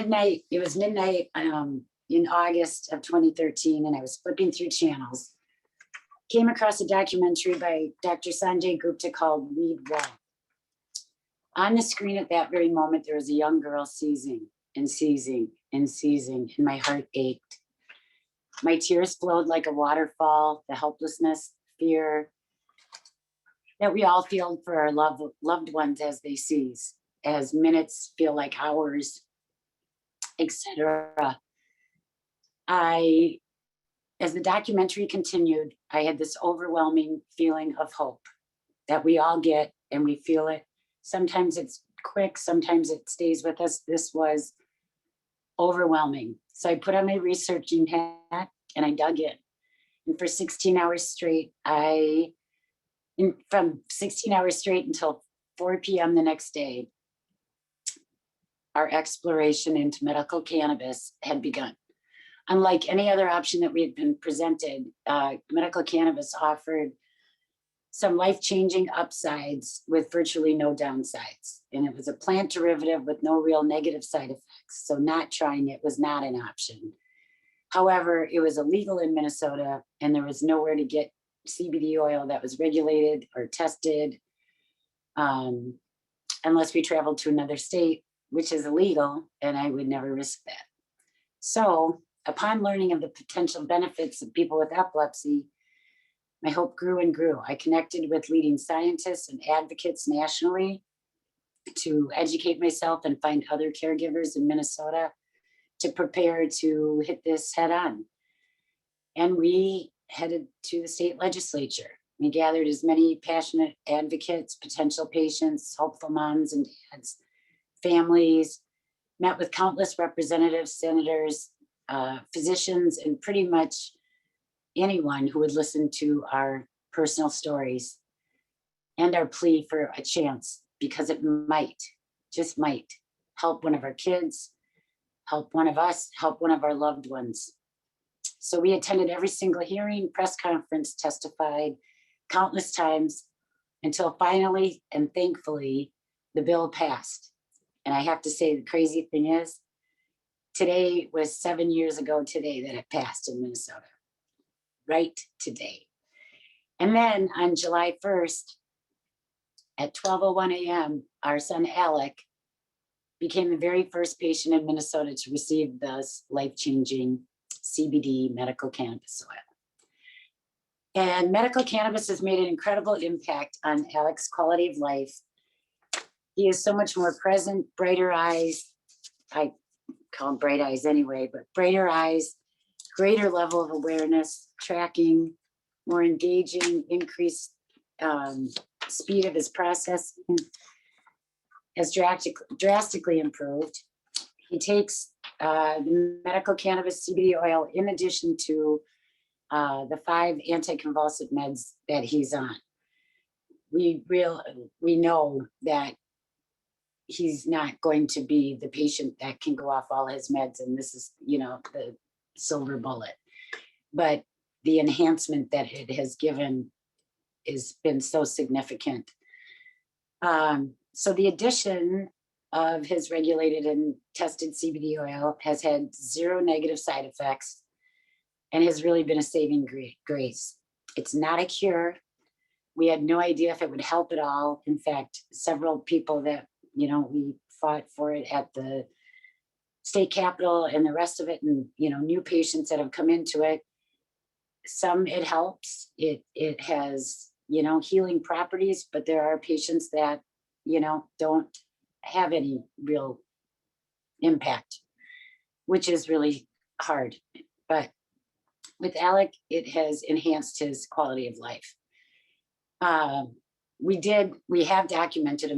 I: it was midnight in August of 2013, and I was flipping through channels. Came across a documentary by Dr. Sanjay Gupta called Weed Wall. On the screen at that very moment, there was a young girl seizing and seizing and seizing, and my heart ached. My tears flowed like a waterfall, the helplessness, fear that we all feel for our loved ones as they seize, as minutes feel like hours, etc. As the documentary continued, I had this overwhelming feeling of hope that we all get, and we feel it. Sometimes it's quick, sometimes it stays with us. This was overwhelming. So I put on my researching hat and I dug in. And for 16 hours straight, from 16 hours straight until 4 p.m. the next day, our exploration into medical cannabis had begun. Unlike any other option that we had been presented, medical cannabis offered some life-changing upsides with virtually no downsides. And it was a plant derivative with no real negative side effects. So not trying it was not an option. However, it was illegal in Minnesota, and there was nowhere to get CBD oil that was regulated or tested unless we traveled to another state, which is illegal, and I would never risk that. So upon learning of the potential benefits of people with epilepsy, my hope grew and grew. I connected with leading scientists and advocates nationally to educate myself and find other caregivers in Minnesota to prepare to hit this head on. And we headed to the state legislature. We gathered as many passionate advocates, potential patients, hopeful moms and dads, families, met with countless representatives, senators, physicians, and pretty much anyone who would listen to our personal stories and our plea for a chance, because it might, just might, help one of our kids, help one of us, help one of our loved ones. So we attended every single hearing, press conference, testified countless times until finally and thankfully the bill passed. And I have to say, the crazy thing is, today was 7 years ago today that it passed in Minnesota. Right today. And then on July 1st at 12:01 a.m., our son Alec became the very first patient in Minnesota to receive this life-changing CBD medical cannabis oil. And medical cannabis has made an incredible impact on Alec's quality of life. He is so much more present, brighter eyes. I call them bright eyes anyway, but brighter eyes, greater level of awareness, tracking, more engaging, increased speed of his processing has drastically improved. He takes the medical cannabis CBD oil in addition to the 5 anticonvulsive meds that he's on. We know that he's not going to be the patient that can go off all his meds, and this is, the silver bullet. But the enhancement that it has given has been so significant. So the addition of his regulated and tested CBD oil has had 0 negative side effects and has really been a saving grace. It's not a cure. We had no idea if it would help at all. In fact, several people that we fought for it at the state capitol and the rest of it, and, new patients that have come into it. Some it helps. It has, healing properties, but there are patients that, don't have any real impact, which is really hard. But with Alec, it has enhanced his quality of life. We have documented a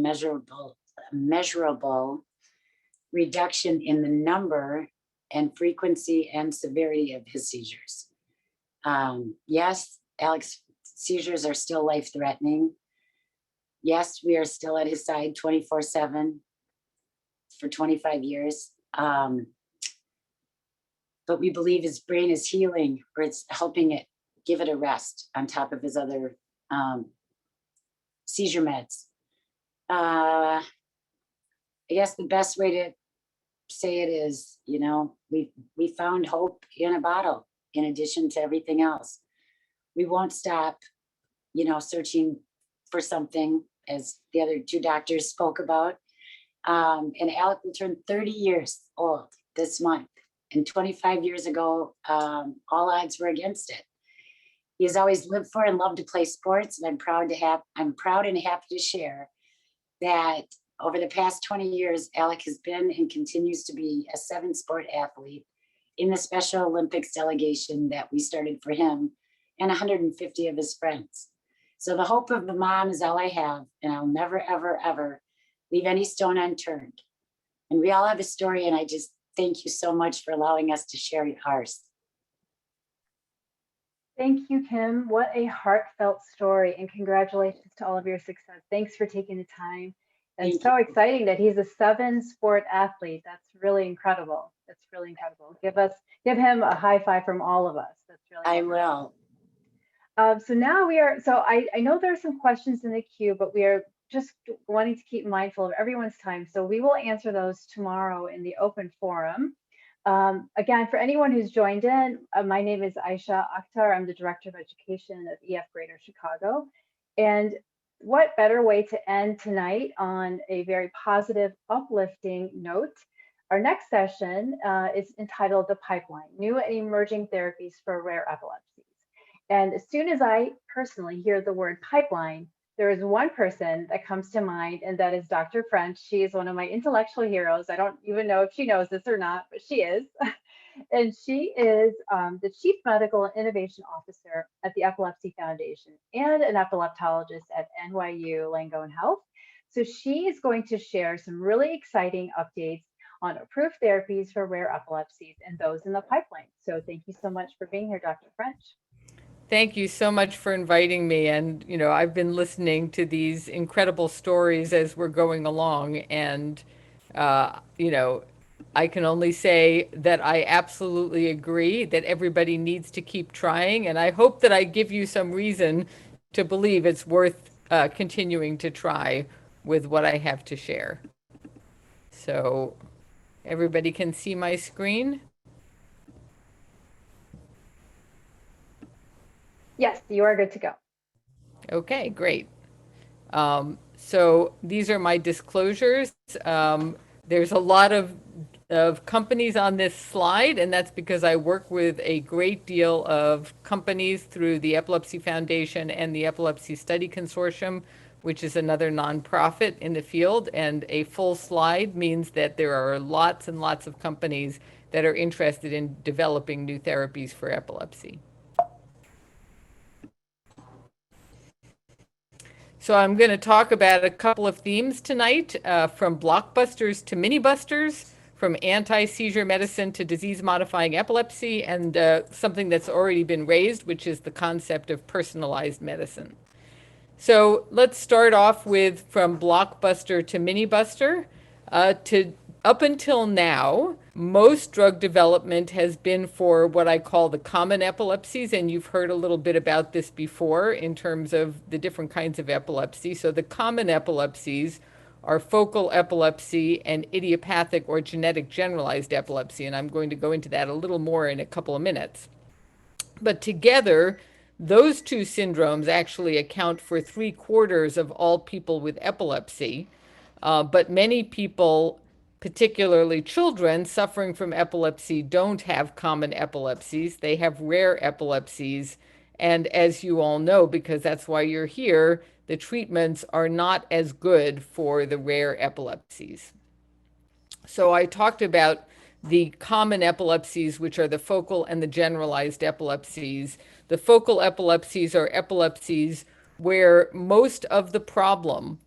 I: measurable reduction in the number and frequency and severity of his seizures. Yes, Alec's seizures are still life-threatening. Yes, we are still at his side 24/7 for 25 years. But we believe his brain is healing, or it's helping it give it a rest on top of his other seizure meds. I guess the best way to say it is, we found hope in a bottle in addition to everything else. We won't stop, searching for something, as the other two doctors spoke about. And Alec will turn 30 years old this month. And 25 years ago, all odds were against it. He's always lived for and loved to play sports, and I'm proud and happy to share that over the past 20 years, Alec has been and continues to be a 7-sport athlete in the Special Olympics delegation that we started for him and 150 of his friends. So the hope of the mom is all I have, and I'll never, ever, ever leave any stone unturned. And we all have a story, and I just thank you so much for allowing us to share ours.
F: Thank you, Kim. What a heartfelt story, and congratulations to all of your success. Thanks for taking the time. And
I: Thank
F: so exciting that he's a 7-sport athlete. That's really incredible. That's really incredible. Give him a high five from all of us. That's really
I: I
F: wonderful.
I: will.
F: So now I know there are some questions in the queue, but we are just wanting to keep mindful of everyone's time. So we will answer those tomorrow in the open forum. Again, for anyone who's joined in, my name is Aisha Akhtar. I'm the Director of Education of EF Greater Chicago. And what better way to end tonight on a very positive, uplifting note? Our next session is entitled The Pipeline, New and Emerging Therapies for Rare Epilepsies. And as soon as I personally hear the word pipeline, there is one person that comes to mind, and that is Dr. French. She is one of my intellectual heroes. I don't even know if she knows this or not, but she is. And she is the Chief Medical and Innovation Officer at the Epilepsy Foundation and an epileptologist at NYU Langone Health. So she is going to share some really exciting updates on approved therapies for rare epilepsies and those in the pipeline. So thank you so much for being here, Dr. French.
J: Thank you so much for inviting me. And, I've been listening to these incredible stories as we're going along. And, I can only say that I absolutely agree that everybody needs to keep trying. And I hope that I give you some reason to believe it's worth continuing to try with what I have to share. So everybody can see my screen.
F: Yes, you are good to go.
J: Okay, great. So these are my disclosures. There's a lot of companies on this slide, and that's because I work with a great deal of companies through the Epilepsy Foundation and the Epilepsy Study Consortium, which is another nonprofit in the field. And a full slide means that there are lots and lots of companies that are interested in developing new therapies for epilepsy. So I'm going to talk about a couple of themes tonight, from blockbusters to mini-busters, from anti-seizure medicine to disease-modifying epilepsy, and something that's already been raised, which is the concept of personalized medicine. So let's start off with from blockbuster to mini-buster. Up until now, most drug development has been for what I call the common epilepsies, and you've heard a little bit about this before in terms of the different kinds of epilepsy. So the common epilepsies are focal epilepsy and idiopathic or genetic generalized epilepsy, and I'm going to go into that a little more in a couple of minutes. But together, those two syndromes actually account for 3/4 of all people with epilepsy. But many people, particularly children suffering from epilepsy, don't have common epilepsies. They have rare epilepsies. And as you all know, because that's why you're here, the treatments are not as good for the rare epilepsies. So I talked about the common epilepsies, which are the focal and the generalized epilepsies. The focal epilepsies are epilepsies where most of the problem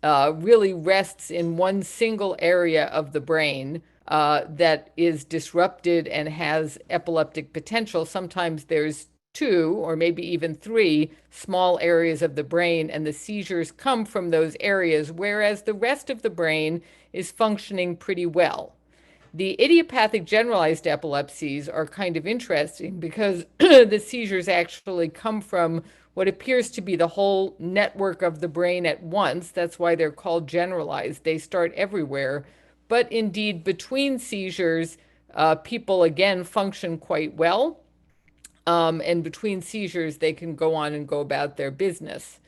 J: really rests in one single area of the brain that is disrupted and has epileptic potential. Sometimes there's two or maybe even three small areas of the brain, and the seizures come from those areas, whereas the rest of the brain is functioning pretty well. The idiopathic generalized epilepsies are kind of interesting because the seizures actually come from what appears to be the whole network of the brain at once. That's why they're called generalized. They start everywhere. But indeed, between seizures, people again function quite well. And between seizures, they can go on and go about their business.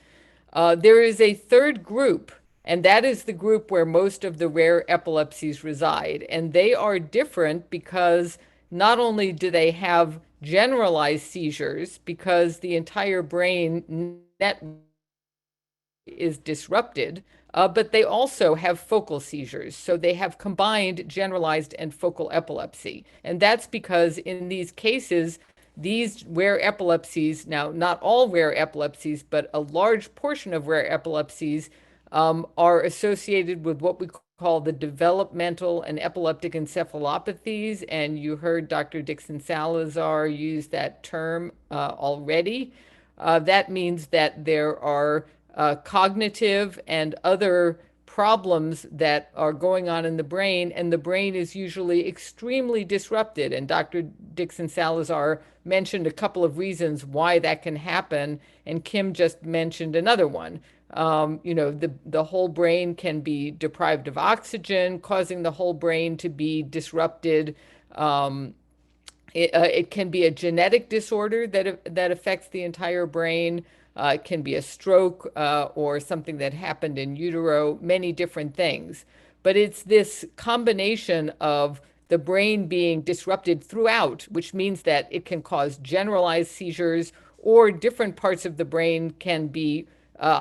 J: There is a third group, and that is the group where most of the rare epilepsies reside. And they are different because not only do they have generalized seizures, because the entire brain network is disrupted, but they also have focal seizures. So they have combined generalized and focal epilepsy. And that's because in these cases, these rare epilepsies, now not all rare epilepsies, but a large portion of rare epilepsies are associated with what we call the developmental and epileptic encephalopathies. And you heard Dr. Dixon Salazar use that term already. That means that there are cognitive and other problems that are going on in the brain, and the brain is usually extremely disrupted. And Dr. Dixon Salazar mentioned a couple of reasons why that can happen, and Kim just mentioned another one. The whole brain can be deprived of oxygen, causing the whole brain to be disrupted. It can be a genetic disorder that affects the entire brain. It can be a stroke or something that happened in utero, many different things. But it's this combination of the brain being disrupted throughout, which means that it can cause generalized seizures, or different parts of the brain can be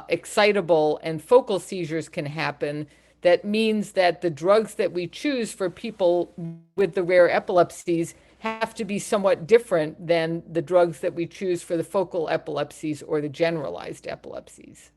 J: excitable and focal seizures can happen. That means that the drugs that we choose for people with the rare epilepsies have to be somewhat different than the drugs that we choose for the focal epilepsies or the generalized epilepsies.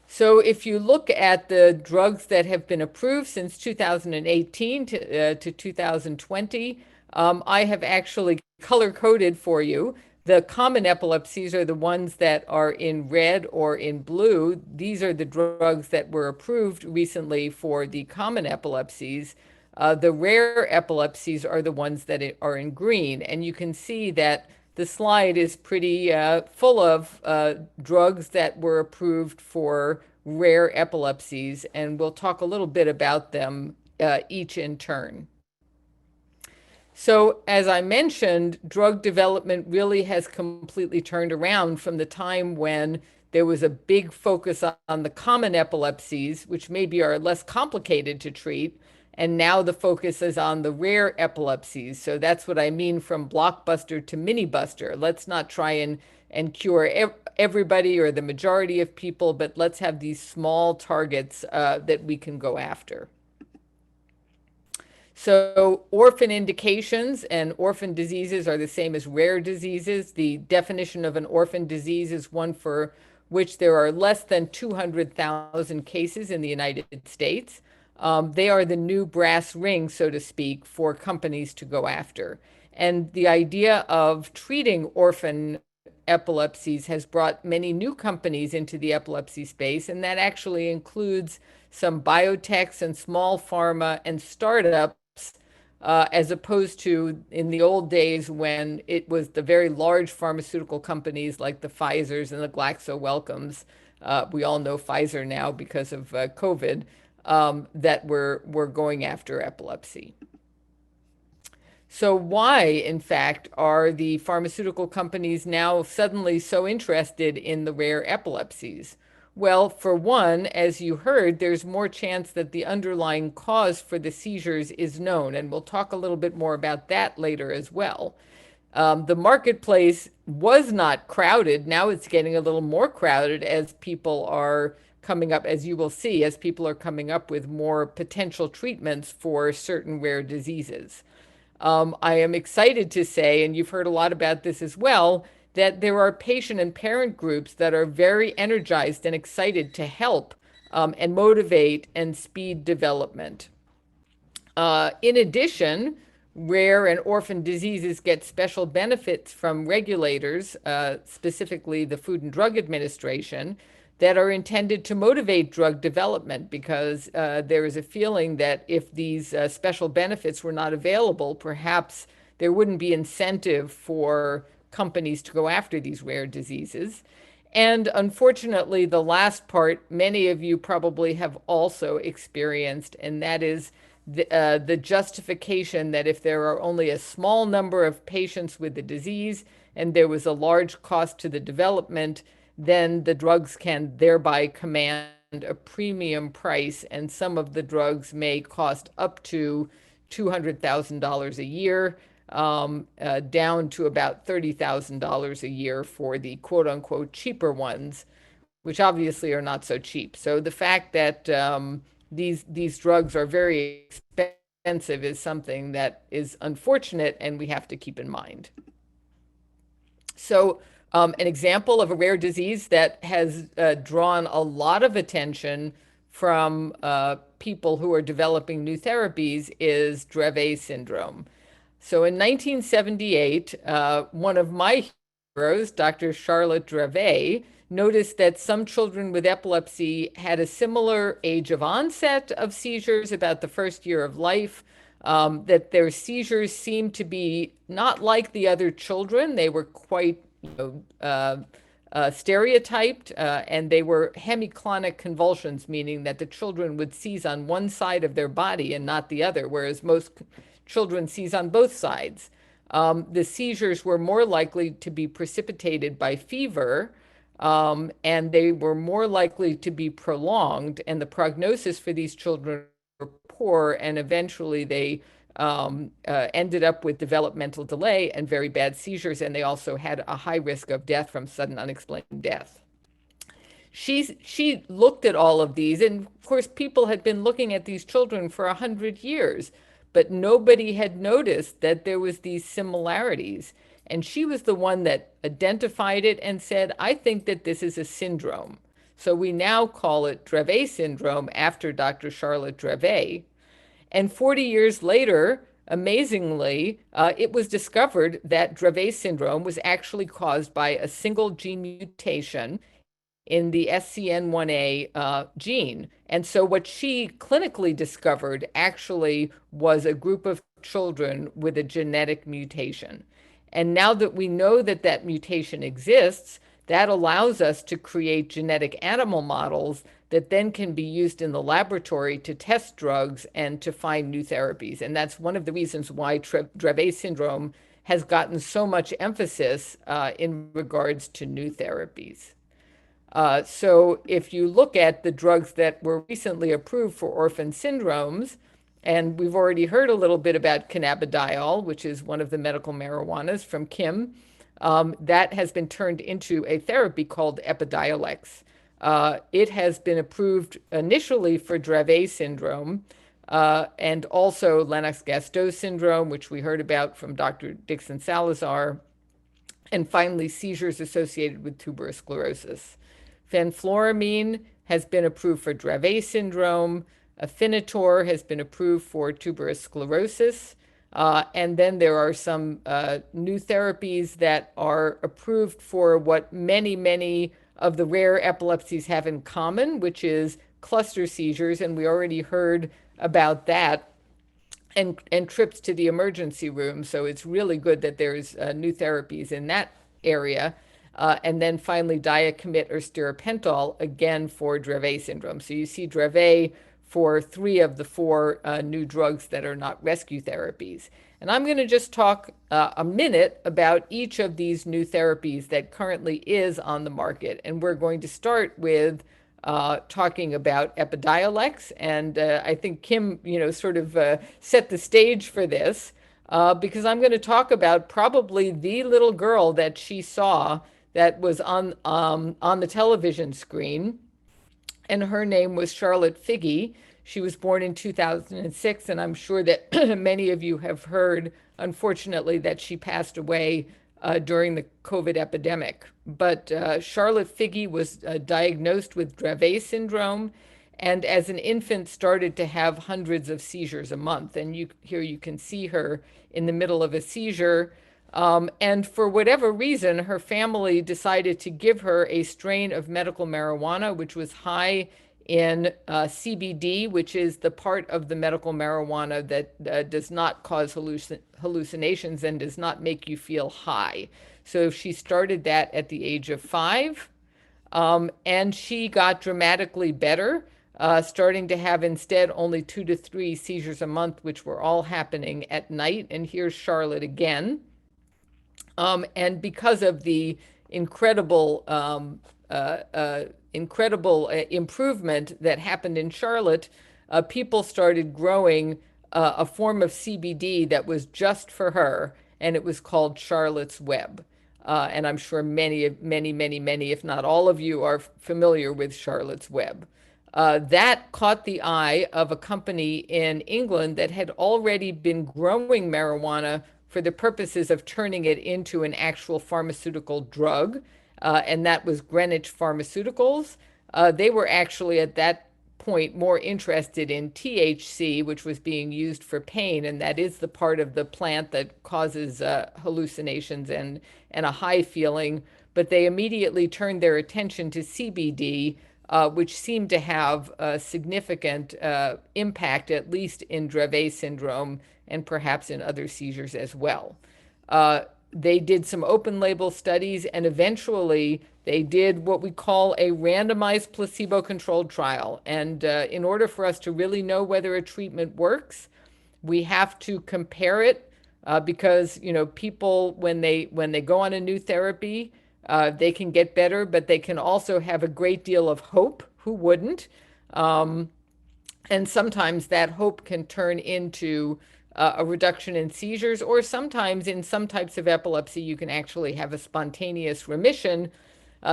J: So if you look at the drugs that have been approved since 2018 to 2020, I have actually color-coded for you. The common epilepsies are the ones that are in red or in blue. These are the drugs that were approved recently for the common epilepsies. The rare epilepsies are the ones that are in green. And you can see that the slide is pretty full of drugs that were approved for rare epilepsies. And we'll talk a little bit about them each in turn. So as I mentioned, drug development really has completely turned around from the time when there was a big focus on the common epilepsies, which maybe are less complicated to treat. And now the focus is on the rare epilepsies. So that's what I mean from blockbuster to mini buster. Let's not try and cure everybody or the majority of people, but let's have these small targets that we can go after. So orphan indications and orphan diseases are the same as rare diseases. The definition of an orphan disease is one for which there are less than 200,000 cases in the United States. They are the new brass ring, so to speak, for companies to go after. And the idea of treating orphan epilepsies has brought many new companies into the epilepsy space, and that actually includes some biotechs and small pharma and startups, as opposed to in the old days when it was the very large pharmaceutical companies like the Pfizers and the Glaxo Wellcomes. We all know Pfizer now because of COVID. That were going after epilepsy. So why, in fact, are the pharmaceutical companies now suddenly so interested in the rare epilepsies? Well, for one, as you heard, there's more chance that the underlying cause for the seizures is known, and we'll talk a little bit more about that later as well. The marketplace was not crowded. Now it's getting a little more crowded as people are coming up, as you will see, as people are coming up with more potential treatments for certain rare diseases. I am excited to say, and you've heard a lot about this as well, that there are patient and parent groups that are very energized and excited to help and motivate and speed development. In addition, rare and orphan diseases get special benefits from regulators, specifically the Food and Drug Administration, that are intended to motivate drug development, because there is a feeling that if these special benefits were not available, perhaps there wouldn't be incentive for companies to go after these rare diseases. And unfortunately, the last part, many of you probably have also experienced, and that is the justification that if there are only a small number of patients with the disease and there was a large cost to the development, then the drugs can thereby command a premium price, and some of the drugs may cost up to $200,000 a year, down to about $30,000 a year for the quote unquote cheaper ones, which obviously are not so cheap. So the fact that these drugs are very expensive is something that is unfortunate, and we have to keep in mind. So an example of a rare disease that has drawn a lot of attention from people who are developing new therapies is Dravet syndrome. So in 1978, one of my heroes, Dr. Charlotte Dravet, noticed that some children with epilepsy had a similar age of onset of seizures, about the first year of life, that their seizures seemed to be not like the other children. They were quite stereotyped, and they were hemiclonic convulsions, meaning that the children would seize on one side of their body and not the other, whereas most children seize on both sides. The seizures were more likely to be precipitated by fever, and they were more likely to be prolonged, and the prognosis for these children were poor, and eventually they ended up with developmental delay and very bad seizures, and they also had a high risk of death from sudden unexplained death. She looked at all of these, and of course people had been looking at these children for 100 years, but nobody had noticed that there was these similarities. And she was the one that identified it and said, I think that this is a syndrome. So we now call it Dravet syndrome after Dr. Charlotte Dravet. And 40 years later, amazingly, it was discovered that Dravet syndrome was actually caused by a single gene mutation in the SCN1A gene. And so what she clinically discovered actually was a group of children with a genetic mutation. And now that we know that that mutation exists, that allows us to create genetic animal models that then can be used in the laboratory to test drugs and to find new therapies. And that's one of the reasons why Dravet syndrome has gotten so much emphasis in regards to new therapies. So if you look at the drugs that were recently approved for orphan syndromes, and we've already heard a little bit about cannabidiol, which is one of the medical marijuanas from Kim, that has been turned into a therapy called Epidiolex. It has been approved initially for Dravet syndrome, and also Lennox-Gastaut syndrome, which we heard about from Dr. Dixon Salazar, and finally seizures associated with tuberous sclerosis. Fenfluramine has been approved for Dravet syndrome. Afinitor has been approved for tuberous sclerosis. And then there are some new therapies that are approved for what many of the rare epilepsies have in common, which is cluster seizures. And we already heard about that, and trips to the emergency room. So it's really good that there's new therapies in that area. And then finally, diacomit or stiripentol, again for Dravet syndrome. So you see Dravet for 3 of the 4 new drugs that are not rescue therapies. And I'm going to just talk a minute about each of these new therapies that currently is on the market. And we're going to start with talking about Epidiolex. And I think Kim, sort of set the stage for this because I'm going to talk about probably the little girl that she saw that was on the television screen. And her name was Charlotte Figge. She was born in 2006, and I'm sure that many of you have heard, unfortunately, that she passed away during the COVID epidemic. But Charlotte Figge was diagnosed with Dravet syndrome, and as an infant started to have hundreds of seizures a month. And here you can see her in the middle of a seizure. And for whatever reason, her family decided to give her a strain of medical marijuana, which was high in CBD, which is the part of the medical marijuana that does not cause hallucinations and does not make you feel high. So she started that at the age of 5, and she got dramatically better, starting to have instead only 2 to 3 seizures a month, which were all happening at night. And here's Charlotte again. And because of the incredible improvement that happened in Charlotte, people started growing a form of CBD that was just for her, and it was called Charlotte's Web. And I'm sure many, if not all of you, are familiar with Charlotte's Web. That caught the eye of a company in England that had already been growing marijuana for the purposes of turning it into an actual pharmaceutical drug, and that was Greenwich Pharmaceuticals. They were actually at that point more interested in THC, which was being used for pain, and that is the part of the plant that causes hallucinations and a high feeling. But they immediately turned their attention to CBD, which seemed to have a significant impact, at least in Dravet syndrome, and perhaps in other seizures as well. They did some open label studies, and eventually they did what we call a randomized placebo-controlled trial. And in order for us to really know whether a treatment works, we have to compare it because people, when they go on a new therapy, they can get better, but they can also have a great deal of hope. Who wouldn't? And sometimes that hope can turn into a reduction in seizures, or sometimes in some types of epilepsy, you can actually have a spontaneous remission.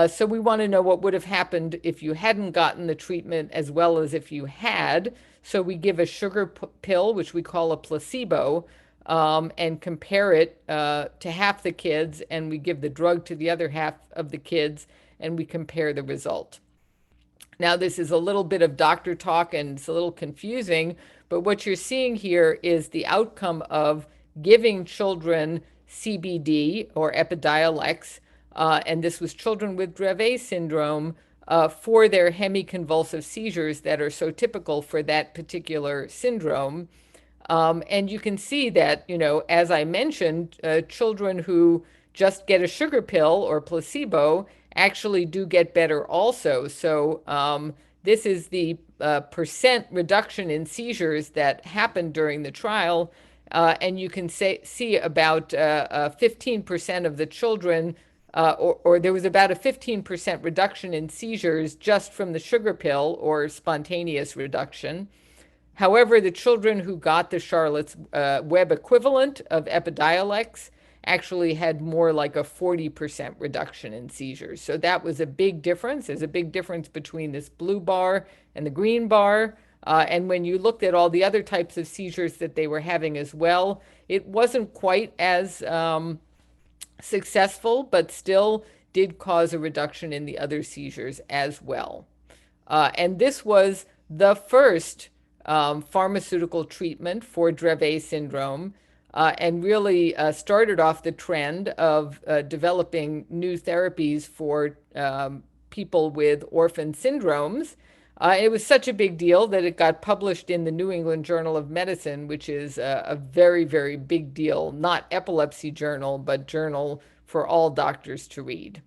J: So we want to know what would have happened if you hadn't gotten the treatment as well as if you had. So we give a sugar pill, which we call a placebo, and compare it to half the kids, and we give the drug to the other half of the kids, and we compare the result. Now, this is a little bit of doctor talk, and it's a little confusing, but what you're seeing here is the outcome of giving children CBD or Epidiolex, and this was children with Dravet syndrome, for their hemiconvulsive seizures that are so typical for that particular syndrome. And you can see that, as I mentioned, children who just get a sugar pill or placebo actually do get better also. So this is the percent reduction in seizures that happened during the trial. And you can see about 15% of the children, or there was about a 15% reduction in seizures just from the sugar pill or spontaneous reduction. However, the children who got the Charlotte's Web equivalent of Epidiolex actually had more like a 40% reduction in seizures. So that was a big difference. There's a big difference between this blue bar and the green bar. And when you looked at all the other types of seizures that they were having as well, it wasn't quite as successful, but still did cause a reduction in the other seizures as well. And this was the first pharmaceutical treatment for Dravet syndrome, and really started off the trend of developing new therapies for people with orphan syndromes. It was such a big deal that it got published in the New England Journal of Medicine, which is a very, very big deal, not epilepsy journal, but journal for all doctors to read.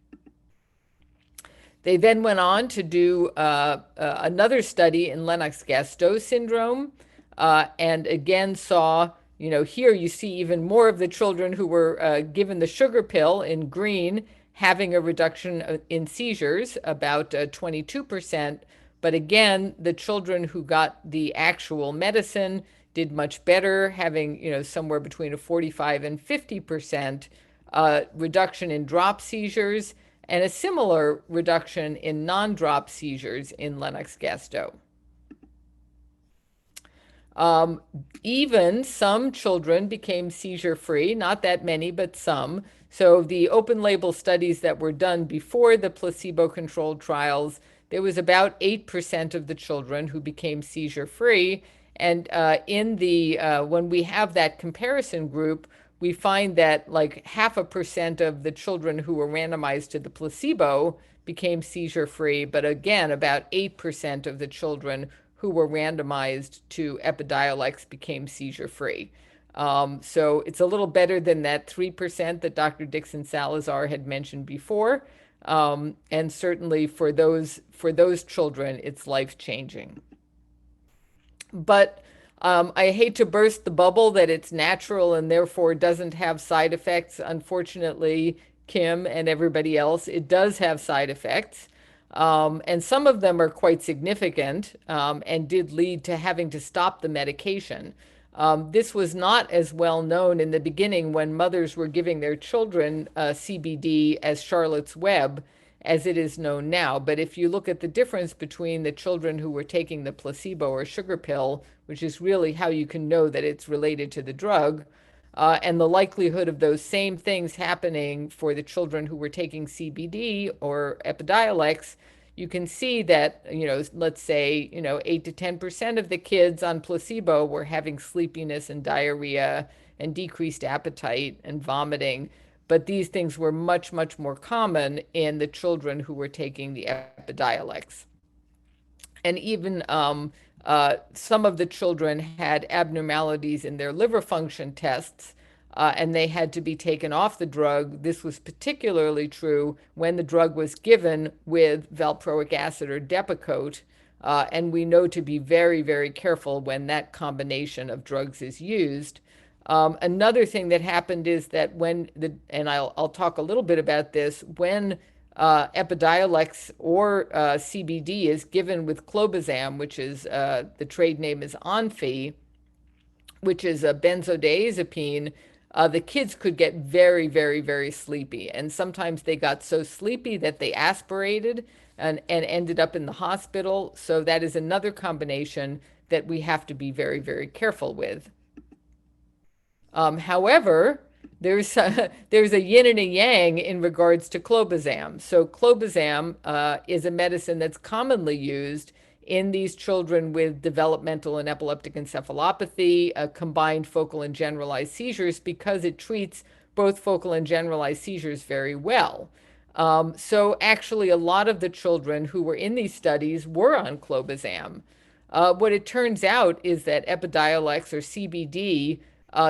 J: They then went on to do another study in Lennox-Gastaut syndrome, and again saw, here you see even more of the children who were given the sugar pill in green having a reduction in seizures, about 22%. But again, the children who got the actual medicine did much better, having, you know, somewhere between a 45 and 50% reduction in drop seizures, and a similar reduction in non-drop seizures in Lennox-Gastaut. Even some children became seizure-free, not that many, but some. So the open label studies that were done before the placebo-controlled trials, there was about 8% of the children who became seizure-free. And when we have that comparison group, we find that like 0.5% of the children who were randomized to the placebo became seizure-free, but again, about 8% of the children who were randomized to Epidiolex became seizure-free. So it's a little better than that 3% that Dr. Dixon Salazar had mentioned before. And certainly for those children, it's life-changing. But I hate to burst the bubble that it's natural and therefore doesn't have side effects. Unfortunately, Kim and everybody else, it does have side effects. And some of them are quite significant and did lead to having to stop the medication. This was not as well known in the beginning when mothers were giving their children CBD as Charlotte's Web as it is known now. But if you look at the difference between the children who were taking the placebo or sugar pill, which is really how you can know that it's related to the drug, and the likelihood of those same things happening for the children who were taking CBD or Epidiolex, you can see that, you know, let's say, you know, 8 to 10% of the kids on placebo were having sleepiness and diarrhea and decreased appetite and vomiting. But these things were much, much more common in the children who were taking the Epidiolex. And even some of the children had abnormalities in their liver function tests, and they had to be taken off the drug. This was particularly true when the drug was given with valproic acid or Depakote, and we know to be very, very careful when that combination of drugs is used. Another thing that happened is that and I'll talk a little bit about this, when Epidiolex or CBD is given with clobazam, which is the trade name is Onfi, which is a benzodiazepine, the kids could get very, very, very sleepy. And sometimes they got so sleepy that they aspirated and ended up in the hospital. So that is another combination that we have to be very, very careful with. However, there's a yin and a yang in regards to clobazam. So clobazam is a medicine that's commonly used in these children with developmental and epileptic encephalopathy, combined focal and generalized seizures, because it treats both focal and generalized seizures very well. So actually, a lot of the children who were in these studies were on clobazam. What it turns out is that Epidiolex or CBD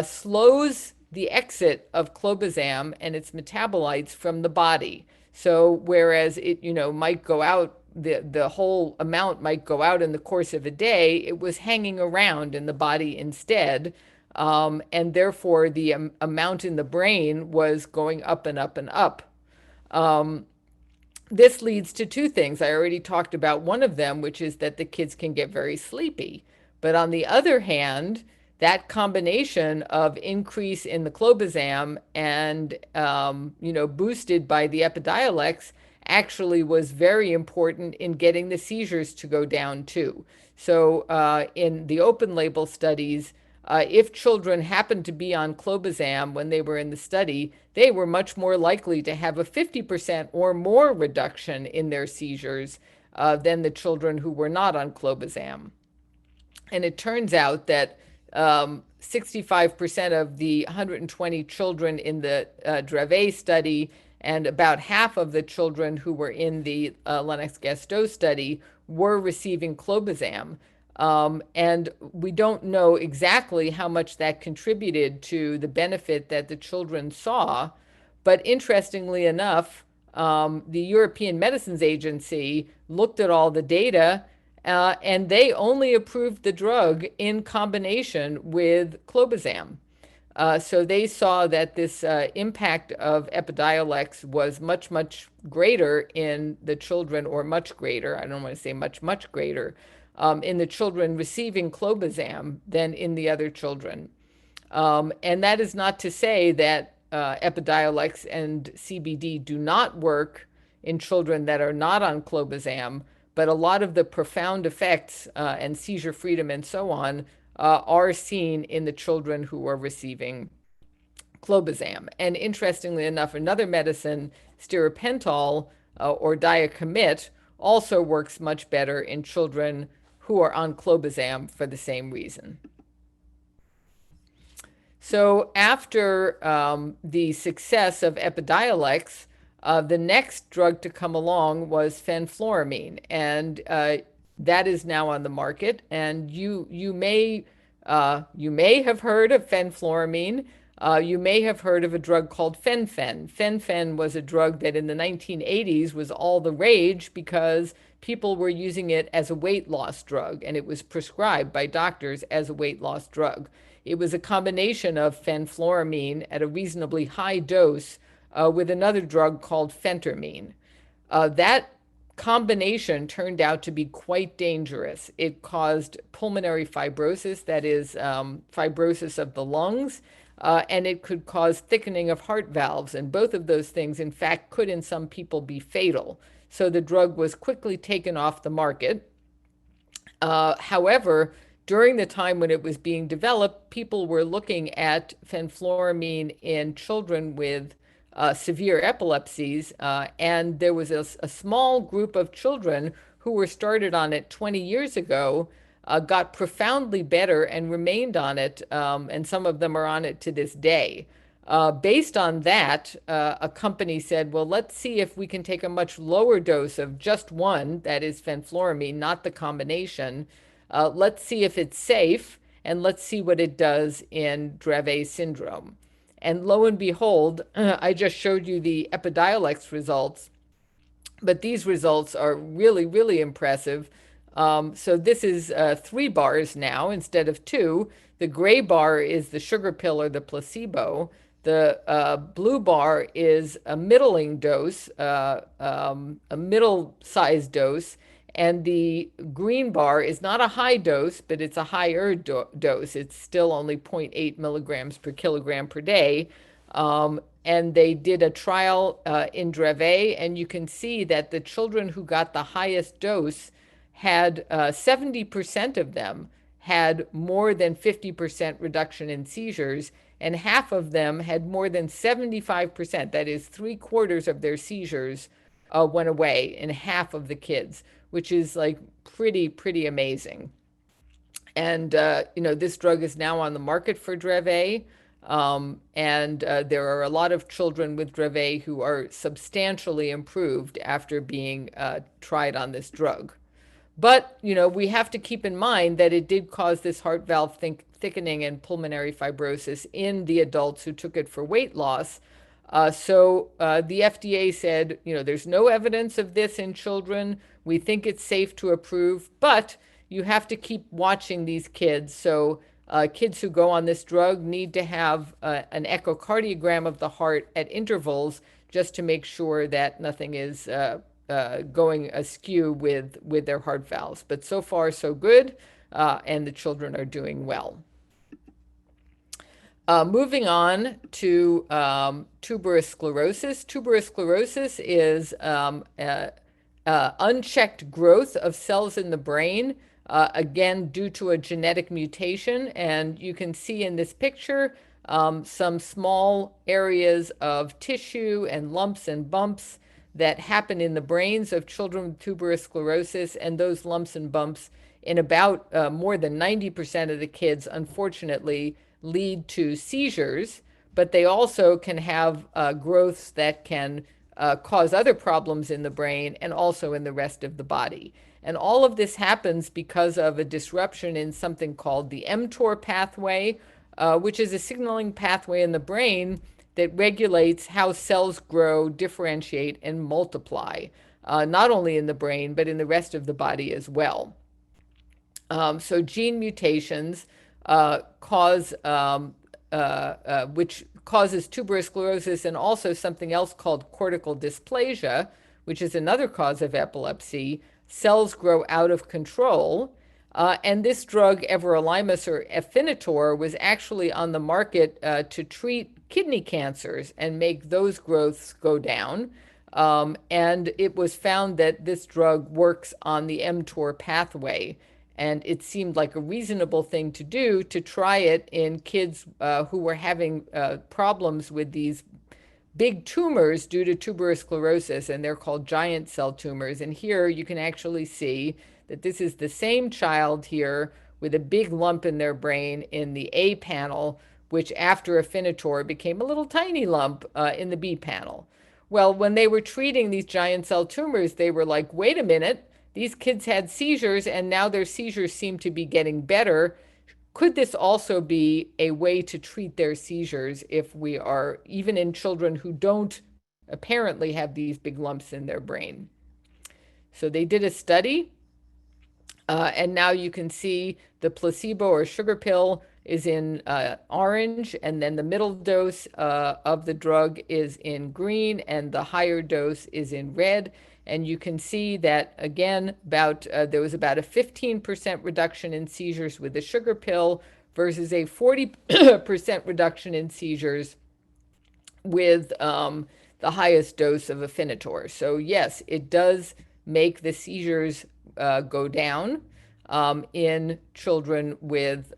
J: slows the exit of clobazam and its metabolites from the body. So whereas it, you know, might go out, the whole amount might go out in the course of a day, it was hanging around in the body instead. And therefore the amount in the brain was going up and up and up. This leads to two things. I already talked about one of them, which is that the kids can get very sleepy. But on the other hand, that combination of increase in the clobazam and, you know, boosted by the Epidiolex actually was very important in getting the seizures to go down too. So in the open label studies, if children happened to be on clobazam when they were in the study, they were much more likely to have a 50% or more reduction in their seizures than the children who were not on clobazam. And it turns out that 65% of the 120 children in the Dravet study and about half of the children who were in the Lennox-Gastaut study were receiving clobazam. And we don't know exactly how much that contributed to the benefit that the children saw. But interestingly enough, the European Medicines Agency looked at all the data and they only approved the drug in combination with clobazam. So they saw that this impact of Epidiolex was much, much greater in the children, or much greater, I don't want to say much, much greater, in the children receiving clobazam than in the other children. And that is not to say that Epidiolex and CBD do not work in children that are not on clobazam, but a lot of the profound effects and seizure freedom and so on are seen in the children who are receiving clobazam. And interestingly enough, another medicine, stiripentol or diacommit, also works much better in children who are on clobazam for the same reason. So after the success of Epidiolex, the next drug to come along was fenfluramine, and that is now on the market. And you may have heard of fenfluramine. You may have heard of a drug called fen-phen. Fen-phen was a drug that in the 1980s was all the rage because people were using it as a weight loss drug, and it was prescribed by doctors as a weight loss drug. It was a combination of fenfluramine at a reasonably high dose with another drug called phentermine. That combination turned out to be quite dangerous. It caused pulmonary fibrosis, that is fibrosis of the lungs, and it could cause thickening of heart valves. And both of those things, in fact, could in some people be fatal. So the drug was quickly taken off the market. However, during the time when it was being developed, people were looking at fenfluramine in children with severe epilepsies, and there was a small group of children who were started on it 20 years ago, got profoundly better and remained on it, and some of them are on it to this day. Based on that, a company said, well, let's see if we can take a much lower dose of just one, that is fenfluramine, not the combination. Let's see if it's safe, and let's see what it does in Dravet syndrome. And lo and behold, I just showed you the Epidiolex results, but these results are really, really impressive. So this is 3 bars now instead of 2. The gray bar is the sugar pill or the placebo. The blue bar is a middling dose, a middle-sized dose, and the green bar is not a high dose, but it's a higher dose. It's still only 0.8 milligrams per kilogram per day. And they did a trial in Dravet, and you can see that the children who got the highest dose had 70% of them had more than 50% reduction in seizures, and half of them had more than 75%. That is 3/4 of their seizures went away in half of the kids, which is like pretty amazing. And, this drug is now on the market for Dravet. And there are a lot of children with Dravet who are substantially improved after being tried on this drug. But, we have to keep in mind that it did cause this heart valve thickening and pulmonary fibrosis in the adults who took it for weight loss. So the FDA said, there's no evidence of this in children. We think it's safe to approve, but you have to keep watching these kids. So kids who go on this drug need to have an echocardiogram of the heart at intervals just to make sure that nothing is going askew with their heart valves. But so far, so good, and the children are doing well. Moving on to tuberous sclerosis. Tuberous sclerosis is unchecked growth of cells in the brain, again, due to a genetic mutation. And you can see in this picture some small areas of tissue and lumps and bumps that happen in the brains of children with tuberous sclerosis. And those lumps and bumps in about more than 90% of the kids, unfortunately, lead to seizures, but they also can have growths that can cause other problems in the brain and also in the rest of the body. And all of this happens because of a disruption in something called the mTOR pathway, which is a signaling pathway in the brain that regulates how cells grow, differentiate, and multiply, not only in the brain, but in the rest of the body as well. So gene mutations cause which causes tuberous sclerosis, and also something else called cortical dysplasia, which is another cause of epilepsy, cells grow out of control. And this drug, everolimus or Afinitor, was actually on the market to treat kidney cancers and make those growths go down. And it was found that this drug works on the mTOR pathway. And it seemed like a reasonable thing to do to try it in kids who were having problems with these big tumors due to tuberous sclerosis, and they're called giant cell tumors. And here you can actually see that this is the same child here with a big lump in their brain in the A panel, which after Afinitor became a little tiny lump in the B panel. Well, when they were treating these giant cell tumors, they were like, wait a minute, these kids had seizures and now their seizures seem to be getting better. Could this also be a way to treat their seizures if we are, even in children who don't apparently have these big lumps in their brain? So they did a study, and now you can see the placebo or sugar pill is in orange, and then the middle dose of the drug is in green, and the higher dose is in red. And you can see that, again, there was about a 15% reduction in seizures with the sugar pill versus a 40% reduction in seizures with the highest dose of Afinitor. So yes, it does make the seizures go down in children with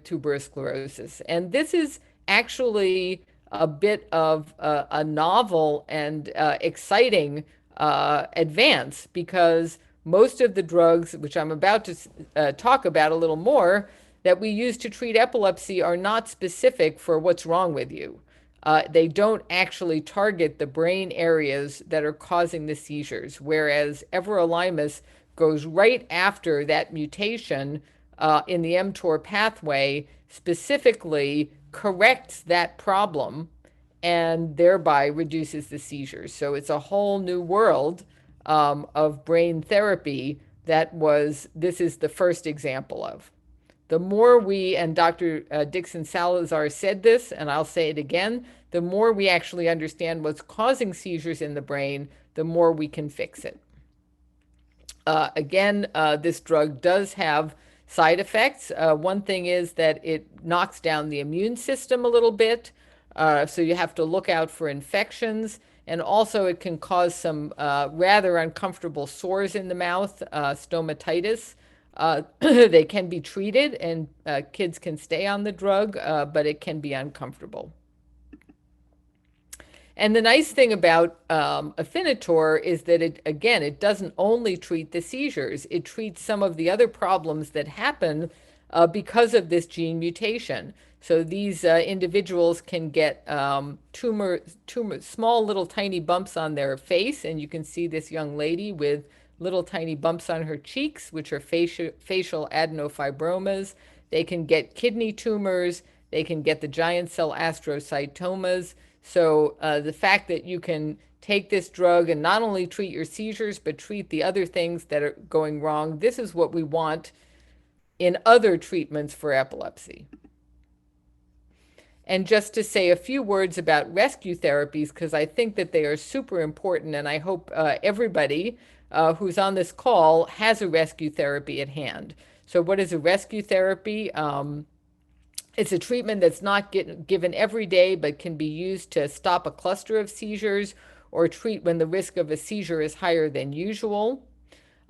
J: tuberous sclerosis. And this is actually a bit of a novel and exciting advance, because most of the drugs, which I'm about to talk about a little more, that we use to treat epilepsy are not specific for what's wrong with you. They don't actually target the brain areas that are causing the seizures, whereas everolimus goes right after that mutation in the mTOR pathway, specifically corrects that problem and thereby reduces the seizures. So it's a whole new world of brain therapy this is the first example of. The more we, and Dr. Dixon Salazar said this, and I'll say it again, the more we actually understand what's causing seizures in the brain, the more we can fix it. Again, this drug does have side effects. One thing is that it knocks down the immune system a little bit. So you have to look out for infections. And also it can cause some rather uncomfortable sores in the mouth, stomatitis. They can be treated and kids can stay on the drug, but it can be uncomfortable. And the nice thing about Afinitor is that it doesn't only treat the seizures, it treats some of the other problems that happen because of this gene mutation. So these individuals can get small little tiny bumps on their face, and you can see this young lady with little tiny bumps on her cheeks, which are facial adenofibromas. They can get kidney tumors, they can get the giant cell astrocytomas. So the fact that you can take this drug and not only treat your seizures, but treat the other things that are going wrong, this is what we want in other treatments for epilepsy. And just to say a few words about rescue therapies, because I think that they are super important, and I hope everybody who's on this call has a rescue therapy at hand. So what is a rescue therapy? It's a treatment that's not given every day, but can be used to stop a cluster of seizures or treat when the risk of a seizure is higher than usual.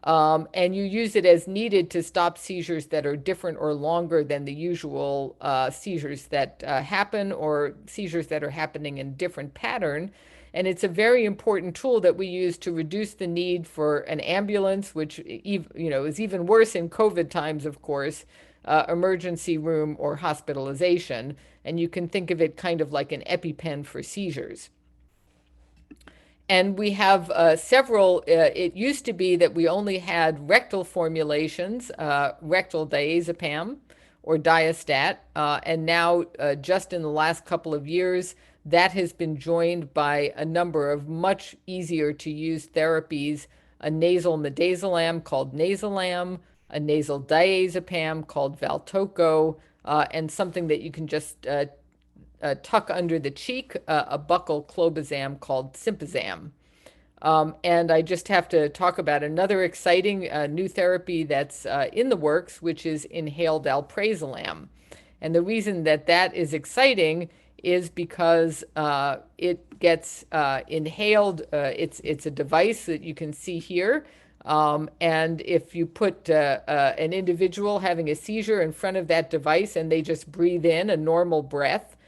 J: And you use it as needed to stop seizures that are different or longer than the usual seizures that happen, or seizures that are happening in different pattern. And it's a very important tool that we use to reduce the need for an ambulance, which is even worse in COVID times, of course, emergency room or hospitalization. And you can think of it kind of like an EpiPen for seizures. And we have several, it used to be that we only had rectal formulations, rectal diazepam or Diastat, and now just in the last couple of years, that has been joined by a number of much easier to use therapies, a nasal midazolam called Nasolam, a nasal diazepam called Valtoco, and something that you can just tuck under the cheek, a buccal clobazam called Sympazam. And I just have to talk about another exciting new therapy that's in the works, which is inhaled alprazolam. And the reason that that is exciting is because it gets inhaled. It's a device that you can see here. And if you put an individual having a seizure in front of that device and they just breathe in a normal breath,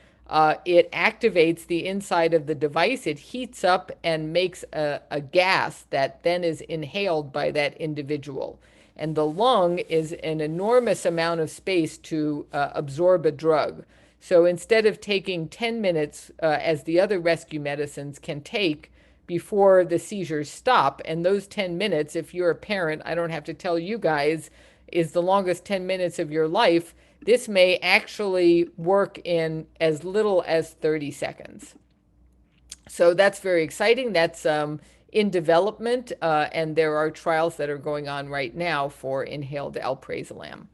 J: it activates the inside of the device, it heats up and makes a gas that then is inhaled by that individual. And the lung is an enormous amount of space to absorb a drug. So instead of taking 10 minutes, as the other rescue medicines can take before the seizures stop, and those 10 minutes, if you're a parent, I don't have to tell you guys, is the longest 10 minutes of your life, this may actually work in as little as 30 seconds. So that's very exciting. That's in development, and there are trials that are going on right now for inhaled alprazolam.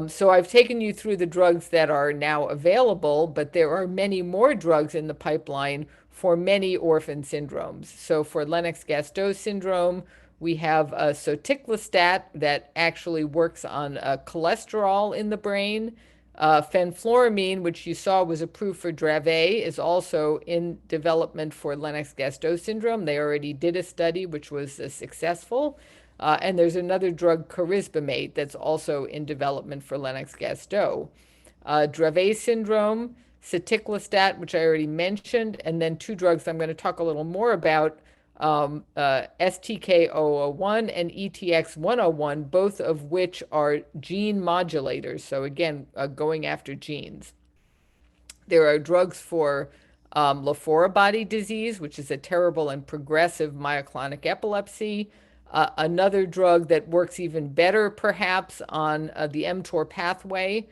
J: So I've taken you through the drugs that are now available, but there are many more drugs in the pipeline for many orphan syndromes. So for Lennox-Gastaut syndrome, we have soticlestat that actually works on cholesterol in the brain. Fenfluramine, which you saw was approved for Dravet, is also in development for Lennox-Gastaut syndrome. They already did a study which was successful. And there's another drug, charisbamate, that's also in development for Lennox-Gastaut. Dravet syndrome, soticlestat, which I already mentioned, and then two drugs I'm going to talk a little more about, STK-001 and ETX-101, both of which are gene modulators. So again, going after genes. There are drugs for Lafora body disease, which is a terrible and progressive myoclonic epilepsy. Another drug that works even better, perhaps, on the mTOR pathway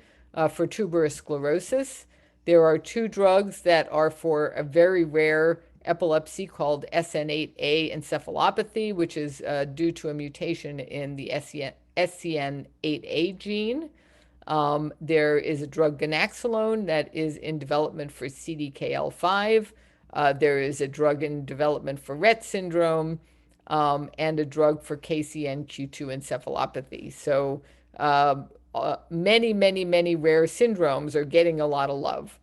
J: for tuberous sclerosis. There are two drugs that are for a very rare epilepsy called SN8A encephalopathy, which is due to a mutation in the SCN8A gene. There is a drug ganaxolone that is in development for CDKL5. There is a drug in development for Rett syndrome, and a drug for KCNQ2 encephalopathy. So many, many, many rare syndromes are getting a lot of love.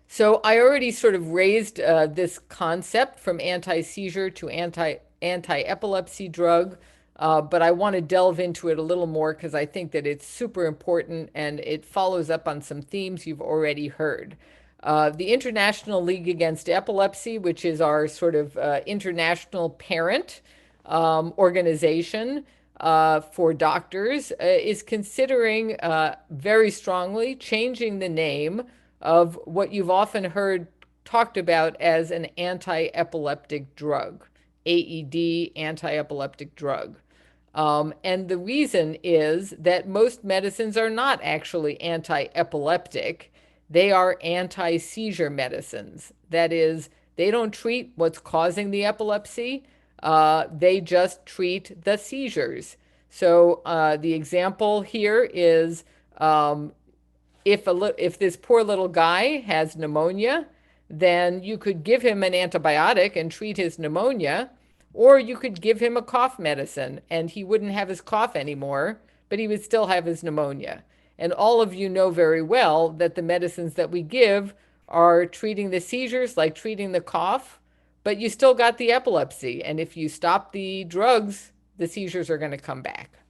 J: So I already sort of raised this concept from anti-seizure to anti-epilepsy drug, but I want to delve into it a little more because I think that it's super important and it follows up on some themes you've already heard. The International League Against Epilepsy, which is our sort of international parent organization for doctors, is considering very strongly changing the name of what you've often heard talked about as an anti-epileptic drug, AED, anti-epileptic drug. And the reason is that most medicines are not actually anti-epileptic. They are anti-seizure medicines. That is, they don't treat what's causing the epilepsy. They just treat the seizures. So the example here is if this poor little guy has pneumonia, then you could give him an antibiotic and treat his pneumonia, or you could give him a cough medicine and he wouldn't have his cough anymore, but he would still have his pneumonia. And all of you know very well that the medicines that we give are treating the seizures like treating the cough, but you still got the epilepsy. And if you stop the drugs, the seizures are going to come back.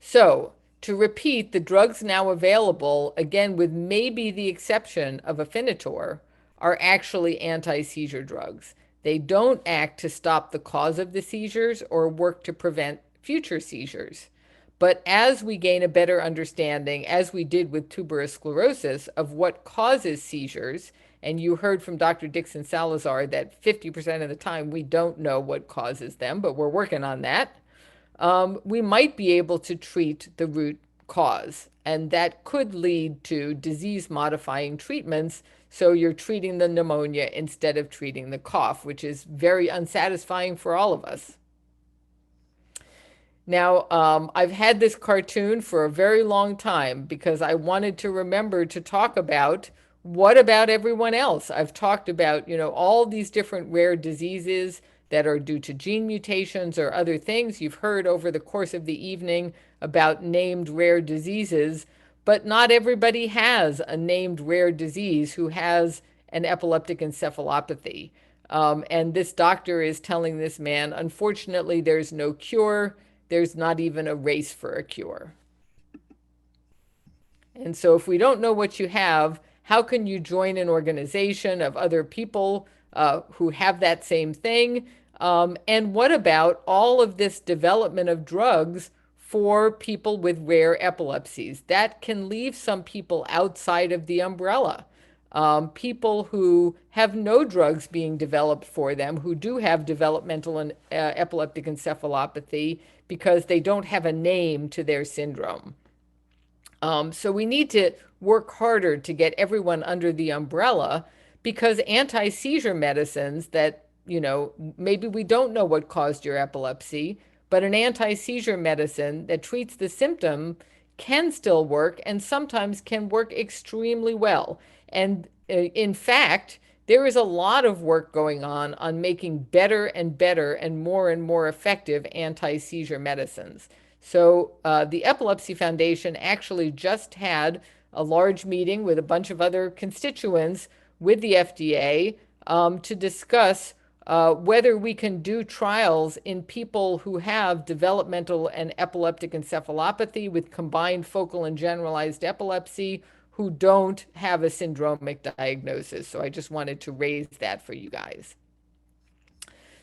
J: So to repeat, the drugs now available, again, with maybe the exception of Afinitor, are actually anti-seizure drugs. They don't act to stop the cause of the seizures or work to prevent future seizures. But as we gain a better understanding, as we did with tuberous sclerosis, of what causes seizures, and you heard from Dr. Dixon Salazar that 50% of the time we don't know what causes them, but we're working on that, we might be able to treat the root cause. And that could lead to disease-modifying treatments, so you're treating the pneumonia instead of treating the cough, which is very unsatisfying for all of us. Now, I've had this cartoon for a very long time because I wanted to remember to talk about what about everyone else. I've talked about, all these different rare diseases that are due to gene mutations or other things. You've heard over the course of the evening about named rare diseases, but not everybody has a named rare disease who has an epileptic encephalopathy. And this doctor is telling this man, unfortunately, there's no cure. There's not even a race for a cure. And so if we don't know what you have, how can you join an organization of other people who have that same thing? And what about all of this development of drugs for people with rare epilepsies? That can leave some people outside of the umbrella. People who have no drugs being developed for them, who do have developmental and epileptic encephalopathy because they don't have a name to their syndrome. So we need to work harder to get everyone under the umbrella, because anti-seizure medicines that, maybe we don't know what caused your epilepsy, but an anti-seizure medicine that treats the symptom can still work and sometimes can work extremely well. And in fact, there is a lot of work going on making better and better and more effective anti-seizure medicines. So the Epilepsy Foundation actually just had a large meeting with a bunch of other constituents with the FDA to discuss whether we can do trials in people who have developmental and epileptic encephalopathy with combined focal and generalized epilepsy who don't have a syndromic diagnosis. So I just wanted to raise that for you guys.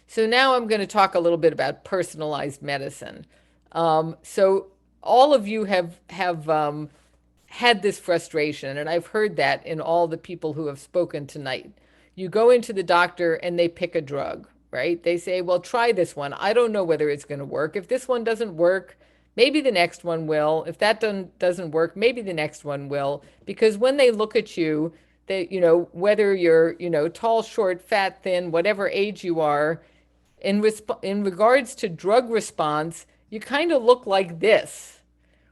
J: So now I'm going to talk a little bit about personalized medicine. So all of you have had this frustration, and I've heard that in all the people who have spoken tonight. You go into the doctor and they pick a drug, right? They say, well, try this one. I don't know whether it's going to work. If this one doesn't work, maybe the next one will. If that doesn't work, maybe the next one will. Because when they look at you, they, whether you're, tall, short, fat, thin, whatever age you are, in regards to drug response, you kind of look like this.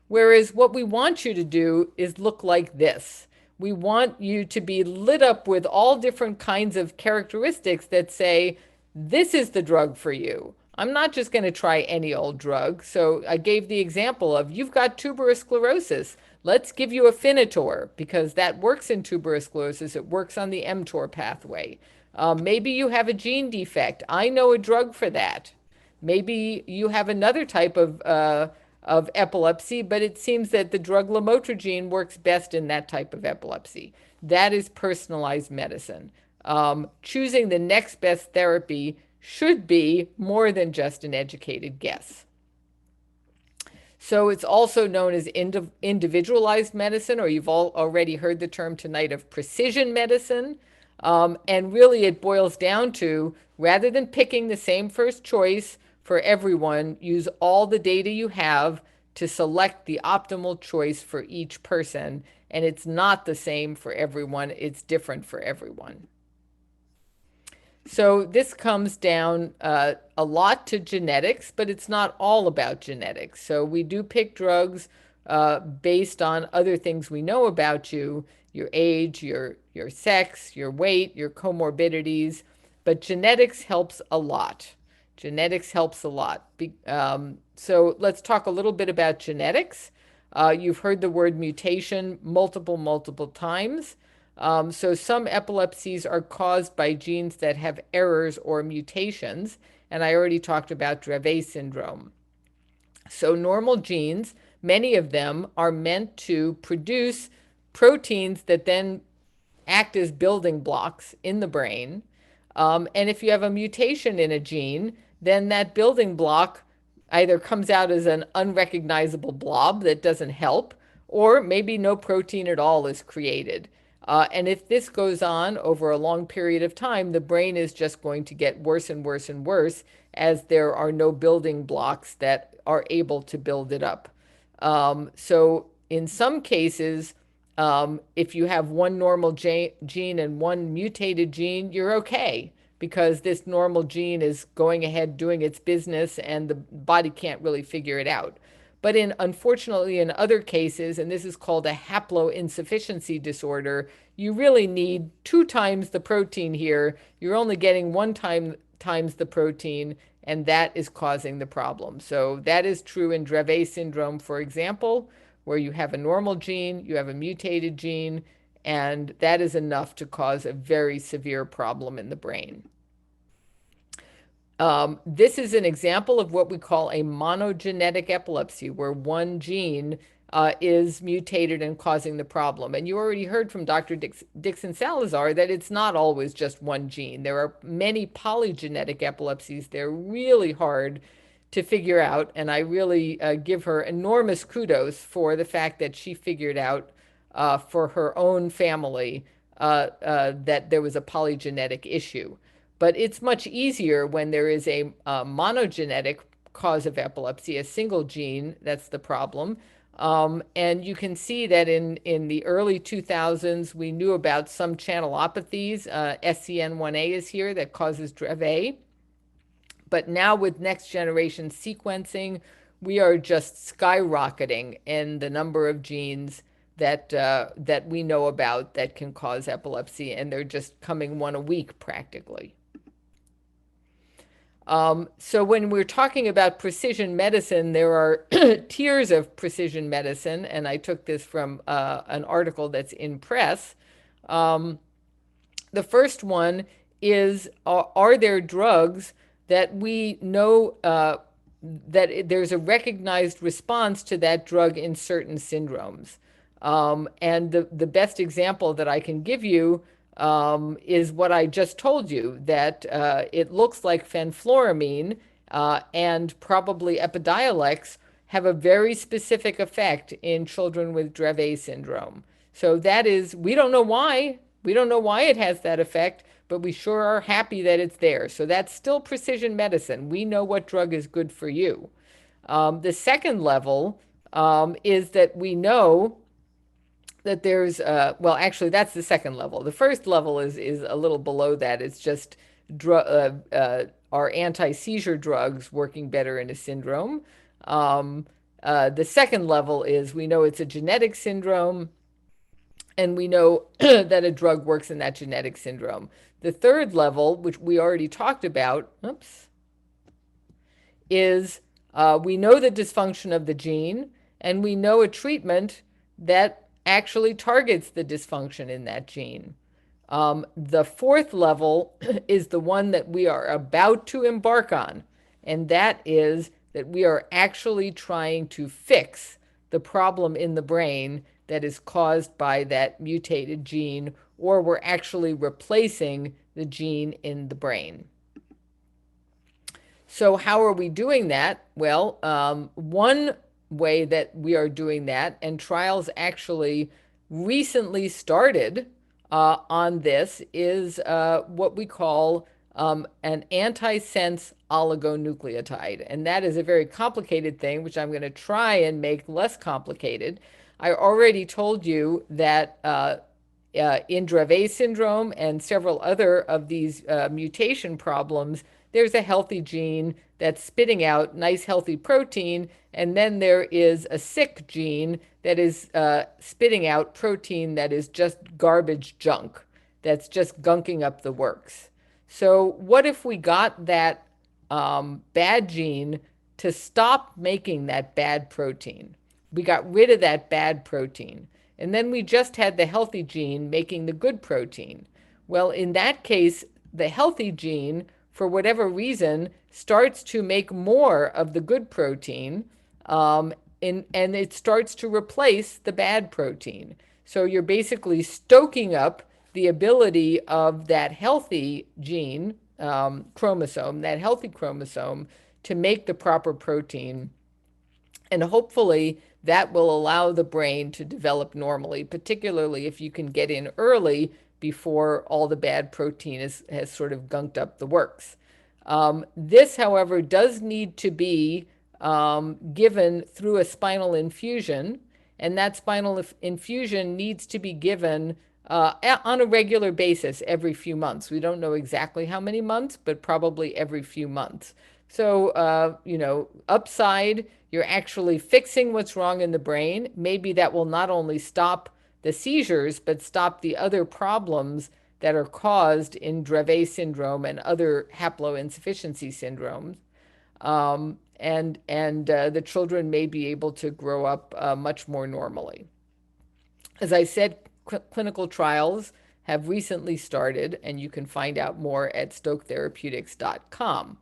J: Whereas what we want you to do is look like this. We want you to be lit up with all different kinds of characteristics that say, this is the drug for you. I'm not just going to try any old drug. So I gave the example of, you've got tuberous sclerosis. Let's give you Afinitor, because that works in tuberous sclerosis. It works on the mTOR pathway. Maybe you have a gene defect. I know a drug for that. Maybe you have another type of epilepsy, but it seems that the drug lamotrigine works best in that type of epilepsy. That is personalized medicine. Choosing the next best therapy should be more than just an educated guess. So it's also known as individualized medicine, or you've already heard the term tonight of precision medicine. And really it boils down to, rather than picking the same first choice for everyone, use all the data you have to select the optimal choice for each person. And it's not the same for everyone, it's different for everyone. So this comes down a lot to genetics, but it's not all about genetics. So we do pick drugs based on other things we know about you, your age, your sex, your weight, your comorbidities, but genetics helps a lot. Genetics helps a lot. So let's talk a little bit about genetics. You've heard the word mutation multiple times. So some epilepsies are caused by genes that have errors or mutations, and I already talked about Dravet syndrome. So normal genes, many of them are meant to produce proteins that then act as building blocks in the brain. And if you have a mutation in a gene, then that building block either comes out as an unrecognizable blob that doesn't help, or maybe no protein at all is created. And if this goes on over a long period of time, the brain is just going to get worse and worse and worse, as there are no building blocks that are able to build it up. So in some cases, if you have one normal gene and one mutated gene, you're okay. because this normal gene is going ahead doing its business and the body can't really figure it out. But unfortunately, in other cases, and this is called a haploinsufficiency disorder, you really need 2 times the protein here. You're only getting 1 times the protein, and that is causing the problem. So that is true in Dravet syndrome, for example, where you have a normal gene, you have a mutated gene, and that is enough to cause a very severe problem in the brain. This is an example of what we call a monogenetic epilepsy, where one gene is mutated and causing the problem. And you already heard from Dr. Dixon Salazar that it's not always just one gene. There are many polygenetic epilepsies. They're really hard to figure out, and I really give her enormous kudos for the fact that she figured out for her own family that there was a polygenetic issue. But it's much easier when there is a monogenetic cause of epilepsy, a single gene, that's the problem. And you can see that in the early 2000s, we knew about some channelopathies. SCN1A is here that causes Dravet. But now with next generation sequencing, we are just skyrocketing in the number of genes that we know about that can cause epilepsy, and they're just coming 1 a week practically. So when we're talking about precision medicine, there are tiers of precision medicine, and I took this from an article that's in Press. The first one is, are there drugs that we know that there's a recognized response to that drug in certain syndromes? And the best example that I can give you is what I just told you, that it looks like fenfluramine and probably Epidiolex have a very specific effect in children with Dravet syndrome. So that is, we don't know why. We don't know why it has that effect, but we sure are happy that it's there. So that's still precision medicine. We know what drug is good for you. The second level is that we know that there's, well, actually, that's the second level. The first level is a little below that. It's just our anti-seizure drugs working better in a syndrome. The second level is we know it's a genetic syndrome, and we know that a drug works in that genetic syndrome. The third level, which we already talked about, is we know the dysfunction of the gene, and we know a treatment that actually targets the dysfunction in that gene. The fourth level is the one that we are about to embark on, and that is that we are actually trying to fix the problem in the brain that is caused by that mutated gene, or we're actually replacing the gene in the brain. So how are we doing that? Well, one way that we are doing that, and trials actually recently started on this, is what we call an antisense oligonucleotide. And that is a very complicated thing, which I'm going to try and make less complicated. I already told you that in Dravet syndrome and several other of these mutation problems, there's a healthy gene that's spitting out nice healthy protein, and then there is a sick gene that is spitting out protein that is just garbage junk, that's just gunking up the works. So what if we got that bad gene to stop making that bad protein? We got rid of that bad protein, and then we just had the healthy gene making the good protein. Well, in that case, the healthy gene, for whatever reason, starts to make more of the good protein, and it starts to replace the bad protein. So you're basically stoking up the ability of that healthy gene, chromosome, that healthy chromosome, to make the proper protein. And hopefully that will allow the brain to develop normally, particularly if you can get in early before all the bad protein has sort of gunked up the works. This, however, does need to be given through a spinal infusion, and that spinal infusion needs to be given on a regular basis every few months. We don't know exactly how many months, but probably every few months. So, you know, upside, you're actually fixing what's wrong in the brain. Maybe that will not only stop the seizures, but stop the other problems that are caused in Dravet syndrome and other haploinsufficiency syndromes. And the children may be able to grow up much more normally. As I said, clinical trials have recently started, and you can find out more at stoketherapeutics.com.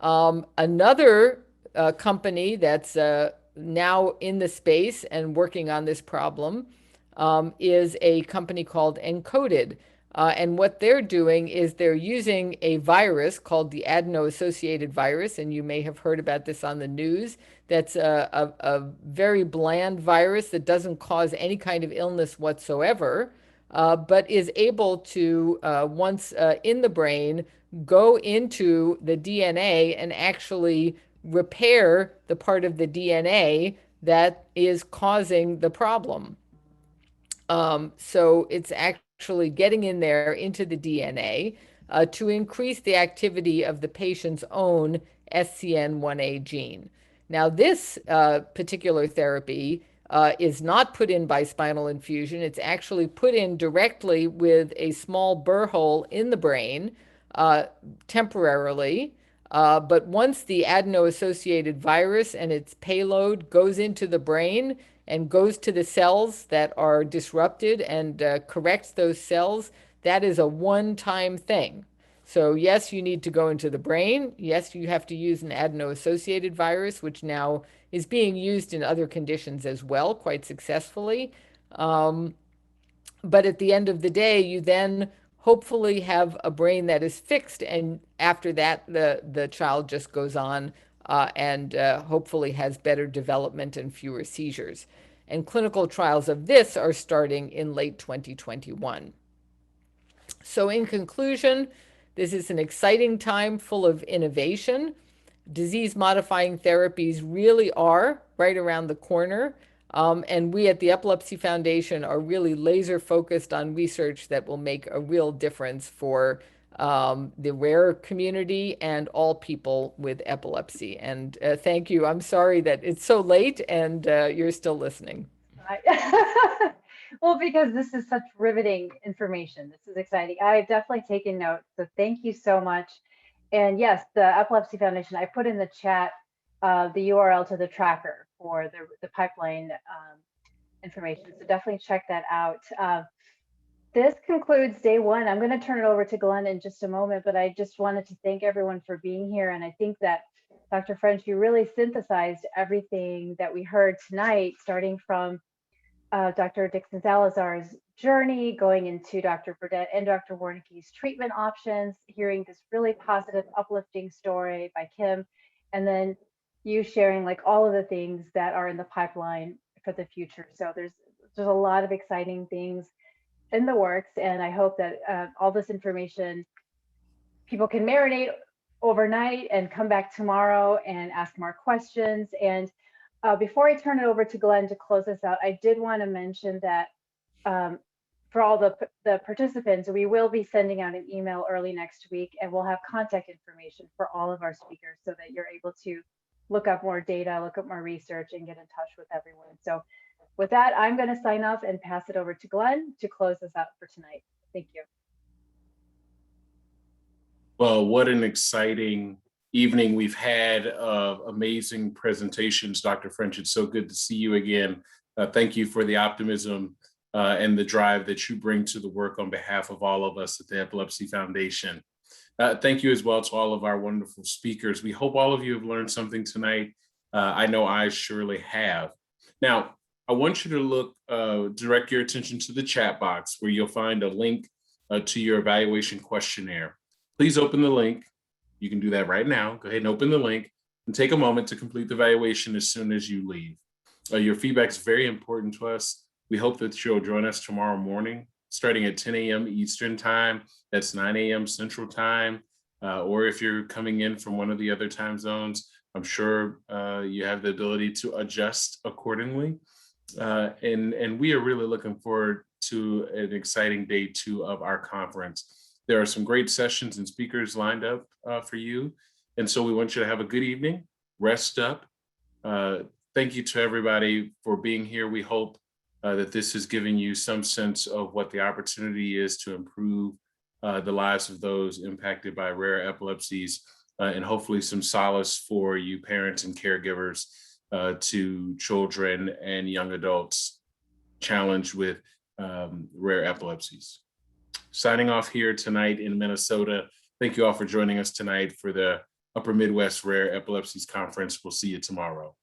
J: Another company that's now in the space and working on this problem is a company called Encoded. And what they're doing is they're using a virus called the adeno-associated virus, and you may have heard about this on the news. That's a very bland virus that doesn't cause any kind of illness whatsoever, but is able to, once in the brain, go into the DNA and actually repair the part of the DNA that is causing the problem. So it's actually getting in there into the DNA to increase the activity of the patient's own SCN1A gene. Now, this particular therapy is not put in by spinal infusion. It's actually put in directly with a small burr hole in the brain temporarily. But once the adeno-associated virus and its payload goes into the brain and goes to the cells that are disrupted and corrects those cells, that is a one-time thing. So yes, you need to go into the brain. Yes, you have to use an adeno-associated virus, which now is being used in other conditions as well, quite successfully. But at the end of the day, you then hopefully have a brain that is fixed, and after that, the child just goes on and hopefully has better development and fewer seizures. And clinical trials of this are starting in late 2021. So in conclusion, this is an exciting time full of innovation. Disease-modifying therapies really are right around the corner. And we at the Epilepsy Foundation are really laser focused on research that will make a real difference for the rare community and all people with epilepsy. And thank you. I'm sorry that it's so late and you're still listening.
F: Well, because this is such riveting information. This is exciting. I've definitely taken notes. So thank you so much. And yes, the Epilepsy Foundation, I put in the chat the URL to the tracker for the pipeline information. So definitely check that out. This concludes day one. I'm going to turn it over to Glenn in just a moment, but I just wanted to thank everyone for being here. And I think that Dr. French, you really synthesized everything that we heard tonight, starting from Dr. Dixon Salazar's journey, going into Dr. Burdett and Dr. Warnicki's treatment options, hearing this really positive, uplifting story by Kim, and then you sharing like all of the things that are in the pipeline for the future. So there's a lot of exciting things in the works, and I hope that all this information people can marinate overnight and come back tomorrow and ask more questions. And before I turn it over to Glenn to close us out, I did want to mention that for all the participants, we will be sending out an email early next week, and we'll have contact information for all of our speakers so that you're able to look up more data, look up more research, and get in touch with everyone. So with that, I'm going to sign off and pass it over to Glenn to close us out for tonight. Thank you.
A: Well, what an exciting evening we've had of amazing presentations, Dr. French. It's so good to see you again. Thank you for the optimism and the drive that you bring to the work on behalf of all of us at the Epilepsy Foundation. Thank you as well to all of our wonderful speakers. We hope all of you have learned something tonight. I know I surely have. Now, I want you to look, direct your attention to the chat box where you'll find a link to your evaluation questionnaire. Please open the link. You can do that right now. Go ahead and open the link and take a moment to complete the evaluation as soon as you leave. Your feedback is very important to us. We hope that you'll join us tomorrow morning, starting at 10 a.m. Eastern time. That's 9 a.m. Central time. Or if you're coming in from one of the other time zones, I'm sure you have the ability to adjust accordingly. And we are really looking forward to an exciting day 2 of our conference. There are some great sessions and speakers lined up for you. And so we want you to have a good evening, rest up. Thank you to everybody for being here. We hope that this is giving you some sense of what the opportunity is to improve the lives of those impacted by rare epilepsies, and hopefully some solace for you parents and caregivers to children and young adults challenged with rare epilepsies. Signing off here tonight in Minnesota. Thank you all for joining us tonight for the Upper Midwest Rare Epilepsies Conference. We'll see you tomorrow.